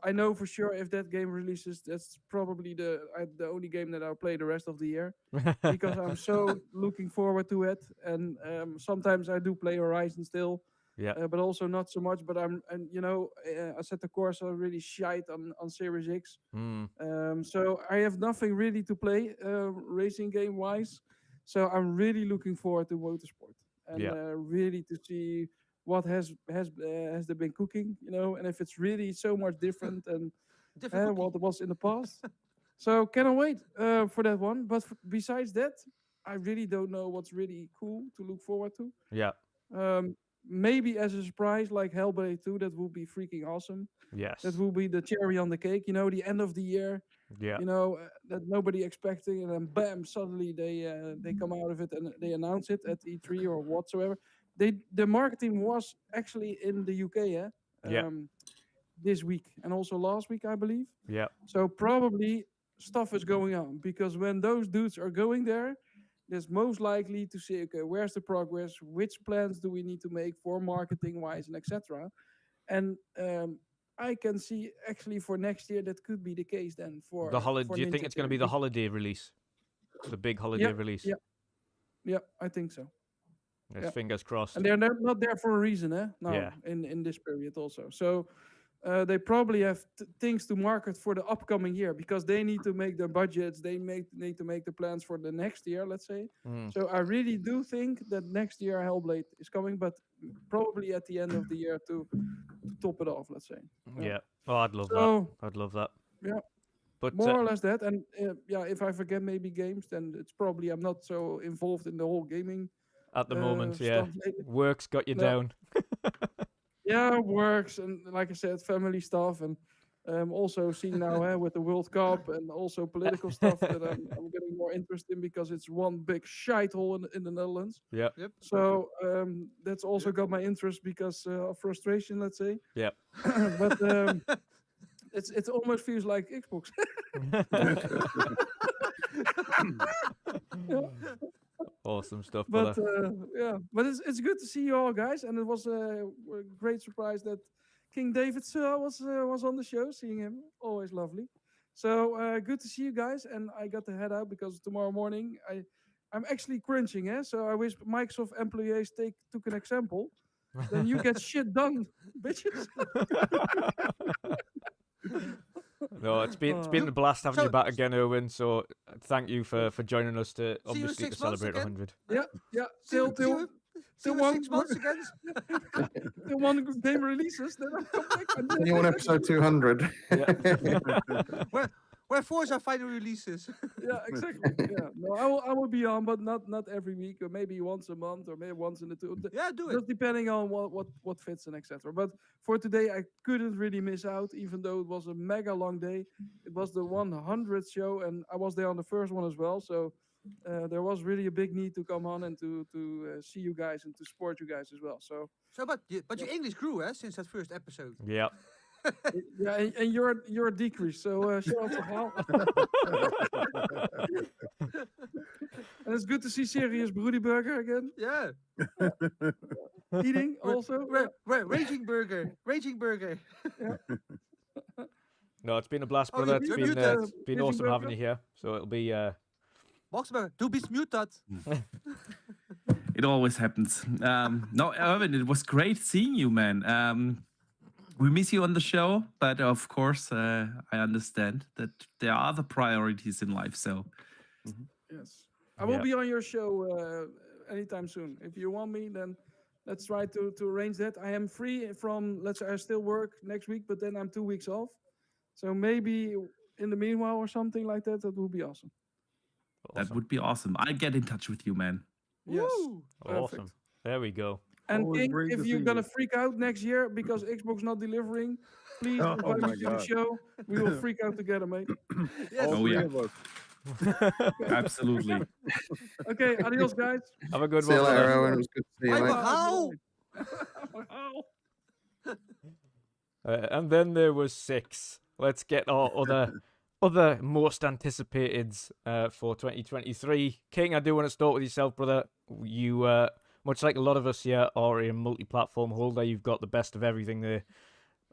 I know for sure if that game releases, that's probably the only game that I'll play the rest of the year because I'm so looking forward to it. And sometimes I do play Horizon still, but also not so much. But I set the course really shite on Series X. So I have nothing really to play racing game wise. So I'm really looking forward to Motorsport and really to see what has they been cooking, and if it's really so much different than what it was in the past. So cannot wait for that one. But besides that, I really don't know what's really cool to look forward to. Yeah. Maybe as a surprise, like Hellblade 2, that would be freaking awesome. Yes. That will be the cherry on the cake, the end of the year. Yeah. That nobody expecting, and then bam, suddenly they come out of it and they announce it at E3 or whatsoever. The marketing was actually in the UK, this week and also last week, I believe. Yeah. So probably stuff is going on because when those dudes are going there, there's most likely to say, okay, where's the progress? Which plans do we need to make for marketing wise and etc. And I can see actually for next year that could be the case then for the holiday. For do you think Ninja it's going to be the holiday release, the big holiday release? Yeah, I think so. Yes, fingers crossed. And they're not there for a reason, eh? No, Yeah. in this period also. So they probably have things to market for the upcoming year because they need to make their budgets. They need to make the plans for the next year, let's say. So I really do think that next year Hellblade is coming, but probably at the end of the year to top it off, let's say. Yeah. Oh, I'd love So, that. I'd love that. yeah. But More or less that, and yeah, if I forget maybe games, then it's probably I'm not so involved in the whole gaming. at the moment, yeah, stuff lately. work's got you No. down. Yeah, works and like I said, family stuff, and also seeing now with the World Cup and also political stuff that I'm getting more interest in because it's one big shithole in the Netherlands. Yeah. Yep. So that's also got my interest because of frustration, let's say. Yeah. But it almost feels like Xbox. Yeah. Awesome stuff, But brother. yeah, but it's good to see you all, guys, and it was a great surprise that King David was on the show. Seeing him, always lovely. So good to see you guys, and I got to head out because tomorrow morning I'm actually cringing, So I wish Microsoft employees took an example. Then you get shit done, bitches. No, it's been a blast having you So- back again, Owen. So thank you for joining us to See you in obviously to 6 months celebrate again. 100. Yeah. See you Till in one 6 months again. till one game releases, then I'll come back. And You want episode 200? Where Forza finally releases. Yeah, exactly. Yeah, no, I will be on, but not every week, or maybe once a month, or maybe once in the two. Yeah, do it. Just depending on what fits and etc. But for today, I couldn't really miss out, even though it was a mega long day. It was the 100th show, and I was there on the first one as well. So there was really a big need to come on and to see you guys and to support you guys as well. So But your English grew, since that first episode. Yeah. yeah, and you're decreased. So shout out to Hal. And it's good to see Serious Broody Burger again. Yeah. Eating also. Raging Burger. Raging Burger. No, it's been a blast, Oh, brother. you- It's you been mute it's that. been Raging awesome having Burger. you here. So it'll be Boxburger, du bist muted. It always happens. No, Erwin, it was great seeing you, man. We miss you on the show, but of course, I understand that there are other priorities in life. So, Yes. I will Yeah. be on your show anytime soon. If you want me, then let's try to arrange that. I am free from, let's say I still work next week, but then I'm 2 weeks off. So maybe in the meanwhile or something like that, that would be awesome. that awesome. would be awesome. I'll get in touch with you, man. Yes. Woo! Awesome. Perfect. There we go. And Always King, great if to you're see gonna you. freak out next year because Xbox not delivering, please Oh invite my me to the God. show. We will freak out together, mate. Yes. All Oh, three yeah. of us. Absolutely. Okay, adios, guys. Have a good See you one, later, brother. Owen. It was good to see you, Bye, mate. How? And then there was 6. Let's get our other most anticipated for 2023. King, I do want to start with yourself, brother. You, much like a lot of us here, are a multi-platform holder. You've got the best of everything there.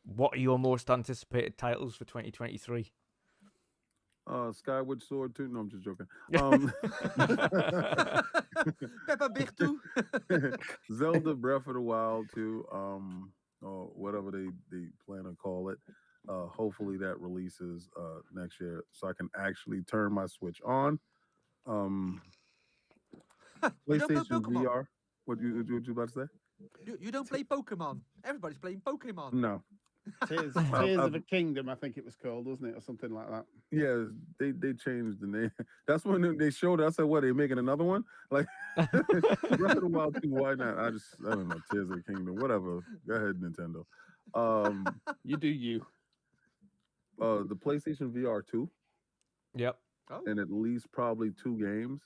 What are your most anticipated titles for 2023? Skyward Sword 2. No, I'm just joking. Peppa Big 2. Zelda Breath of the Wild 2. Or whatever they plan to call it. Hopefully that releases next year, so I can actually turn my Switch on. You don't play PlayStation Pokemon. VR. What you about to say? You don't play Pokemon. Everybody's playing Pokemon. No. Tears of a Kingdom, I think it was called, wasn't it, or something like that? Yeah, they changed the name. That's when they showed it. I said, "What? They making another one?" Like Breath of the Wild 2. Why not? I don't know. Tears of the Kingdom. Whatever. Go ahead, Nintendo. You do you. The PlayStation VR 2. Yep. And at least probably 2 games.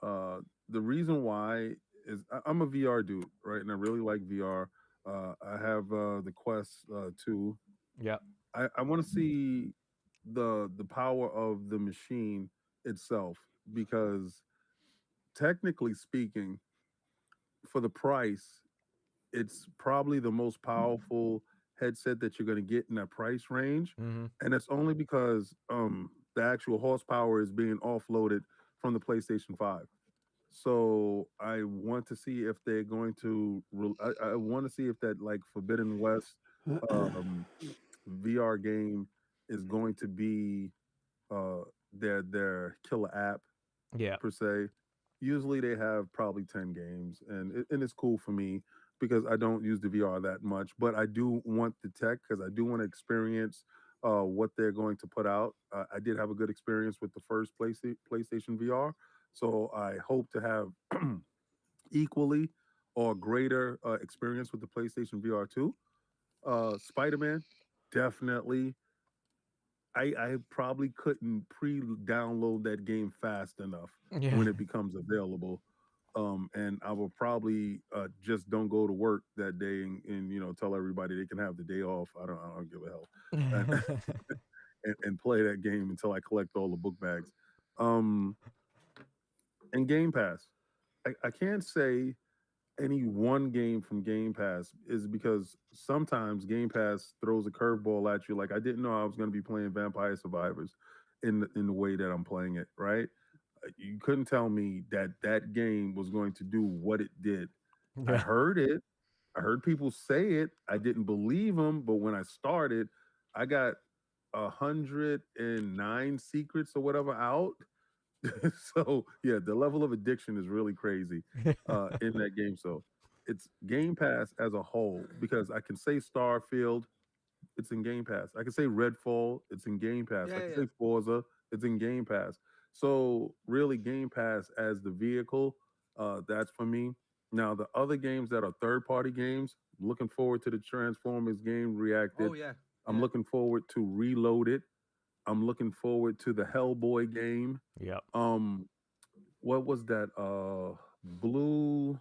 The reason why is I'm a VR dude, right? And I really like VR. I have the Quest 2. Yeah. I want to see the power of the machine itself, because technically speaking, for the price, it's probably the most powerful headset that you're going to get in that price range. Mm-hmm. And it's only because the actual horsepower is being offloaded from the PlayStation 5. So I want to see if they're going to I want to see if that like Forbidden West um, VR game is going to be uh, their killer app Yeah. per se. Usually they have probably 10 games, and it's cool for me because I don't use the VR that much, but I do want the tech because I do want to experience what they're going to put out. I did have a good experience with the first PlayStation VR, so I hope to have equally or greater experience with the PlayStation VR 2. Spider-Man, definitely. I probably couldn't pre-download that game fast enough Yeah. when it becomes available. And I will probably just don't go to work that day and tell everybody they can have the day off. I don't give a hell, and play that game until I collect all the book bags. Um, and Game Pass, I can't say any one game from Game Pass is because sometimes Game Pass throws a curveball at you. Like I didn't know I was going to be playing Vampire Survivors in the way that I'm playing it. Right? You couldn't tell me that that game was going to do what it did. I Yeah. heard it. I heard people say it. I didn't believe them, but when I started, I got 109 secrets or whatever out. So yeah, the level of addiction is really crazy in that game. So it's Game Pass as a whole because I can say Starfield, it's in Game Pass. I can say Redfall, it's in Game Pass. Yeah, I can yeah, say Forza, it's in Game Pass. So really, Game Pass as the vehicle, that's for me. Now the other games that are third-party games, I'm looking forward to the Transformers game, Reacted. Oh yeah. I'm Yeah. looking forward to Reloaded. I'm looking forward to the Hellboy game. Yeah. What was that? Blue.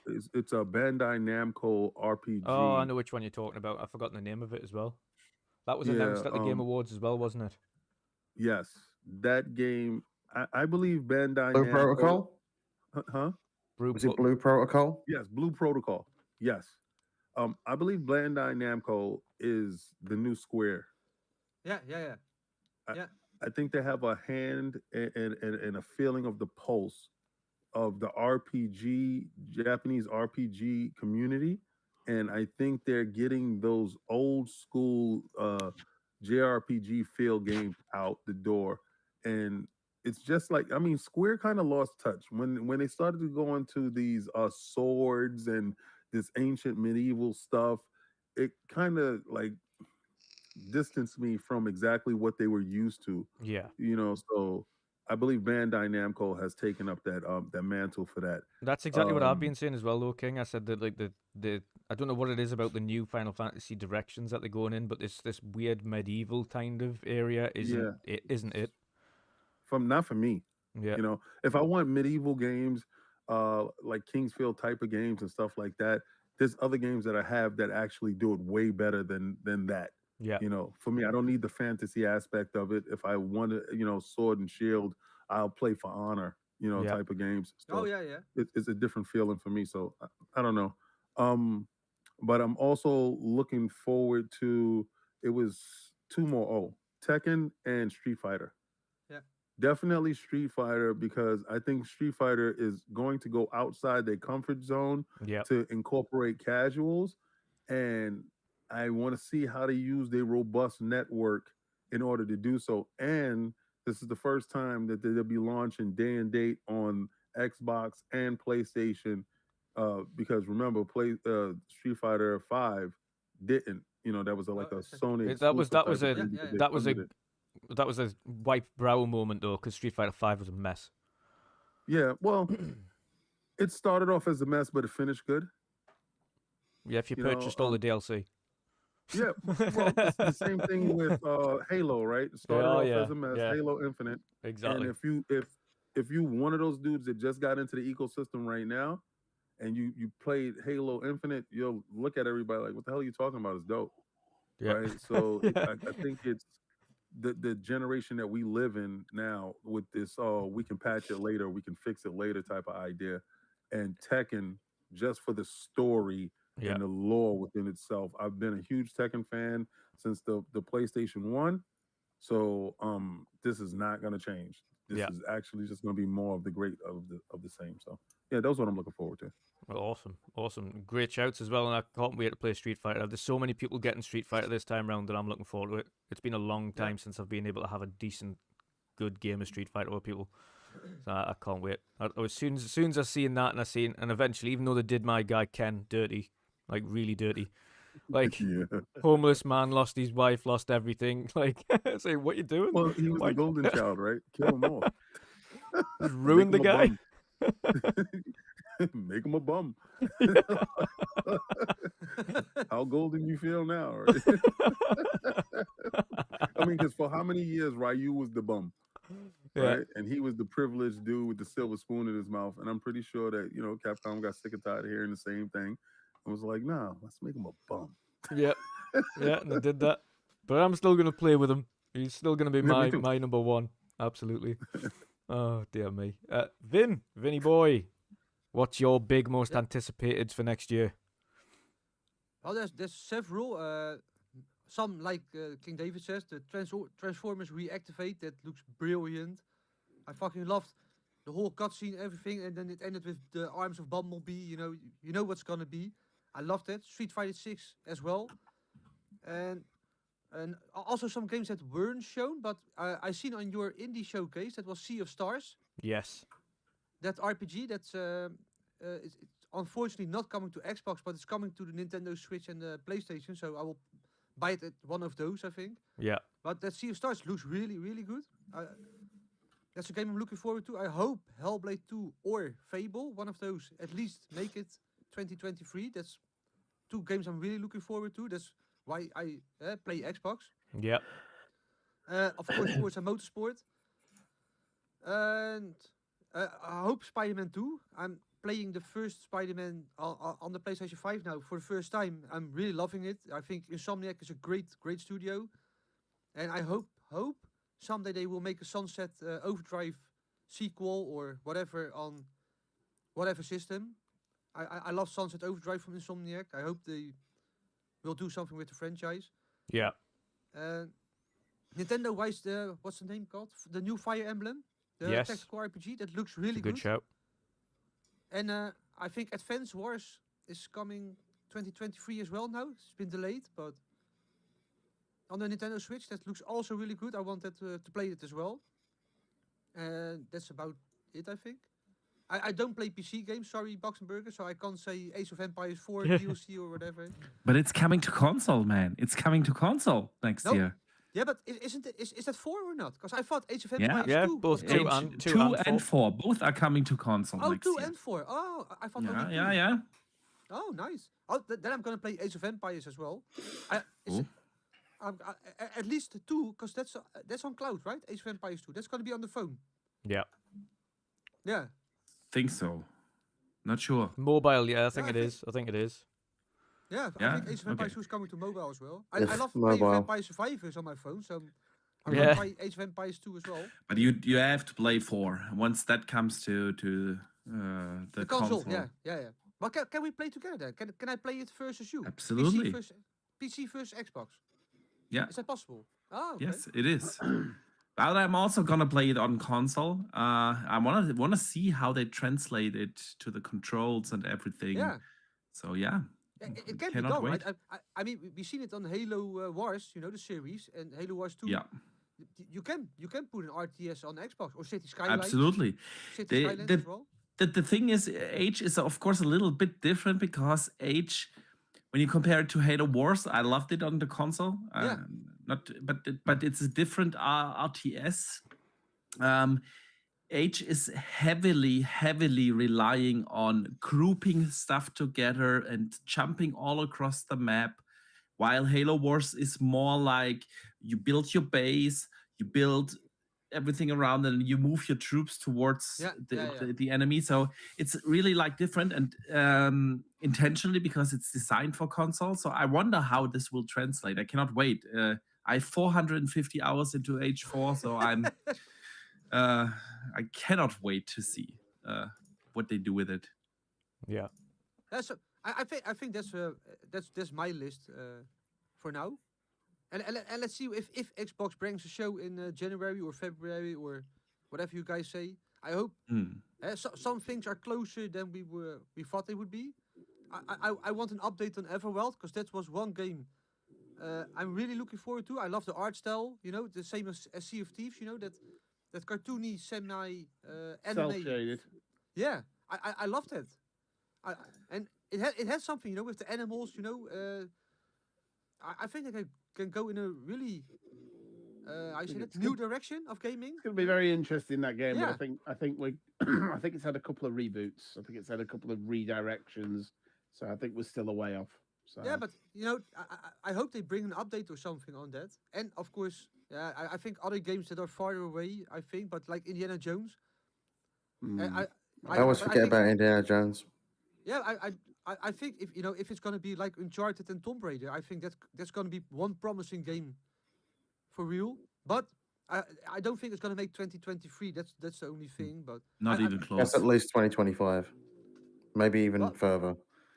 It's a Bandai Namco RPG. Oh, I know which one you're talking about. I've forgotten the name of it as well. That was Yeah. announced at the Game Awards as well, wasn't it? Yes, that game. I believe Bandai Blue Namco. Protocol? Huh? Was it Blue Protocol? Yes, Blue Protocol. Yes. I believe Bandai Namco is the new Square. Yeah. Yeah. Yeah. I think they have a hand and a feeling of the pulse of the RPG, Japanese RPG community. And I think they're getting those old school JRPG feel games out the door. And it's just like, I mean, Square kind of lost touch when they started to go into these swords and this ancient medieval stuff. It kind of like distanced me from exactly what they were used to. Yeah. So I believe Bandai Namco has taken up that mantle for that. That's exactly what I've been saying as well, though, King. I said that like the I don't know what it is about the new Final Fantasy directions that they're going in, but this weird medieval kind of area isn't it? Not for me. Yeah. If I want medieval games, like Kingsfield type of games and stuff like that, there's other games that I have that actually do it way better than that. Yeah. For me, I don't need the fantasy aspect of it. If I want to, sword and shield, I'll play For Honor, Yeah. type of games. So Oh yeah. it's a different feeling for me. So I don't know. But I'm also looking forward to it was two more. Oh, Tekken and Street Fighter. Yeah. Definitely Street Fighter because I think Street Fighter is going to go outside their comfort zone Yeah. to incorporate casuals. And I want to see how they use their robust network in order to do so. And this is the first time that they'll be launching day and date on Xbox and PlayStation. Because remember, Street Fighter 5 didn't. That was like a Sony exclusive. That was a wipe brow moment though, because Street Fighter 5 was a mess. Yeah, well, it started off as a mess, but it finished good. Yeah, if you purchased all the DLC. Yeah, well, it's the same thing with Halo, right? It started off as a mess, Halo Infinite. Exactly. And if you one of those dudes that just got into the ecosystem right now, and you played Halo Infinite, you'll look at everybody like, "What the hell are you talking about? It's dope." Yeah. Right? So I think it's the generation that we live in now with this, we can patch it later, we can fix it later type of idea. And Tekken, just for the story and the lore within itself. I've been a huge Tekken fan since the PlayStation 1. So this is not gonna change. This Yeah. is actually just going to be more of the great of the same. So yeah, that's what I'm looking forward to. Well, awesome. Great shouts as well, and I can't wait to play Street Fighter. There's so many people getting Street Fighter this time round that I'm looking forward to it. It's been a long time since I've been able to have a decent, good game of Street Fighter with people. So I can't wait. As soon as I seen that, and eventually, even though they did my guy Ken dirty, like really dirty, like Yeah. homeless man, lost his wife, lost everything. Like, say, what you doing? Well, he was Why- the golden child, right? Kill him off. Just ruined the Make him a guy. bum. Make him a bum. How golden you feel now? Right? I mean, because for how many years Ryu was the bum, right? And he was the privileged dude with the silver spoon in his mouth. And I'm pretty sure that, Capcom got sick and tired of hearing the same thing and was like, nah, let's make him a bum. Yeah, and they did that. But I'm still gonna play with him. He's still gonna be Yeah, me too. my number one. Absolutely. Oh dear me. Vinny boy, what's your big most anticipated for next year? Well, there's several. Some like King David says, the Transformers Reactivate, that looks brilliant. I fucking loved the whole cutscene, everything, and then it ended with the arms of Bumblebee. You know what's gonna be. I loved it. Street Fighter 6 as well, and also some games that weren't shown, but I seen on your indie showcase that was Sea of Stars. Yes. That RPG that's it's unfortunately not coming to Xbox, but it's coming to the Nintendo Switch and the PlayStation. So I will buy it at one of those, I think. Yeah. But that Sea of Stars looks really, really good. That's a game I'm looking forward to. I hope Hellblade 2 or Fable, one of those, at least make it 2023. That's two games I'm really looking forward to. That's why I play Xbox. Yeah. Of course, Forza Motorsport. And I hope Spider-Man 2. I'm playing the first Spider-Man on the PlayStation 5 now for the first time. I'm really loving it. I think Insomniac is a great studio. And I hope someday they will make a Sunset Overdrive sequel or whatever on whatever system. I love Sunset Overdrive from Insomniac. I hope they will do something with the franchise. Yeah. Nintendo-wise, what's the name called? The new Fire Emblem, the Yes. tactical RPG, that looks really Good shout. And I think Advance Wars is coming 2023 as well now. It's been delayed, but on the Nintendo Switch, that looks also really good. I wanted to play it as well. And that's about it, I think. I don't play PC games, sorry, Boxenberger, so I can't say Age of Empires 4 DLC or whatever. But it's coming to console, man. It's coming to console next No. year. Yeah, but is that 4 or not? Because I thought Age of Yeah. Empires Yeah, 2 both was two coming. and- Two and and four. Both are coming to console Oh, next 2 year. and 4. Oh, I thought Yeah, only 2. yeah. Oh, nice. Oh, then I'm gonna play Age of Empires as well. Cool. At least 2, because that's on cloud, right? Age of Empires 2. That's gonna be on the phone. Yeah. Yeah. Think so. Not sure. Mobile, yeah, I think I it think- is. I think it is. Yeah, I Yeah, think Age of Empires okay. 2 is coming to mobile as well. I Yes, love playing mobile. Vampire Survivors on my phone, so I'm Yeah. gonna play Age of Empires 2 as well. But you have to play 4 once that comes to the console. Yeah. But can we play together then? Can I play it versus you? Absolutely. PC versus Xbox. Yeah. Is that possible? Oh, okay. Yes, it is. But I'm also gonna play it on console. I wanna see how they translate it to the controls and everything. Yeah. So yeah. It can be Cannot done, wait. right? I mean, we've seen it on Halo Wars, the series, and Halo Wars 2. Yeah, You can put an RTS on Xbox or City Skylines. absolutely. City The- Skylines the- as well. The thing is, Age is of course a little bit different because Age, when you compare it to Halo Wars, I loved it on the console. Yeah. But it's a different RTS. Age is heavily relying on grouping stuff together and jumping all across the map, while Halo Wars is more like you build your base, you build everything around, and you move your troops towards the enemy. So it's really like different, and intentionally, because it's designed for console. So I wonder how this will translate. I cannot wait. I have 450 hours into H4, so I'm I cannot wait to see what they do with it. Yeah. I think that's my list for now. And let's see if Xbox brings a show in January or February or whatever you guys say. I hope some things are closer than we thought they would be. I want an update on Everworld because that was one game I'm really looking forward to. I love the art style, the same as Sea of Thieves, that cartoony semi anime. Cel-shaded. Yeah, I love that. And it has something, with the animals, I think they can go in a really new direction of gaming. It's going to be very interesting, that game. Yeah. But I think we I think it's had a couple of reboots. I think it's had a couple of redirections. So I think we're still a way off. So Yeah, but I hope they bring an update or something on that. And of course, I think other games that are farther away. I think, but like Indiana Jones. I always forget about Indiana Jones. Yeah, I think if it's gonna be like Uncharted and Tomb Raider, I think that's gonna be one promising game for real. But I don't think it's gonna make 2023. That's the only thing. But Not even close. That's at least 2025, maybe even further.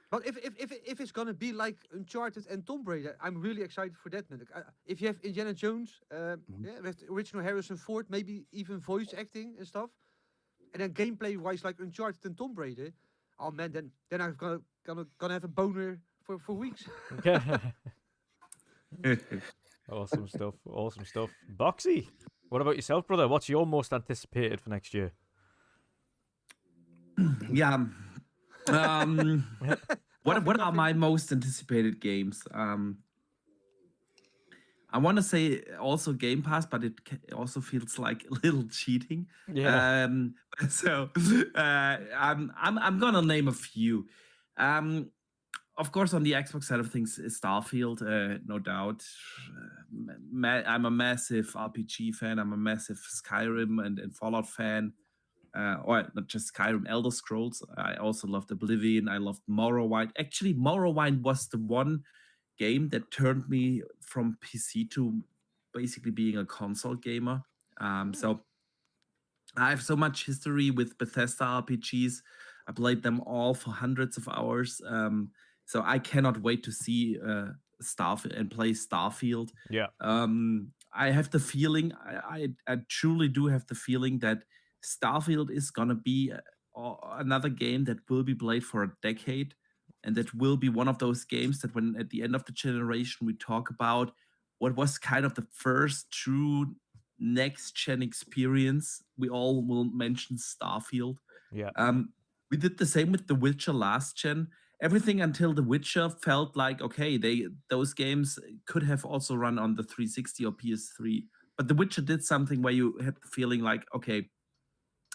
But if it's gonna be like Uncharted and Tomb Raider, I'm really excited for that, man. If you have Indiana Jones, with the original Harrison Ford, maybe even voice acting and stuff, and then gameplay wise like Uncharted and Tomb Raider, oh man, then I'm gonna have a boner for weeks. Awesome stuff. Awesome stuff. Boxy, what about yourself, brother? What's your most anticipated for next year? Yeah. What are my most anticipated games? I want to say also Gamepass, but it also feels like a little cheating. Yeah. So I'm gonna name a few. Of course, on the Xbox side of things, Starfield, no doubt. I'm a massive RPG fan. I'm a massive Skyrim and Fallout fan. Or not just Skyrim, Elder Scrolls. I also loved Oblivion. I loved Morrowind. Actually, Morrowind was the one game that turned me from PC to basically being a console gamer. So I have so much history with Bethesda RPGs. I played them all for hundreds of hours. So I cannot wait to see Starfield and play Starfield. Yeah. I have the feeling, I truly do have the feeling that Starfield is going to be another game that will be played for a decade, and that will be one of those games that when at the end of the generation we talk about what was kind of the first true next-gen experience, we all will mention Starfield. Yeah. We did the same with The Witcher last gen. Everything until The Witcher felt like, okay, those games could have also run on the 360 or PS3. But The Witcher did something where you had the feeling like, okay,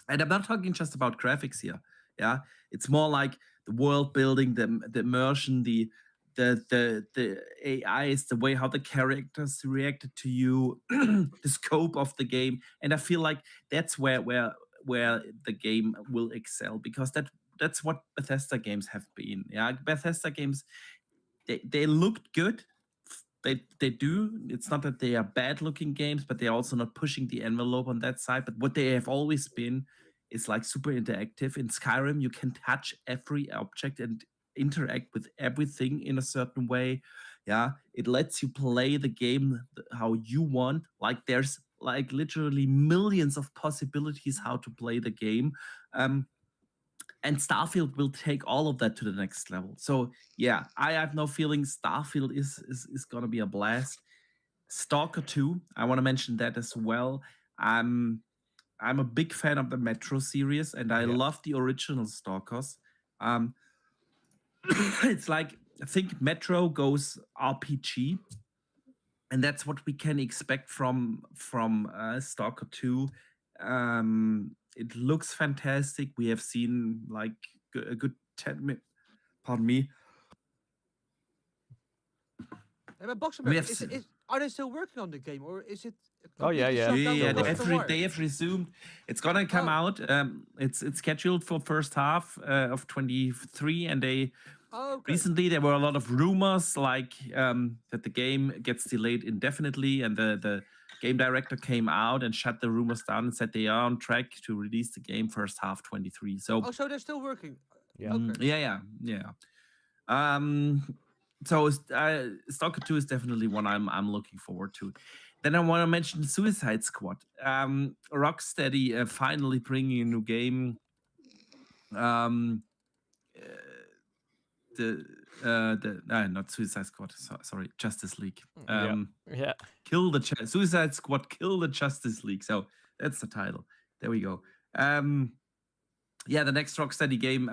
and I'm not talking just about graphics here. Yeah, it's more like the world building, the immersion, the AIs, the way how the characters reacted to you, the scope of the game, and I feel like that's where the game will excel, because that's what Bethesda games have been. Yeah, Bethesda games, they looked good. They do. It's not that they are bad looking games, but they're also not pushing the envelope on that side. But what they have always been is like super interactive. In Skyrim, you can touch every object and interact with everything in a certain way. Yeah, it lets you play the game how you want. Like there's like literally millions of possibilities how to play the game. And Starfield will take all of that to the next level. So yeah, I have no feeling Starfield is gonna be a blast. Stalker 2, I want to mention that as well. I'm a big fan of the Metro series, and I love the original Stalkers. It's like, I think Metro goes RPG, and that's what we can expect from Stalker 2. It looks fantastic. We have seen like a good 10 minutes. Pardon me. Yeah, but Boxenberg, are they still working on the game, or is it? Oh yeah. They have resumed. It's gonna come out. It's scheduled for first half of 23, and they recently there were a lot of rumors like that the game gets delayed indefinitely, and the game director came out and shut the rumors down and said they are on track to release the game first half 23. So so they're still working. Yeah. Okay. Yeah. So Stalker 2 is definitely one I'm looking forward to. Then I want to mention Suicide Squad. Rocksteady finally bringing a new game. Not Suicide Squad. Sorry, Justice League. Yeah. Suicide Squad, Kill the Justice League. So that's the title. There we go. The next Rocksteady game.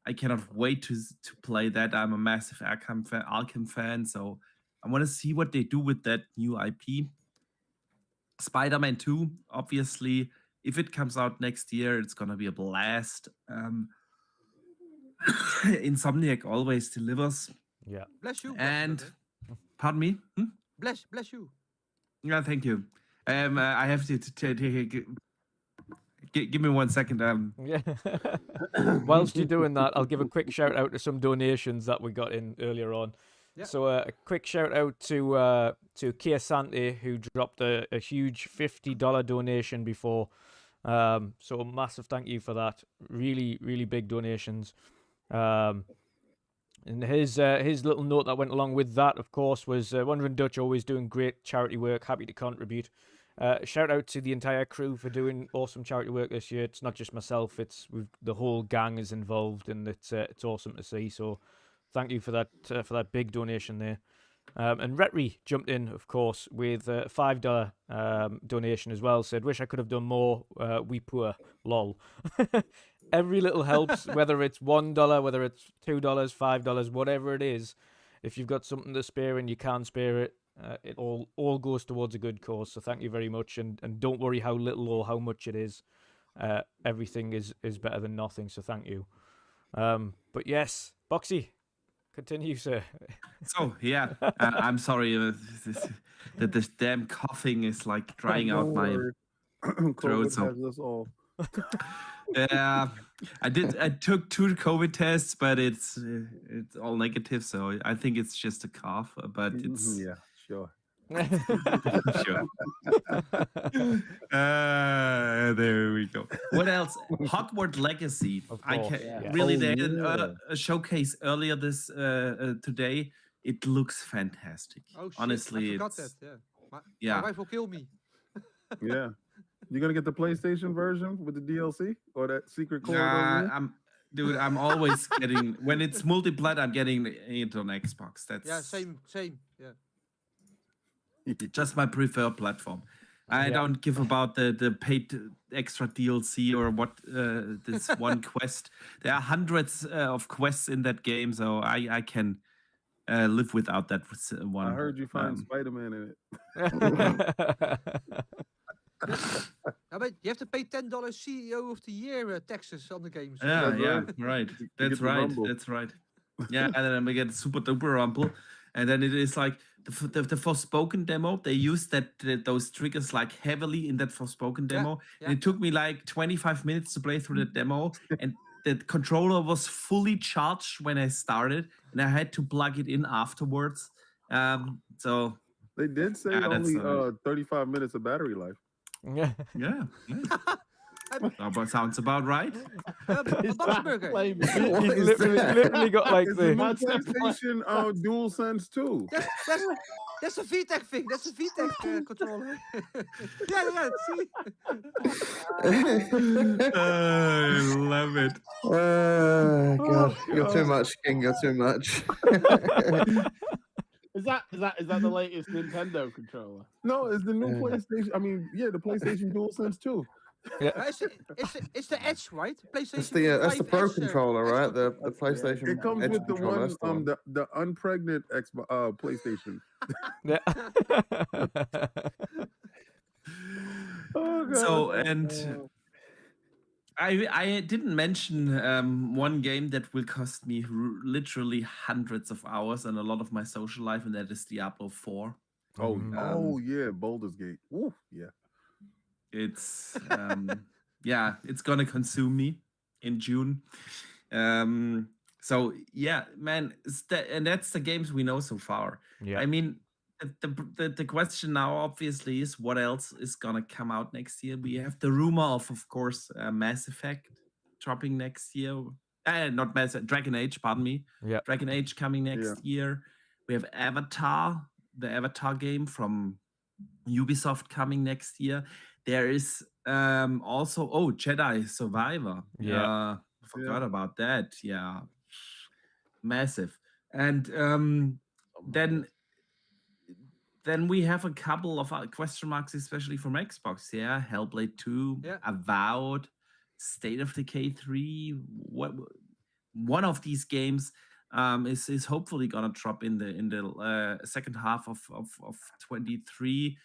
I cannot wait to play that. I'm a massive Arkham fan, so I want to see what they do with that new IP. Spider-Man 2, obviously, if it comes out next year, it's gonna be a blast. Insomniac always delivers. Yeah. Bless you. And pardon me. Bless you. Yeah, thank you. I have to give me 1 second. Yeah. Whilst you're doing that, I'll give a quick shout out to some donations that we got in earlier on. Yeah. So a quick shout out to Kia Sante, who dropped a huge $50 donation before. So a massive thank you for that. Really, really big donations. And his little note that went along with that, of course, was WandrinDutch always doing great charity work. Happy to contribute. Shout out to the entire crew for doing awesome charity work this year. It's not just myself; the whole gang is involved, and it's awesome to see. So, thank you for that big donation there. And Retri jumped in, of course, with a $5 donation as well. Said, "Wish I could have done more. We poor, lol." Every little helps, whether it's $1, whether it's $2, $5, whatever it is. If you've got something to spare and you can spare it, it all goes towards a good cause. So thank you very much, and don't worry how little or how much it is. Everything is better than nothing. So thank you. But yes, Boxy, continue, sir. So yeah, I'm sorry that this damn coughing is like drying out my throat. So. Has us all. Yeah, I took 2 COVID tests, but it's all negative. So I think it's just a cough. But it's yeah, sure. Sure. There we go. What else? Hogwarts Legacy. They had a showcase earlier this today. It looks fantastic. Oh shit! Honestly, I forgot that. Yeah. My wife will kill me. Yeah. You gonna get the PlayStation version with the DLC or that secret code? I'm always getting when it's multiplayer. I'm getting it on Xbox. That's same. Yeah. Just my preferred platform. I don't give about the paid extra DLC or what this one quest. There are hundreds of quests in that game, so I can live without that one. I heard you find Spider-Man in it. But you have to pay $10 CEO of the Year taxes on the game. So Right. That's right. Yeah, and then we get Super Duper Rumble, and then it is like the Forspoken demo. They used those triggers like heavily in that Forspoken demo. Yeah. And it took me like 25 minutes to play through the demo, and the controller was fully charged when I started, and I had to plug it in afterwards. So they did say only 35 minutes of battery life. Yeah. That sounds about right. Literally got like the PlayStation DualSense 2. That's a VTech thing. That's a VTech controller. Yeah. See. I love it. God, you're too much, King. You're too much. Is that the latest Nintendo controller? No, it's the new PlayStation. I mean, the PlayStation DualSense 2. Yeah. It's the Edge, right? PlayStation. That's the Pro controller, right? The PlayStation. It comes Edge with the controller, one, the unpregnant PlayStation. Yeah. Oh, God. So I didn't mention one game that will cost me literally hundreds of hours and a lot of my social life, and that is Diablo 4. Yeah, Baldur's Gate. Ooh, yeah. It's it's gonna consume me in June. So yeah, man, and that's the games we know so far. Yeah. I mean, the question now obviously is what else is gonna come out next year. We have the rumor of course, Mass Effect dropping next year. Not Dragon Age, pardon me. Yeah. Dragon Age coming next year. We have Avatar, the Avatar game from Ubisoft coming next year. There is also Jedi Survivor. Yeah. Forgot about that. Yeah, massive. And then we have a couple of question marks, especially from Xbox. Yeah, Hellblade 2, Yeah. Avowed, State of Decay 3. One of these games is hopefully gonna drop in the second half of 23.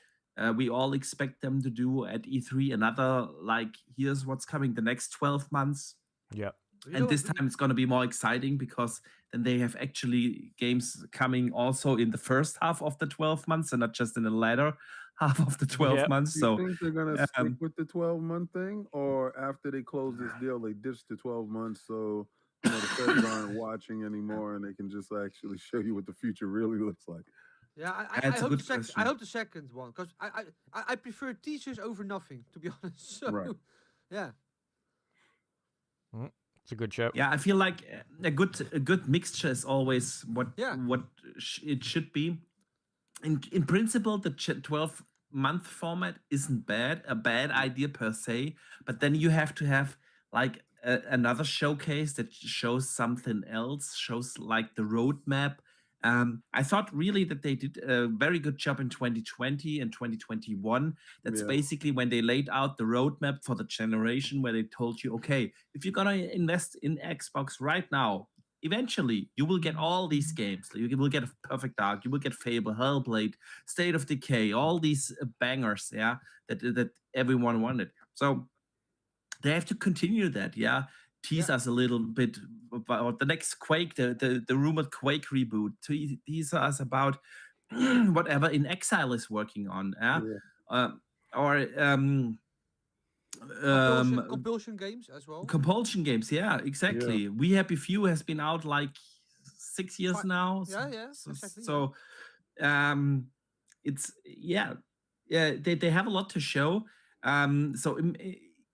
We all expect them to do at E3 another, like, here's what's coming the next 12 months. Yeah. And this time it's going to be more exciting because then they have actually games coming also in the first half of the 12 months and not just in the latter half of the 12 Yep. months. Do you So think they're gonna stick with the 12-month thing, or after they close this deal, they ditch the 12 months so the feds aren't watching anymore and they can just actually show you what the future really looks like? Yeah, I That's a hope good the second. I question. hope the second one, because I prefer teasers over nothing, to be honest. So, Right. yeah. It's a good show. yeah, I feel like a good mixture is always what Yeah. it should be. In principle, the 12-month format isn't a bad idea per se, but then you have to have like another showcase that shows something else, shows like the roadmap. I thought really that they did a very good job in 2020 and 2021. That's Yeah. basically when they laid out the roadmap for the generation, where they told you, okay, if you're gonna invest in Xbox right now, eventually you will get all these games. You will get Perfect Dark, you will get Fable, Hellblade, State of Decay, all these bangers, yeah, that everyone wanted. So they have to continue that, yeah. Tease us a little bit about the next Quake, the rumored Quake reboot. Tease us about whatever In Exile is working on, yeah. Or Compulsion games as well. compulsion games, yeah, exactly. We Happy Few has been out like 6 years now. Yeah, So, exactly. so it's they have a lot to show. So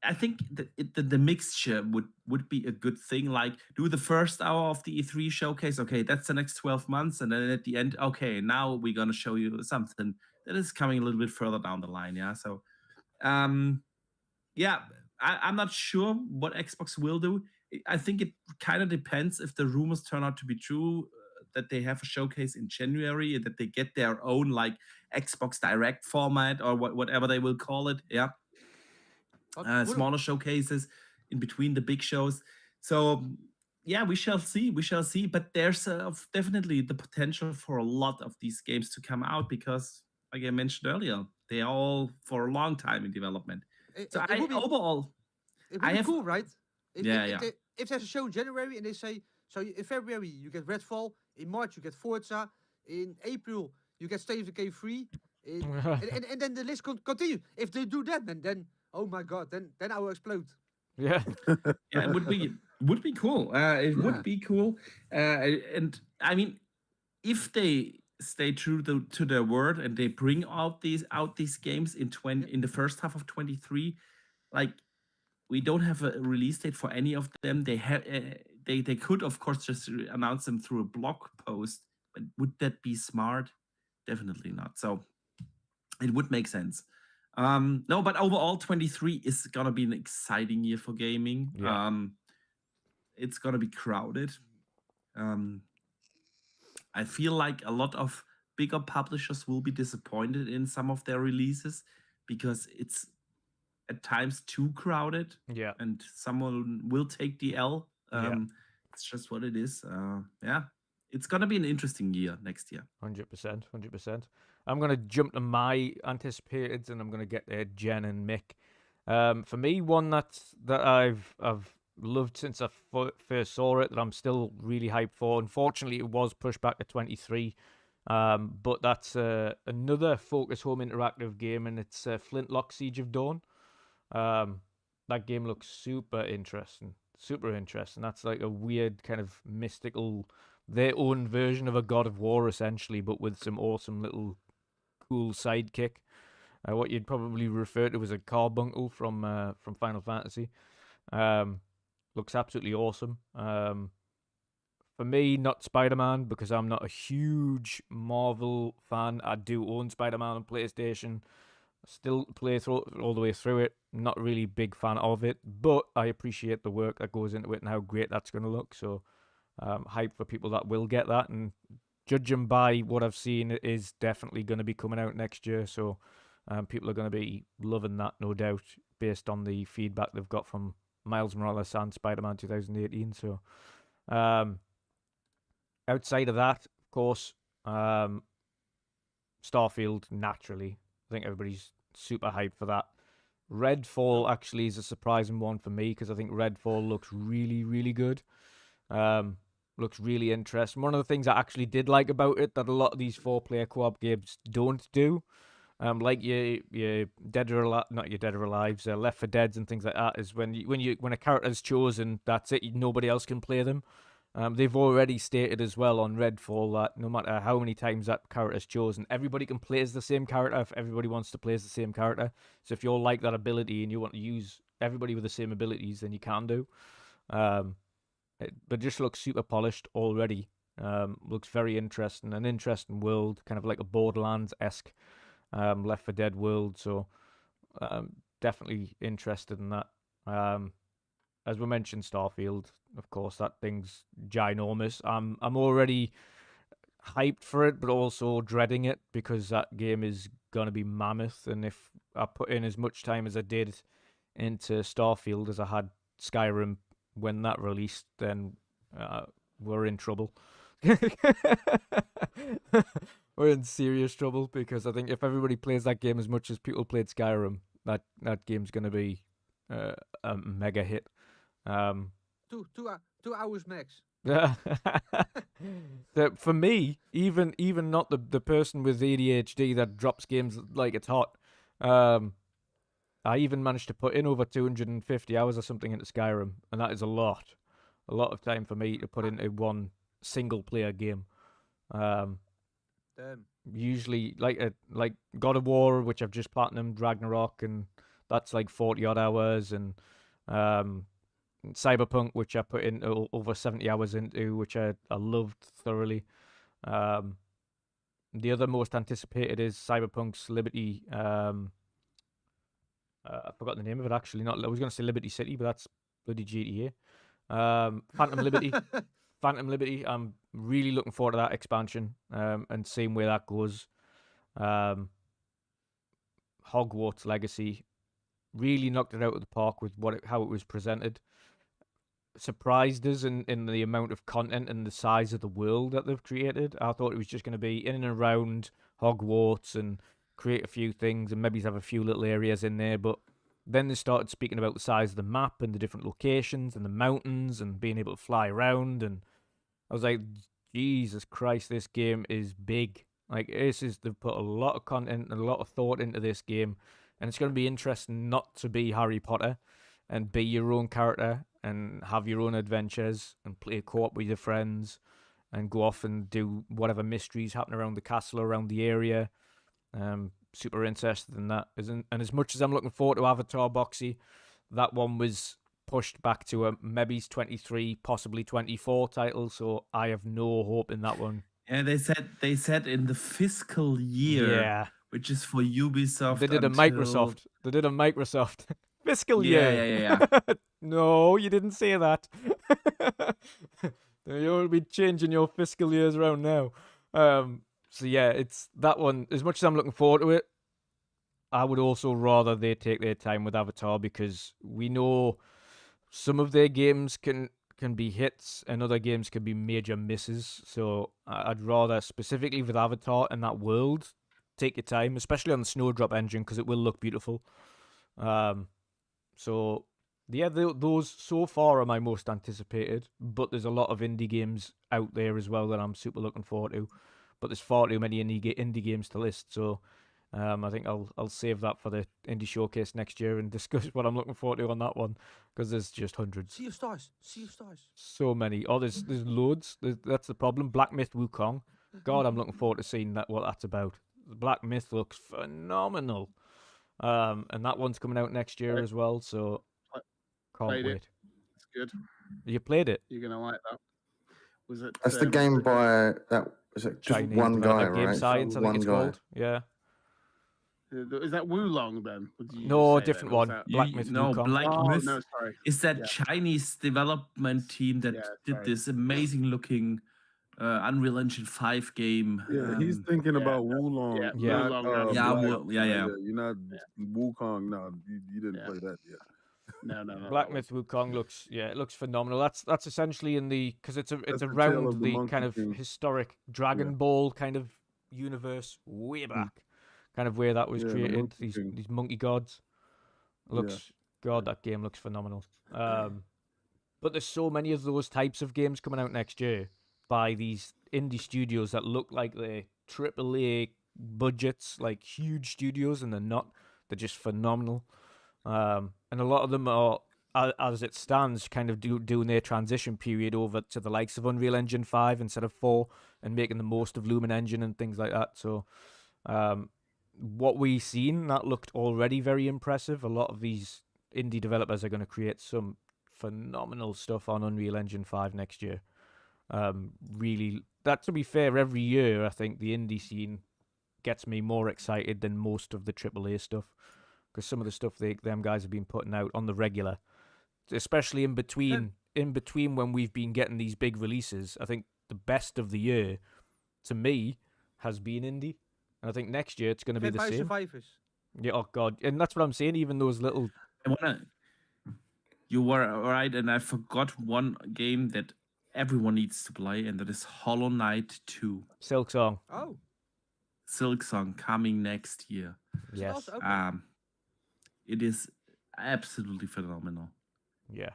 I think the mixture would be a good thing. Like, do the first hour of the E3 showcase. Okay, that's the next 12 months, and then at the end, okay, now we're gonna show you something that is coming a little bit further down the line. Yeah, so yeah, I'm not sure what Xbox will do. I think it kind of depends if the rumors turn out to be true, that they have a showcase in January and that they get their own like Xbox Direct format or whatever they will call it. Yeah, smaller showcases in between the big shows. So yeah, we shall see. We shall see. But there's definitely the potential for a lot of these games to come out because, like I mentioned earlier, they are all for a long time in development. So overall, it would be cool, right? If there's a show in January and they say, so in February you get Redfall, in March you get Forza, in April you get State of Decay 3, and then the list continue. If they do that, then oh my god, then I will explode. Yeah. Yeah, it would be cool. It would be cool. And I mean, if they stay true to their word and they bring out these games in the first half of 23, like, we don't have a release date for any of them. They have they could of course just announce them through a blog post, but would that be smart? Definitely not. So it would make sense. No, but overall 23 is gonna be an exciting year for gaming. Yeah. It's gonna be crowded. I feel like a lot of bigger publishers will be disappointed in some of their releases because it's at times too crowded. Yeah. And someone will take the L. It's just what it is. Yeah. It's going to be an interesting year next year. 100%. I'm going to jump to my anticipated and I'm going to get Jen and Mick. For me, one that I've loved since I first saw it, that I'm still really hyped for. Unfortunately, it was pushed back to 23. But that's another Focus Home interactive game, and it's Flintlock Siege of Dawn. That game looks super interesting. That's like a weird kind of mystical, their own version of a God of War, essentially, but with some awesome little cool sidekick. What you'd probably refer to as a carbuncle from Final Fantasy. Looks absolutely awesome. For me, not Spider-Man, because I'm not a huge Marvel fan. I do own Spider-Man on PlayStation. Still play all the way through it. Not really big fan of it, but I appreciate the work that goes into it and how great that's going to look. So, hype for people that will get that. And judging by what I've seen, it is definitely going to be coming out next year. So, people are going to be loving that, no doubt, based on the feedback they've got from Miles Morales and Spider-Man 2018. So, outside of that, of course, Starfield, naturally. I think everybody's super hyped for that. Redfall actually is a surprising one for me because I think Redfall looks really, really good. Looks really interesting. One of the things I actually did like about it that a lot of these 4-player co-op games don't do, like your Dead or Alive, not your Dead or Alives, Left 4 Deads and things like that, is when a character's chosen, that's it. Nobody else can play them. They've already stated as well on Redfall that no matter how many times that character is chosen, everybody can play as the same character if everybody wants to play as the same character. So if you're like that ability and you want to use everybody with the same abilities, then you can do. But just looks super polished already. Looks very interesting. An interesting world, kind of like a Borderlands-esque Left 4 Dead world. So definitely interested in that. As we mentioned, Starfield, of course, that thing's ginormous. I'm already hyped for it, but also dreading it because that game is going to be mammoth. And if I put in as much time as I did into Starfield as I had Skyrim when that released, then we're in trouble. We're in serious trouble because I think if everybody plays that game as much as people played Skyrim, that game's going to be a mega hit. 2 hours max. For me, even not the person with ADHD that drops games like it's hot, I even managed to put in over 250 hours or something into Skyrim, and that is a lot of time for me to put into one single player game. Damn. Usually like God of War, which I've just platinumed, Ragnarok, and that's like 40 odd hours, and Cyberpunk, which I put in over 70 hours into, which I loved thoroughly. The other most anticipated is Cyberpunk's Liberty. I forgot the name of it actually. I was going to say Liberty City, but that's bloody GTA. Phantom Liberty. Phantom Liberty. I'm really looking forward to that expansion and seeing where that goes. Hogwarts Legacy really knocked it out of the park with how it was presented. Surprised us in the amount of content and the size of the world that they've created. I thought it was just going to be in and around Hogwarts and create a few things and maybe have a few little areas in there, but then they started speaking about the size of the map and the different locations and the mountains and being able to fly around, and I was like, Jesus Christ, this game is big. Like, they've put a lot of content and a lot of thought into this game, and it's going to be interesting not to be Harry Potter and be your own character and have your own adventures and play co-op with your friends and go off and do whatever mysteries happen around the castle, around the area. Super interested in that. And as much as I'm looking forward to Avatar Boxy, that one was pushed back to a maybe 23, possibly 24 title, so I have no hope in that one. Yeah, they said in the fiscal year, which is for Ubisoft. They did a Microsoft. Fiscal year. Yeah. No, you didn't say that. You'll be changing your fiscal years around now. So yeah, it's that one. As much as I'm looking forward to it, I would also rather they take their time with Avatar, because we know some of their games can be hits and other games can be major misses. So I'd rather, specifically with Avatar and that world, take your time, especially on the Snowdrop engine, because it will look beautiful. So yeah, those so far are my most anticipated, but there's a lot of indie games out there as well that I'm super looking forward to. But there's far too many indie games to list, so I think I'll save that for the indie showcase next year and discuss what I'm looking forward to on that one, because there's just hundreds. Sea of Stars. So many. Oh, there's loads. That's the problem. Black Myth Wukong. God, I'm looking forward to seeing what that's about. Black Myth looks phenomenal. And that one's coming out next year as well, so can't wait. It's good. You played it? You're gonna like that. Was it? That's the game by that. Was it just Chinese one guy, developer, Game right? Science, I think One it's guy. called. Yeah. Is that Wulong then? Or did you No, just say different that? Or was one. that- Black Myth no, Wukong. Black Oh Myth no, sorry. is that Yeah. Chinese development team that Yeah, did sorry. this amazing looking Unreal Engine 5 game. Yeah, he's thinking yeah, about Wulong. yeah, Yeah. not, Wulong, yeah, Black- yeah. You're not Wukong. No, you didn't Yeah. play that yet. No. Black that Myth Wukong looks, it looks phenomenal. That's essentially in the, because it's That's the tale around of the the Monkey kind of King. historic Dragon Ball kind of universe way back, kind of where that was Yeah, the created. Monkey These King. monkey gods. Looks God, that game looks phenomenal. But there's so many of those types of games coming out next year by these indie studios that look like they're AAA budgets, like huge studios, and they're not. They're just phenomenal. And a lot of them are, as it stands, kind of doing their transition period over to the likes of Unreal Engine 5 instead of 4, and making the most of Lumen Engine and things like that. So, what we seen, that looked already very impressive. A lot of these indie developers are going to create some phenomenal stuff on Unreal Engine 5 next year. Really, that, to be fair, every year I think the indie scene gets me more excited than most of the AAA stuff, because some of the stuff them guys have been putting out on the regular, especially in between when we've been getting these big releases. I think the best of the year, to me, has been indie, and I think next year it's going to be the Vampire same. Survivors. Yeah, oh god, and that's what I'm saying. Even those little, You were right, and I forgot one game that everyone needs to play, and that is Hollow Knight 2. Silk Song. Oh. Silksong coming next year. Is it Yes. also- okay. It is absolutely phenomenal. Yeah.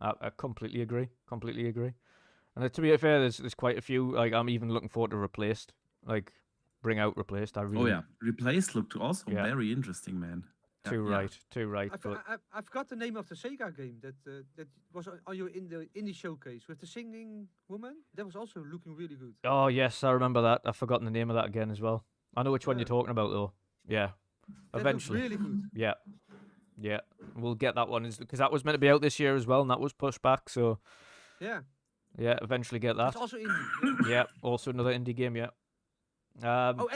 I completely agree. And to be fair, there's quite a few. Like, I'm even looking forward to Replaced. Like, bring out Replaced. I really. Oh yeah, Replaced looked also Yeah. very interesting, man. Too right. I forgot the name of the Sega game that was on your indie showcase with the singing woman. That was also looking really good. Oh yes, I remember that. I've forgotten the name of that again as well. I know which one Yeah. you're talking about though. Yeah. That Eventually. looked really good. Yeah. We'll get that one because that was meant to be out this year as well, and that was pushed back. So Yeah. yeah, eventually get that. It's also indie. Yeah. Also another indie game. Yeah. Oh,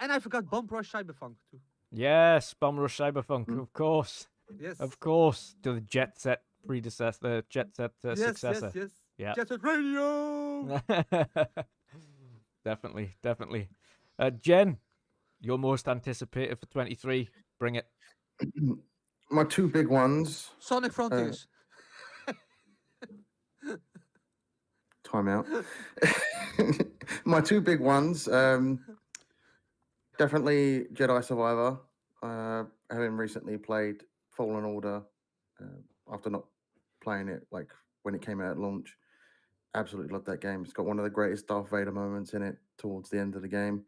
and I forgot Bomb Rush Cyberpunk too. Yes, Bomb Rush Cyberpunk, of course. Yes. Of course. To the Jet Set predecessor, the Jet Set Yes, successor. yes. Yeah. Jet Set Radio. Definitely. Jen, your most anticipated for 23. Bring it. My two big ones. Sonic Frontiers. Time out. My two big ones. Definitely Jedi Survivor. Having recently played Fallen Order, after not playing it like when it came out at launch, absolutely loved that game. It's got one of the greatest Darth Vader moments in it towards the end of the game.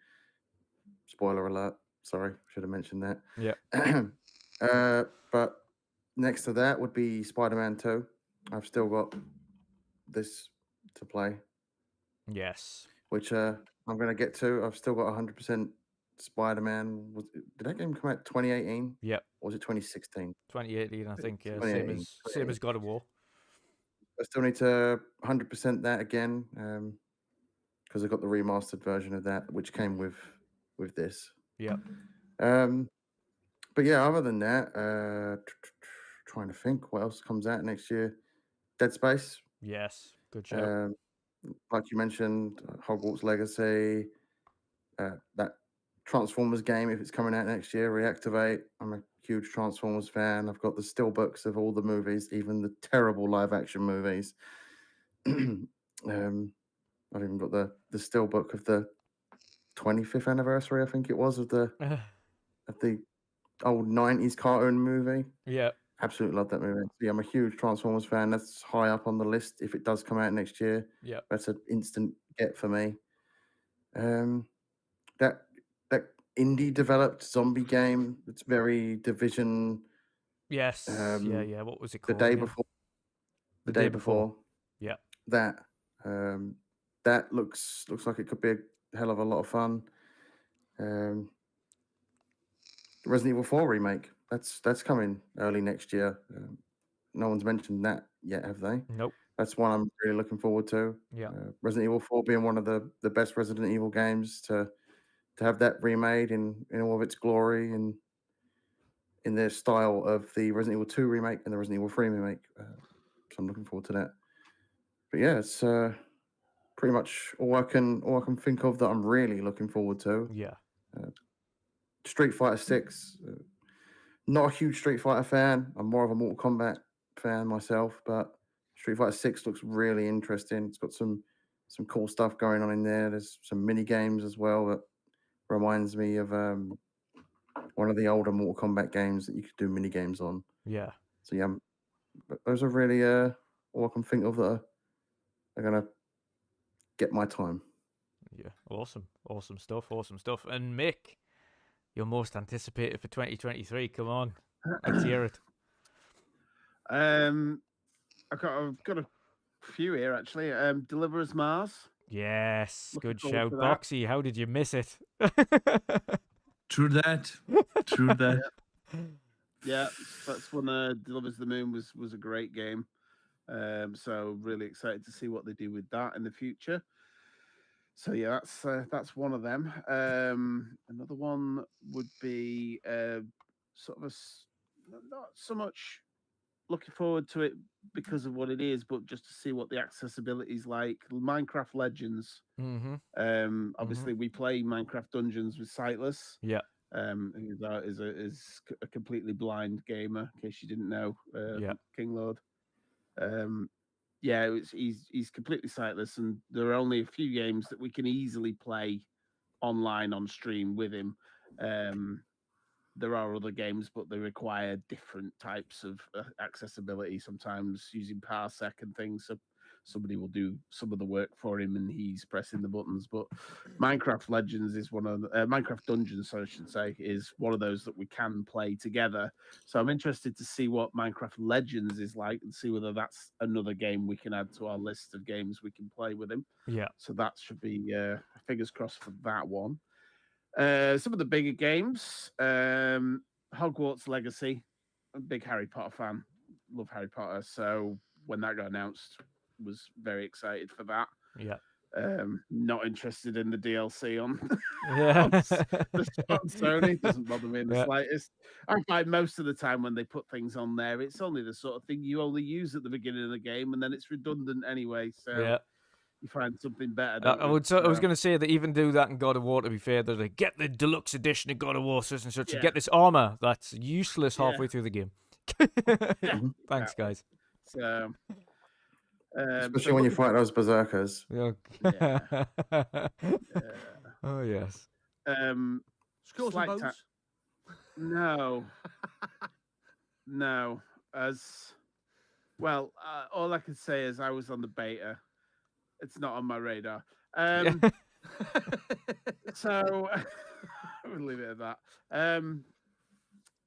Spoiler alert. Sorry, should have mentioned that. Yeah. But next to that would be Spider-Man 2. I've still got this to play, Yes. which I'm going to get to. I've still got 100% Spider-Man. Did that game come out 2018? Yep. Or was it 2016? 2018, I think. Yeah. 2018, Same as God of War. I still need to 100% that again, because I got the remastered version of that, which came with this. Yep. But yeah, other than that, trying to think what else comes out next year. Dead Space. Yes. Good show. Like you mentioned, Hogwarts Legacy. That Transformers game, if it's coming out next year, Reactivate. I'm a huge Transformers fan. I've got the steelbooks of all the movies, even the terrible live-action movies. I've even got the steelbook of the 25th anniversary, I think it was, of the old 90s cartoon movie. Yeah. Absolutely love that movie. So yeah, I'm a huge Transformers fan. That's high up on the list if it does come out next year. Yeah. That's an instant get for me. That indie developed zombie game. It's very Division. Yes. Yeah. What was it The called? day again? before. The day before. Yeah. Yeah. That looks like it could be a hell of a lot of fun. Resident Evil 4 remake. That's coming early next year. No one's mentioned that yet, have they? Nope. that's one I'm really looking forward to. Yeah. Resident Evil 4 being one of the best Resident Evil games to have that remade in all of its glory and in their style of the Resident Evil 2 remake and the Resident Evil 3 remake. So I'm looking forward to that. But yeah, it's pretty much all I can think of that I'm really looking forward to. Yeah. Street Fighter 6. Not a huge Street Fighter fan. I'm more of a Mortal Kombat fan myself, but Street Fighter 6 looks really interesting. It's got some cool stuff going on in there. There's some mini games as well that reminds me of one of the older Mortal Kombat games that you could do mini games on. Yeah. So yeah, but those are really all I can think of that are gonna get my time. Yeah. Awesome stuff. And Mick, your most anticipated for 2023. Come on, let's hear it. I've got a few here actually. Deliverers Mars. Yes, Looking good forward shout, to that. Boxy. How did you miss it? True that. True that. Yeah, that's one. Delivers the Moon was a great game. So really excited to see what they do with that in the future. So yeah, that's one of them. Another one would be sort of not so much looking forward to it because of what it is, but just to see what the accessibility is like. Minecraft Legends. Mm-hmm. Obviously, we play Minecraft Dungeons with Sightless. Yeah. Is a completely blind gamer, in case you didn't know. Yeah. King Lord. Yeah, he's completely sightless, and there are only a few games that we can easily play online on stream with him. There are other games, but they require different types of accessibility. Sometimes using Parsec and things, so somebody will do some of the work for him, and he's pressing the buttons. But Minecraft Legends is one of the, Minecraft Dungeons, I should say, is one of those that we can play together. So I'm interested to see what Minecraft Legends is like, and see whether that's another game we can add to our list of games we can play with him. Yeah. So that should be fingers crossed for that one. Some of the bigger games, Hogwarts Legacy. I'm a big Harry Potter fan. Love Harry Potter. So when that got announced, was very excited for that. Yeah. Not interested in the DLC on, Yeah. on Sony. Doesn't bother me in the Yeah. slightest. I find most of the time when they put things on there, it's only the sort of thing you only use at the beginning of the game, and then it's redundant anyway. So Yeah. you find something better. I was going to say they even do that in God of War, to be fair. They're like, get the deluxe edition of God of War, such and such. You Yeah. get this armor that's useless halfway through the game. Thanks, guys. So, Especially when you fight those berserkers. Yeah. Yeah. Oh, yes. Skulls and Bones. No. No. As well, all I can say is I was on the beta. It's not on my radar. So we'll leave it at that.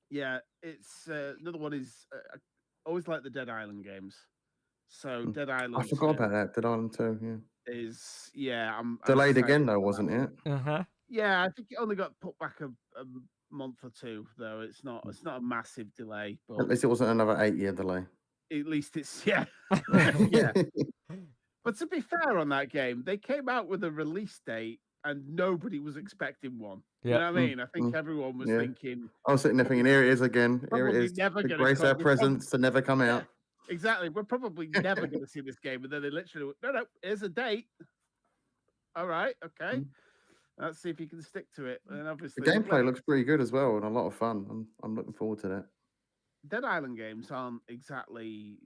Yeah, it's another one is I always like the Dead Island games. So Dead Island. I forgot about that. Dead Island 2, yeah. I'm delayed excited again though, for wasn't that it? Uh-huh. Yeah, I think it only got put back a month or two though. It's not a massive delay, but At least it wasn't another 8-year delay. at least it's yeah. Yeah. But to be fair on that game, they came out with a release date and nobody was expecting one. Yeah. You know what I mean? I think everyone was Yeah. thinking. I was sitting there thinking, here it is again. Here it Probably is. never To gonna grace come. our We're presents to never come Yeah, out. exactly. We're probably never going to see this game. And then they literally went, no, here's a date. All right, okay. Let's see if you can stick to it. And The obviously, gameplay looks pretty good as well and a lot of fun. I'm looking forward to that. Dead Island games aren't exactly.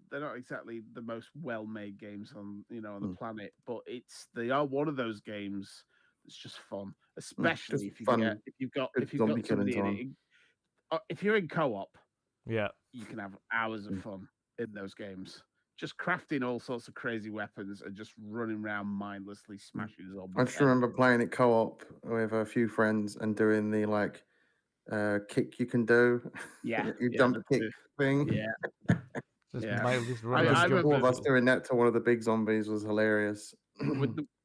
They're not exactly the most well-made games on the planet, but they are one of those games that's just fun, especially if you've got somebody in it. If you're in co-op, Yeah. you can have hours of fun in those games. Just crafting all sorts of crazy weapons and just running around mindlessly smashing zombies. I just remember playing it co-op with a few friends and doing the kick you can do. Yeah, you jump kick thing. Yeah. Just Yeah. just I run Just the four of remember- us doing that to one of the big zombies was hilarious.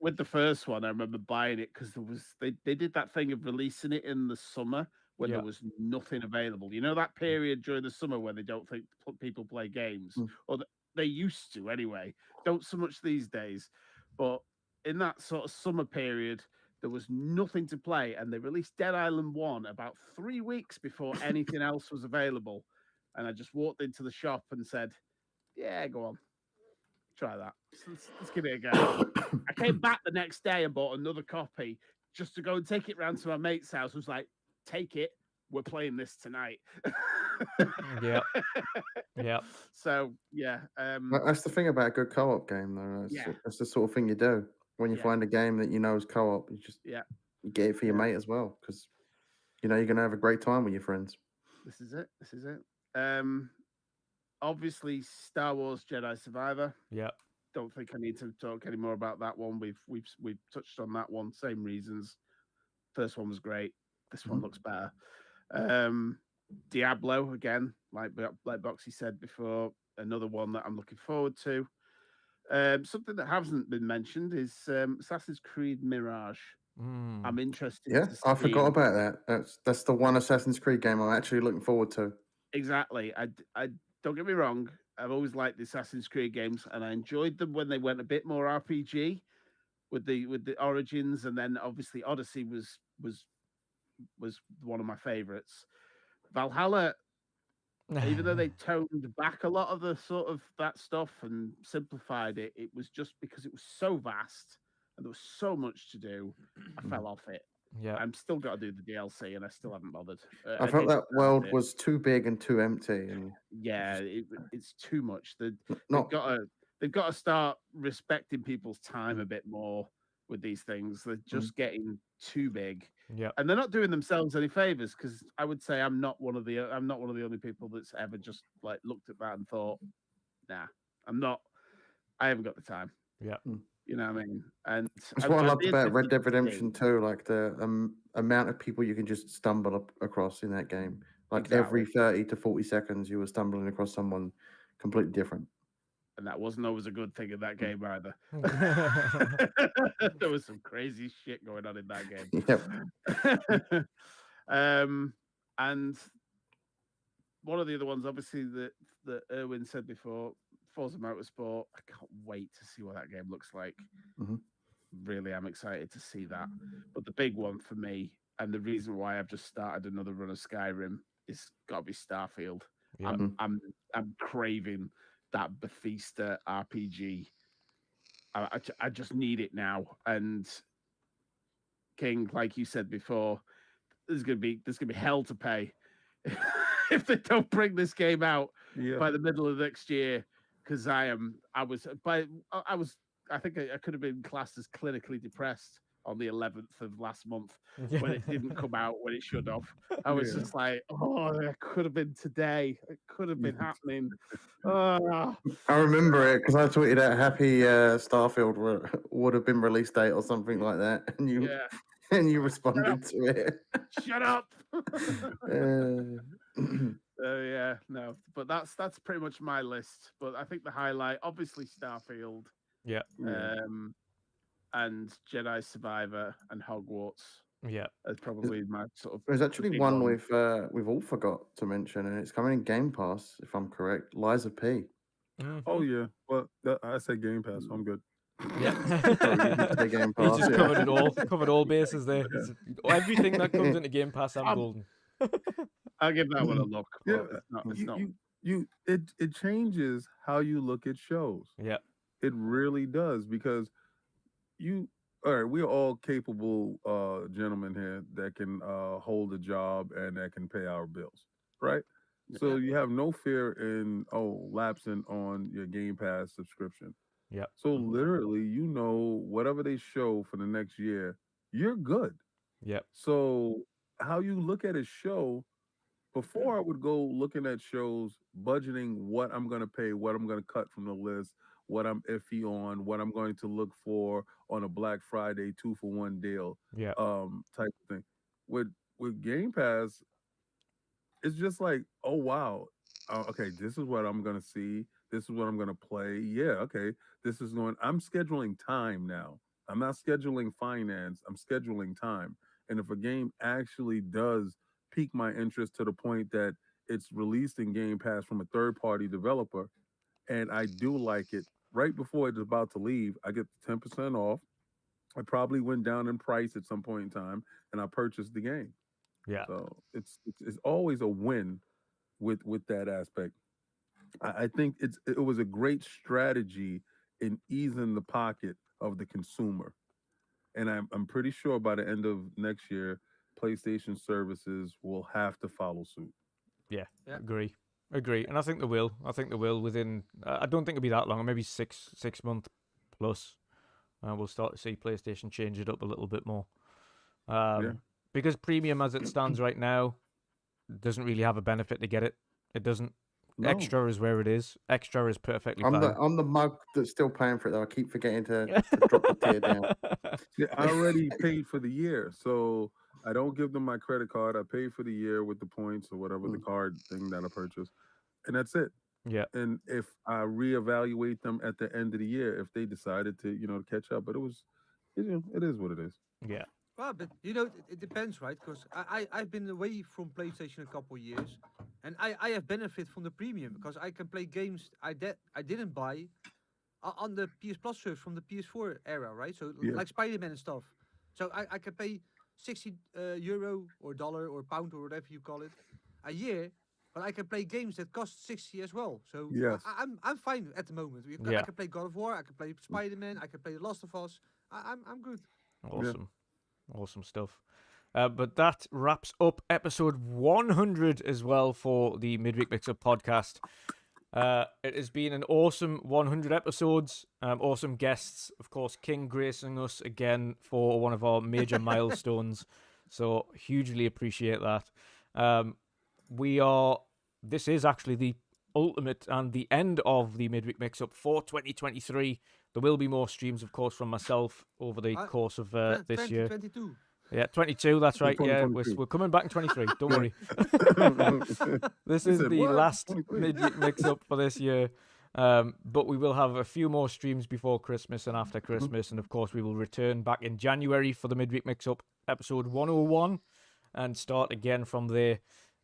with the first one, I remember buying it because they did that thing of releasing it in the summer when Yeah. there was nothing available. You know that period during the summer when they don't think people play games, or they used to anyway. Don't so much these days, but in that sort of summer period, there was nothing to play, and they released Dead Island 1 about 3 weeks before anything else was available. And I just walked into the shop and said, "Yeah, go on, try that. Let's give it a go." I came back the next day and bought another copy just to go and take it round to my mate's house. I was like, "Take it, we're playing this tonight." Yeah. Yeah. So yeah, That's the thing about a good co-op game, though. That's the sort of thing you do when you find a game that you know is co-op. You just you get it for your mate as well, because you know you're gonna have a great time with your friends. This is it. Obviously, Star Wars Jedi Survivor. Yeah. Don't think I need to talk any more about that one. We've touched on that one. Same reasons. First one was great. This one looks better. Diablo again, like Boxy said before, another one that I'm looking forward to. Something that hasn't been mentioned is Assassin's Creed Mirage. I'm interested. Yeah, I forgot about that. That's the one Assassin's Creed game I'm actually looking forward to. Exactly. I don't get me wrong. I've always liked the Assassin's Creed games, and I enjoyed them when they went a bit more RPG with the Origins, and then obviously Odyssey was one of my favorites. Valhalla, even though they toned back a lot of the sort of that stuff and simplified it, it was just because it was so vast and there was so much to do. I fell off it. Yeah, I'm still got to do the DLC, and I still haven't bothered. I felt that world was too big and too empty, and yeah, it's too much. They've not got to start respecting people's time a bit more with these things. They're just getting too big. Yeah, and they're not doing themselves any favors, because I would say I'm not one of the only people that's ever just like looked at that and thought, nah, I haven't got the time. Yeah. You know what I mean? And that's what I loved about Red Dead Redemption 2, like the amount of people you can just stumble across in that game. Like every 30 to 40 seconds, you were stumbling across someone completely different. And that wasn't always a good thing in that game either. There was some crazy shit going on in that game. Yep. And one of the other ones, obviously, that Erwin said before, Forza Motorsport. I can't wait to see what that game looks like. Really, I'm excited to see that. But the big one for me, and the reason why I've just started another run of Skyrim, is got to be Starfield. Yeah. I'm craving that Bethesda RPG. I just need it now. And King, like you said before, there's gonna be hell to pay if they don't bring this game out by the middle of next year. Because I think I could have been classed as clinically depressed on the 11th of last month when it didn't come out when it should have. I was just like, oh, it could have been today. It could have been happening. I remember it because I tweeted out happy Starfield would have been release date or something like that, and you responded to it. Shut up. Yeah, no, but that's pretty much my list. But I think the highlight, obviously, Starfield. Yeah. And Jedi Survivor and Hogwarts. Yeah. That's probably my sort of. There's actually one we've all forgot to mention, and it's coming in Game Pass, if I'm correct. Liza P. Oh yeah, well I said Game Pass, so I'm good. Yeah. Game He's Pass, just covered all bases there. Everything that comes into Game Pass, I'm golden. I'll give that one a look. It's not. It changes how you look at shows. Yeah. It really does, because we're all capable gentlemen here that can hold a job and that can pay our bills, right? So you have no fear in lapsing on your Game Pass subscription. Yeah. So literally, whatever they show for the next year, you're good. Yeah. So how you look at a show, before I would go looking at shows, budgeting what I'm going to pay, what I'm going to cut from the list, what I'm iffy on, what I'm going to look for on a Black Friday 2-for-1 deal, type of thing. With Game Pass, it's just like, oh wow, okay, this is what I'm going to see. This is what I'm going to play. Yeah, okay, I'm scheduling time now. I'm not scheduling finance. I'm scheduling time. And if a game actually does pique my interest to the point that it's released in Game Pass from a third-party developer, and I do like it. Right before it's about to leave, I get 10% off. I probably went down in price at some point in time, and I purchased the game. Yeah. So it's always a win with that aspect. I think it was a great strategy in easing the pocket of the consumer, and I'm pretty sure by the end of next year, PlayStation services will have to follow suit. Yeah, Yeah. agree, and I think they will. I think they will within. I don't think it'll be that long. Maybe 6 month plus. We'll start to see PlayStation change it up a little bit more. Yeah. Because premium, as it stands right now, doesn't really have a benefit to get it. It doesn't. No. Extra is where it is. Extra is perfectly I'm fine. the mug that's still paying for it though. I keep forgetting to drop the tier down. Yeah, I already paid for the year, so I don't give them my credit card. I pay for the year with the points or whatever the card thing that I purchased, and that's it. Yeah. And if I reevaluate them at the end of the year, if they decided to, catch up, but it is what it is. Yeah. Well, but it depends, right? Because I've been away from PlayStation a couple of years, and I have benefit from the premium because I can play games I didn't buy on the PS Plus service from the PS4 era, right? So Yeah. like Spider-Man and stuff. So I can pay 60 euro or dollar or pound or whatever you call it a year, but I can play games that cost 60 as well. So Yes. I'm fine at the moment. Yeah. I can play God of War, I can play Spider-Man, I can play The Last of Us. I'm good. Awesome. Awesome stuff. But that wraps up episode 100 as well for the Midweek Mix-Up podcast. It has been an awesome 100 episodes. Awesome guests. Of course, King gracing us again for one of our major milestones. So hugely appreciate that. This is actually the ultimate and the end of the Midweek Mix-Up for 2023. There will be more streams, of course, from myself over the course of this year. 2022. Yeah, 22, that's right. Yeah, 2023. we're coming back in 23. Don't worry. This He is said, the "What? last 23?" Midweek Mix-Up for this year. But we will have a few more streams before Christmas and after Christmas. And, of course, we will return back in January for the Midweek Mix-Up episode 101 and start again from there.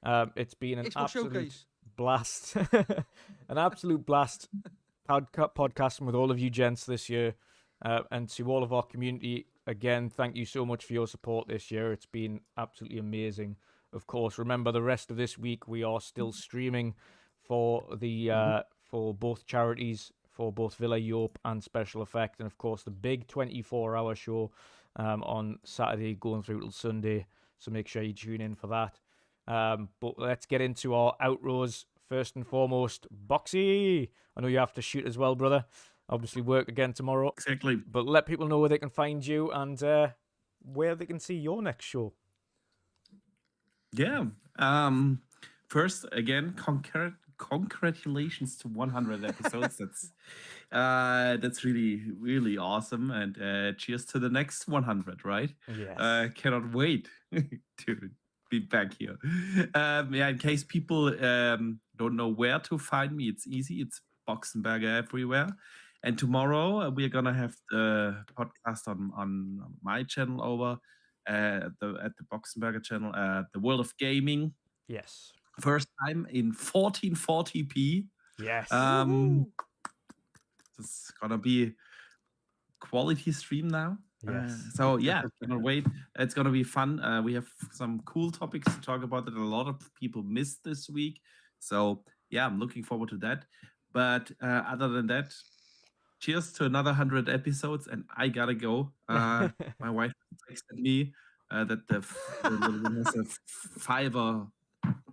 It's been an Xbox absolute Showcase. blast. An absolute blast podcasting with all of you gents this year. And to all of our community, again, thank you so much for your support this year. It's been absolutely amazing. Of course, remember the rest of this week we are still streaming for the for both charities, for both Villa Europe and Special Effect, and of course the big 24-hour show on Saturday going through till Sunday. So make sure you tune in for that. But let's get into our outros. First and foremost, Boxy. I know you have to shoot as well, brother. Obviously work again tomorrow. Exactly. But let people know where they can find you and where they can see your next show. Yeah. First, again, congratulations to 100 episodes. That's really, really awesome. And cheers to the next 100, right? Yes. Cannot wait to be back here. In case people don't know where to find me, it's easy. It's Boxenberger everywhere. And tomorrow we're gonna have the podcast on my channel over at the Boxenberger channel, the World of Gaming. Yes. First time in 1440p. Yes. It's gonna be quality stream now. Yes. So yeah, cannot wait. It's gonna be fun. We have some cool topics to talk about that a lot of people missed this week. So yeah, I'm looking forward to that. But other than that, cheers to another 100 episodes, and I gotta go. My wife texted me that the little one has a fiber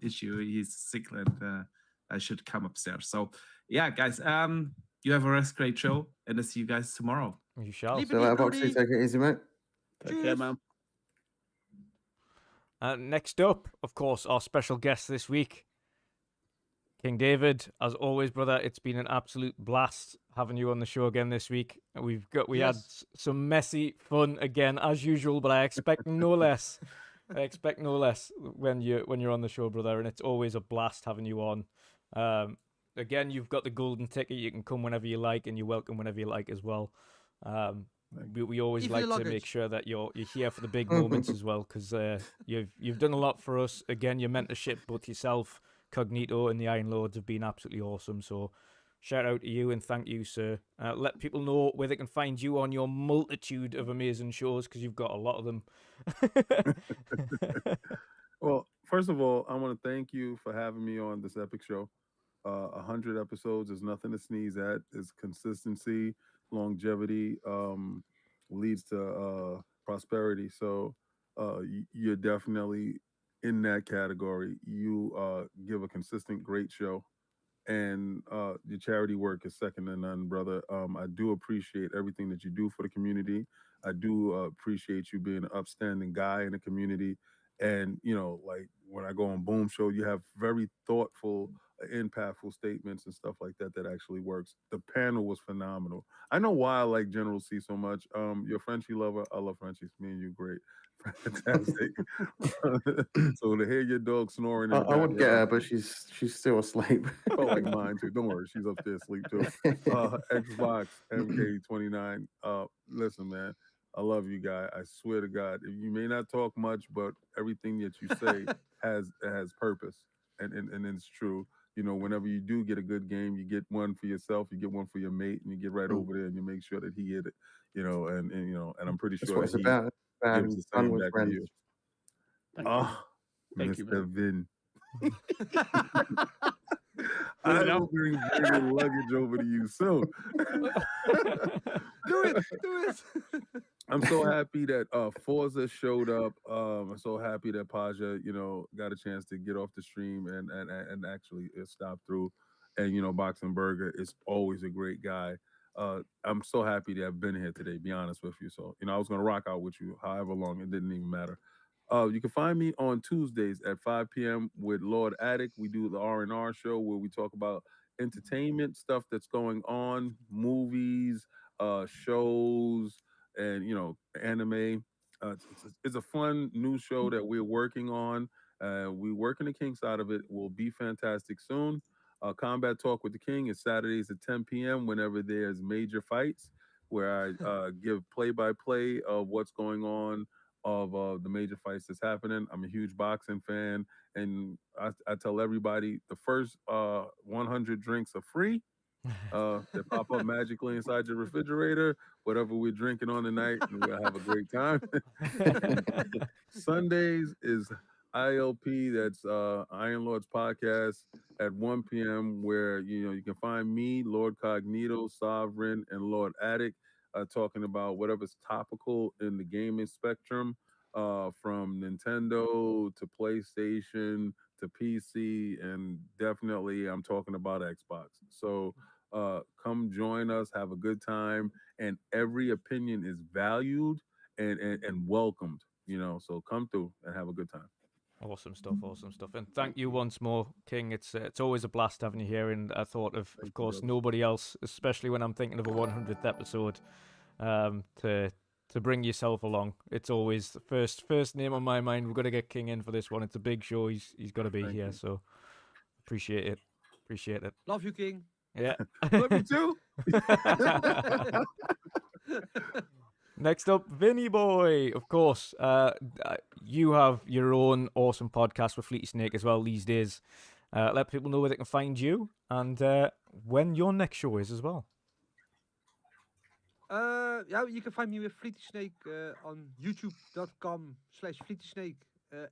issue. He's sick, and I should come upstairs. So yeah, guys, you have a great show, and I'll see you guys tomorrow. You shall. So Boxy, take it easy, mate. Take care, man. Next up, of course, our special guest this week, King David. As always, brother, it's been an absolute blast having you on the show again this week. We had some messy fun again as usual, but I expect no less. I expect no less when you're on the show, brother, and it's always a blast having you on. Again, you've got the golden ticket. You can come whenever you like, and you're welcome whenever you like as well. We always like to make sure that you're here for the big moments as well, because you've done a lot for us. Again, your mentorship, both yourself, Cognito, and the Iron Lords have been absolutely awesome. So shout out to you and thank you, sir. Let people know where they can find you on your multitude of amazing shows, because you've got a lot of them. Well, first of all, I want to thank you for having me on this epic show. 100 episodes is nothing to sneeze at. It's consistency, longevity, leads to prosperity. So you're definitely in that category. You give a consistent, great show, and your charity work is second to none, brother. I do appreciate everything that you do for the community. I do appreciate you being an upstanding guy in the community. And like when I go on Boom Show, you have very thoughtful, impactful statements and stuff like that that actually works. The panel was phenomenal. I know why I like General C so much. Your Frenchie lover, I love Frenchies. Me and you, great. Fantastic. So to hear your dog snoring in the I would get her, background- but she's still asleep. Oh, like mine too. Don't worry, she's upstairs asleep too. Xbox MK29. Listen, man, I love you, guy. I swear to God, you may not talk much, but everything that you say has purpose, and it's true. Whenever you do get a good game, you get one for yourself, you get one for your mate, and you get right over there and you make sure that he hit it. And I'm pretty That's sure what it's that he about. gives the Fun same with back to friends. you. Thank you. Oh, Thank you, Mr. Vin. Good I enough. will bring bigger luggage over to you soon. Do it. I'm so happy that Forza showed up. I'm so happy that Paja, got a chance to get off the stream and actually stop through. And Boxing Burger is always a great guy. I'm so happy to have been here today, be honest with you. So, I was gonna rock out with you however long, it didn't even matter. You can find me on Tuesdays at 5 p.m. with Lord Attic. We do the R&R show where we talk about entertainment stuff that's going on, movies, shows, and anime. It's a fun new show that we're working on. We work in the King side of it. Will be fantastic soon. Combat Talk with the King is Saturdays at 10 p.m. whenever there's major fights, where I give play-by-play of what's going on of the major fights that's happening. I'm a huge boxing fan, and I tell everybody the first 100 drinks are free. They pop up magically inside your refrigerator, whatever we're drinking on tonight, and we'll have a great time. Sundays is ILP, that's Iron Lord's podcast at 1 p.m., where you can find me, Lord Cognito, Sovereign, and Lord Attic talking about whatever's topical in the gaming spectrum, from Nintendo to PlayStation to PC, and definitely I'm talking about Xbox. So come join us, have a good time, and every opinion is valued and welcomed. So come through and have a good time. Awesome stuff, and thank you once more, King. It's always a blast having you here, and I thought of course, nobody else, especially when I'm thinking of a 100th episode, to bring yourself along. It's always the first name on my mind. We've got to get King in for this one. It's a big show. He's got to be Thank here. you. So appreciate it. Love you, King. Yeah. Love you too. Next up, Vinny Boy. Of course, you have your own awesome podcast with Fleety Snake as well these days. Let people know where they can find you and when your next show is as well. Yeah, you can find me with Fleety Snake on youtube.com/FleetySnake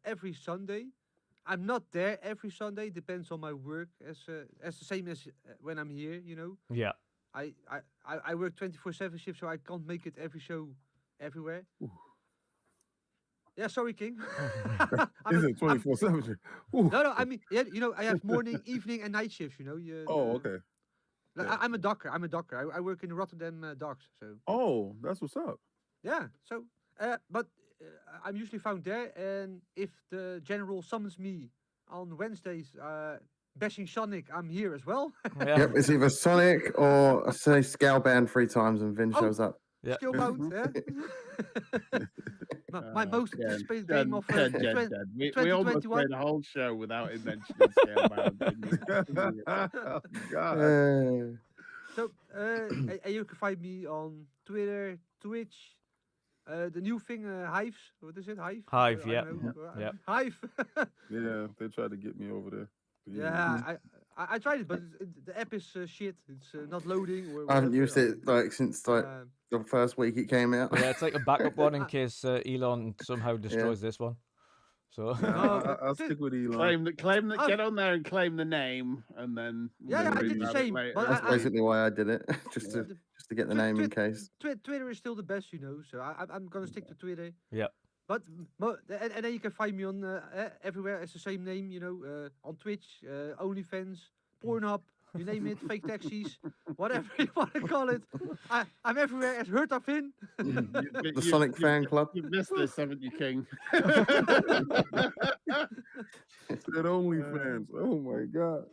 every Sunday. I'm not there every Sunday. Depends on my work, as the same as when I'm here. Yeah. I work 24/7 shift, so I can't make it every show everywhere. Ooh. Yeah, sorry, King. Is it 24/7? No. I mean, yeah, I have morning, evening, and night shifts. Okay. I'm a docker. I work in the Rotterdam docks. So. Oh, that's what's up. Yeah. So, but I'm usually found there, and if the general summons me on Wednesdays, bashing Sonic, I'm here as well. Yeah. Yep, it's either Sonic or I say Scalebound 3 times and Vin shows up. Yeah. Skillbound, yeah. my most anticipated game of we almost 2021. made a whole show without him mentioning Scalebound. God. So, and you can find me on Twitter, Twitch, the new thing, Hives. What is it, Hive? Hive, I yeah. don't know. Yeah. Hive. Yeah, they tried to get me over there. Yeah, I tried it, but the app is shit. It's not loading. Or I haven't whatever. used it like since like Um, the first week it came out. Yeah, it's like a backup one in case Elon somehow destroys this one. So No, I'll stick with Elon. Claim that. Oh. Get on there and claim the name, and then Yeah, I did the about it same, later. but That's basically why I did it, just Yeah. to get the name in case. Twitter is still the best, you know. So I'm gonna stick to Twitter. yeah, But and then you can find me on everywhere as the same name, you know, on Twitch, OnlyFans, Pornhub, you name it, fake taxis, whatever you want to call it. I'm everywhere as Hurtafin. The Sonic fan club. You've missed this, haven't you, King? Said OnlyFans. Oh my god.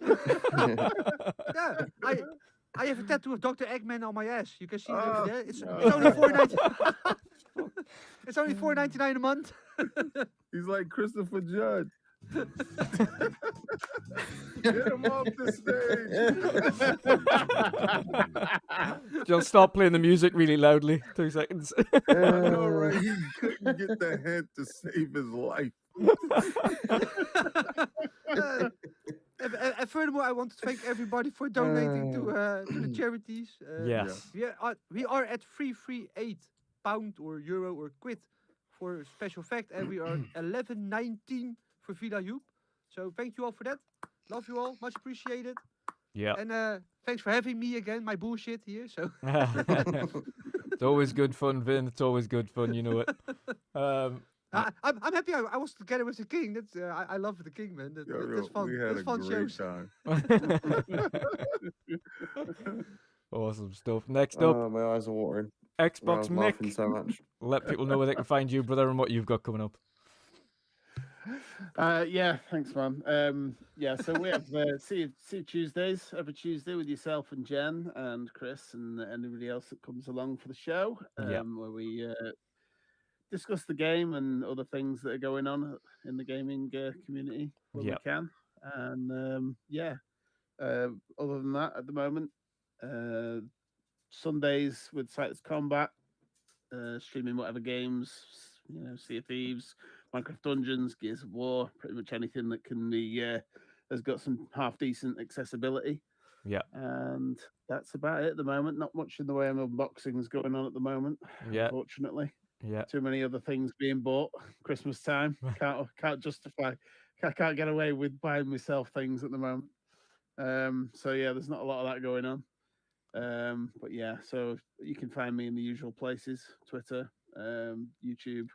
Yeah, I have a tattoo of Dr. Eggman on my ass. You can see it over there. It's no. only $4.99. It's only $4.99 a month. He's like Christopher Judge. Get him off the stage. just start playing the music really loudly. 2 seconds. I know, right? He couldn't get the hint to save his life. And furthermore, I want to thank everybody for donating to the charities. Yes. We are at £338 or euro or quid for special fact, and we are 11.19 for Villa Joop. So thank you all for that. Love you all, much appreciated. Yeah. And thanks for having me again, my bullshit here. So It's always good fun, Vin. It's always good fun. You know it. I'm happy I was together with the king. That's I love the king, man. That's fun. We had That's a fun great shows. time. Awesome stuff. Next up, Oh, my eyes are watering. I Xbox was laughing Nick. so much. Let people know where they can find you, brother, and what you've got coming up. Yeah, thanks, man. Yeah, so we have see you Tuesdays, every Tuesday with yourself and Jen and Chris and anybody else that comes along for the show, Yeah. where we discuss the game and other things that are going on in the gaming community when Yeah. we can. And other than that, at the moment, Sundays with Sightless Combat, streaming whatever games, you know, Sea of Thieves, Minecraft Dungeons, Gears of War, pretty much anything that can be has got some half decent accessibility. Yeah. And that's about it at the moment. Not much in the way of unboxings going on at the moment, Yeah. unfortunately. Yeah. Too many other things being bought. Christmas time. Can't justify. Can't get away with buying myself things at the moment. So yeah, there's not a lot of that going on. But yeah, so you can find me in the usual places: Twitter, YouTube,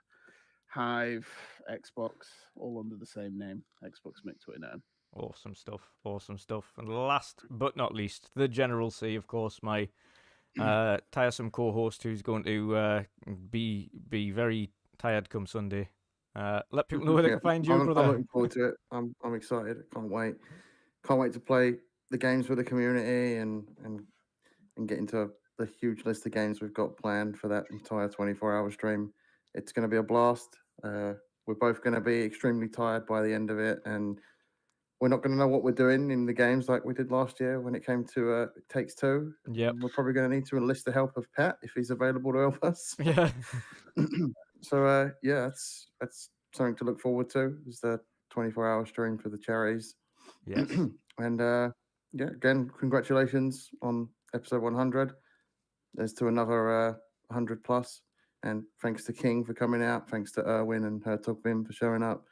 Hive, Xbox, all under the same name, Xbox Mick29. Awesome stuff. Awesome stuff. And last but not least, the General C, of course, my tiresome co-host who's going to be very tired come Sunday. Let people know where they can find you, I'm brother. looking forward to it. I'm excited. Can't wait. Can't wait to play the games with the community and get into the huge list of games we've got planned for that entire 24-hour stream. It's going to be a blast. We're both going to be extremely tired by the end of it, and we're not going to know what we're doing in the games like we did last year when it came to It Takes Two. Yep. We're probably going to need to enlist the help of Pat if he's available to help us. Yeah. So yeah, that's something to look forward to. Is the 24-hour stream for the charities. Yes. And yeah, again, congratulations on episode 100. There's to another 100 plus. And thanks to King for coming out. Thanks to Erwin and Hertog Vim for showing up.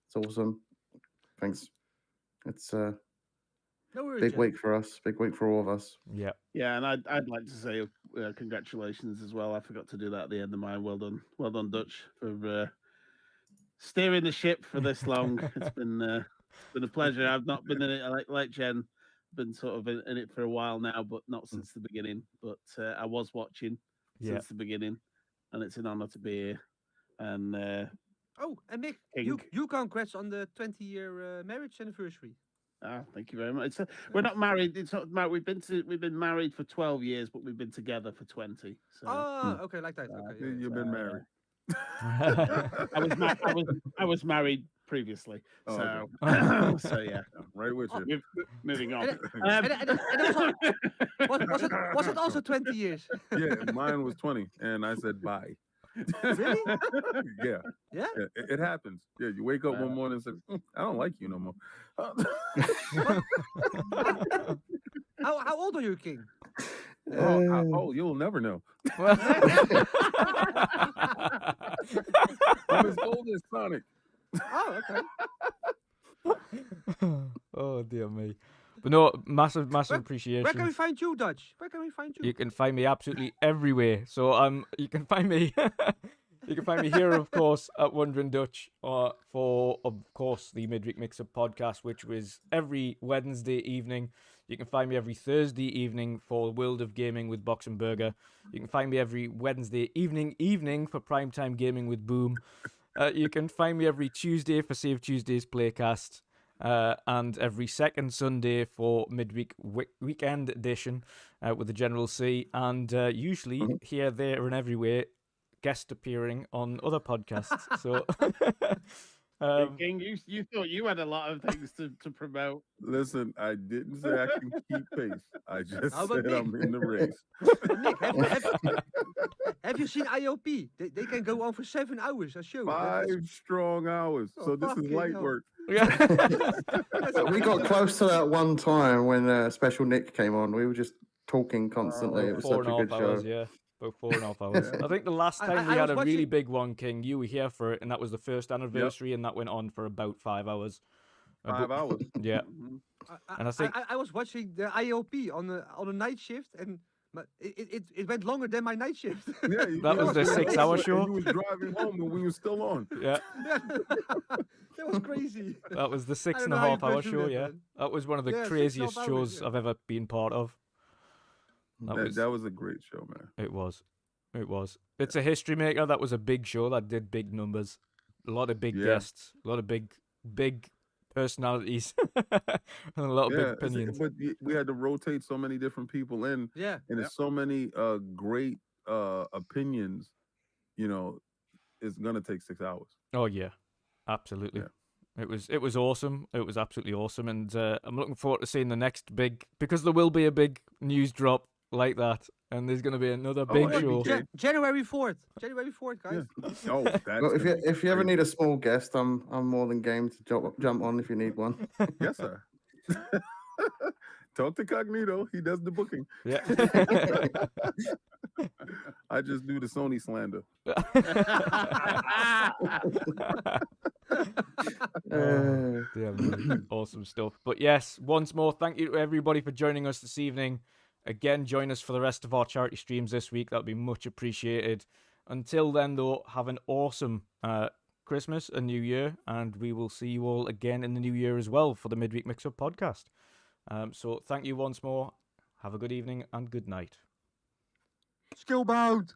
It's awesome. Thanks. It's a big week for us. Big week for all of us. Yeah. Yeah, and I'd like to say congratulations as well. I forgot to do that at the end of mine. Well done, Dutch, for steering the ship for this long. It's been a pleasure. I've not been in it like Jen. Been sort of in it for a while now, but not since the beginning. But I was watching since the beginning, and it's an honor to be here. And and Mick, King. you congrats on the 20-year marriage anniversary. Thank you very much. We're not married. It's not married. We've been married for 12 years, but we've been together for 20. So. Okay, like that. Okay, yeah. You've been married. I was married previously. Oh, so so yeah, right with you. Moving on. And also, was it also 20 years? Yeah, mine was 20, and I said bye. Really? Yeah. Yeah? It happens. Yeah, you wake up one morning and say, I don't like you no more. How old are you, King? Oh, you'll never know. I'm as old as Sonic. Oh, okay. Oh dear me. But no, massive Where appreciation. can we find you, Dutch? Where can we find you? You can find me absolutely everywhere. So you can find me you can find me here, of course, at WandrinDutch, for of course the Midweek Mix-Up podcast, which was every Wednesday evening. You can find me every Thursday evening for World of Gaming with Box and Burger. You can find me every Wednesday evening for Primetime Gaming with Boom. You can find me every Tuesday for Save Tuesday's Playcast. And every second Sunday for midweek weekend edition with the General C, and usually here, there, and everywhere, guest appearing on other podcasts. So, King, you thought you had a lot of things to promote. Listen, I didn't say I can keep pace. I just How about said I'm Nick? in the race. Nick, have you seen ILP? They can go on for 7 hours a show. 5 strong hours. So this is fucking light hell. work. We got close to that one time when Special Nick came on. We were just talking constantly. It was such a good show. Yeah. About 4.5 hours. I think the last time we I had was a really watching- big one, King, you were here for it, and that was the first anniversary, and that went on for about 5 hours. 5 hours. Yeah. Mhm. And I think I was watching the ILP on a night shift, and it went longer than my night shift. Yeah, That was the 6-hour and show. You was driving home and we were still on. yeah, That was crazy. that was the six don't and know a how you half hour guys do show. that, Yeah, man. that was one of the Yeah, 6.5 craziest hours, shows yeah. I've ever been part of. That was a great show, man. It was. It's a history maker. That was a big show that did big numbers. A lot of big Yeah. guests. A lot of big personalities. And a lot of big It's- opinions. but we had to rotate so many different people in, Yeah. and there's so many great opinions. You know, it's gonna take 6 hours. Oh yeah, absolutely. Yeah. It was awesome. It was absolutely awesome, and I'm looking forward to seeing the next big, because there will be a big news drop like that, and there's going to be another big yeah, show. BK. January 4th. January 4th, guys. Yeah. Oh, that's Well, gonna be if you ever great. need a small guest, I'm more than game to jump on if you need one. Yes, sir. Talk to Cognito. He does the booking. Yeah. I just do the Sony slander. Dear me. Awesome stuff. But yes, once more, thank you to everybody for joining us this evening. Again, join us for the rest of our charity streams this week. That would be much appreciated. Until then, though, have an awesome Christmas and New Year, and we will see you all again in the new year as well for the Midweek Mix-Up podcast. So thank you once more. Have a good evening and good night. Skillbound.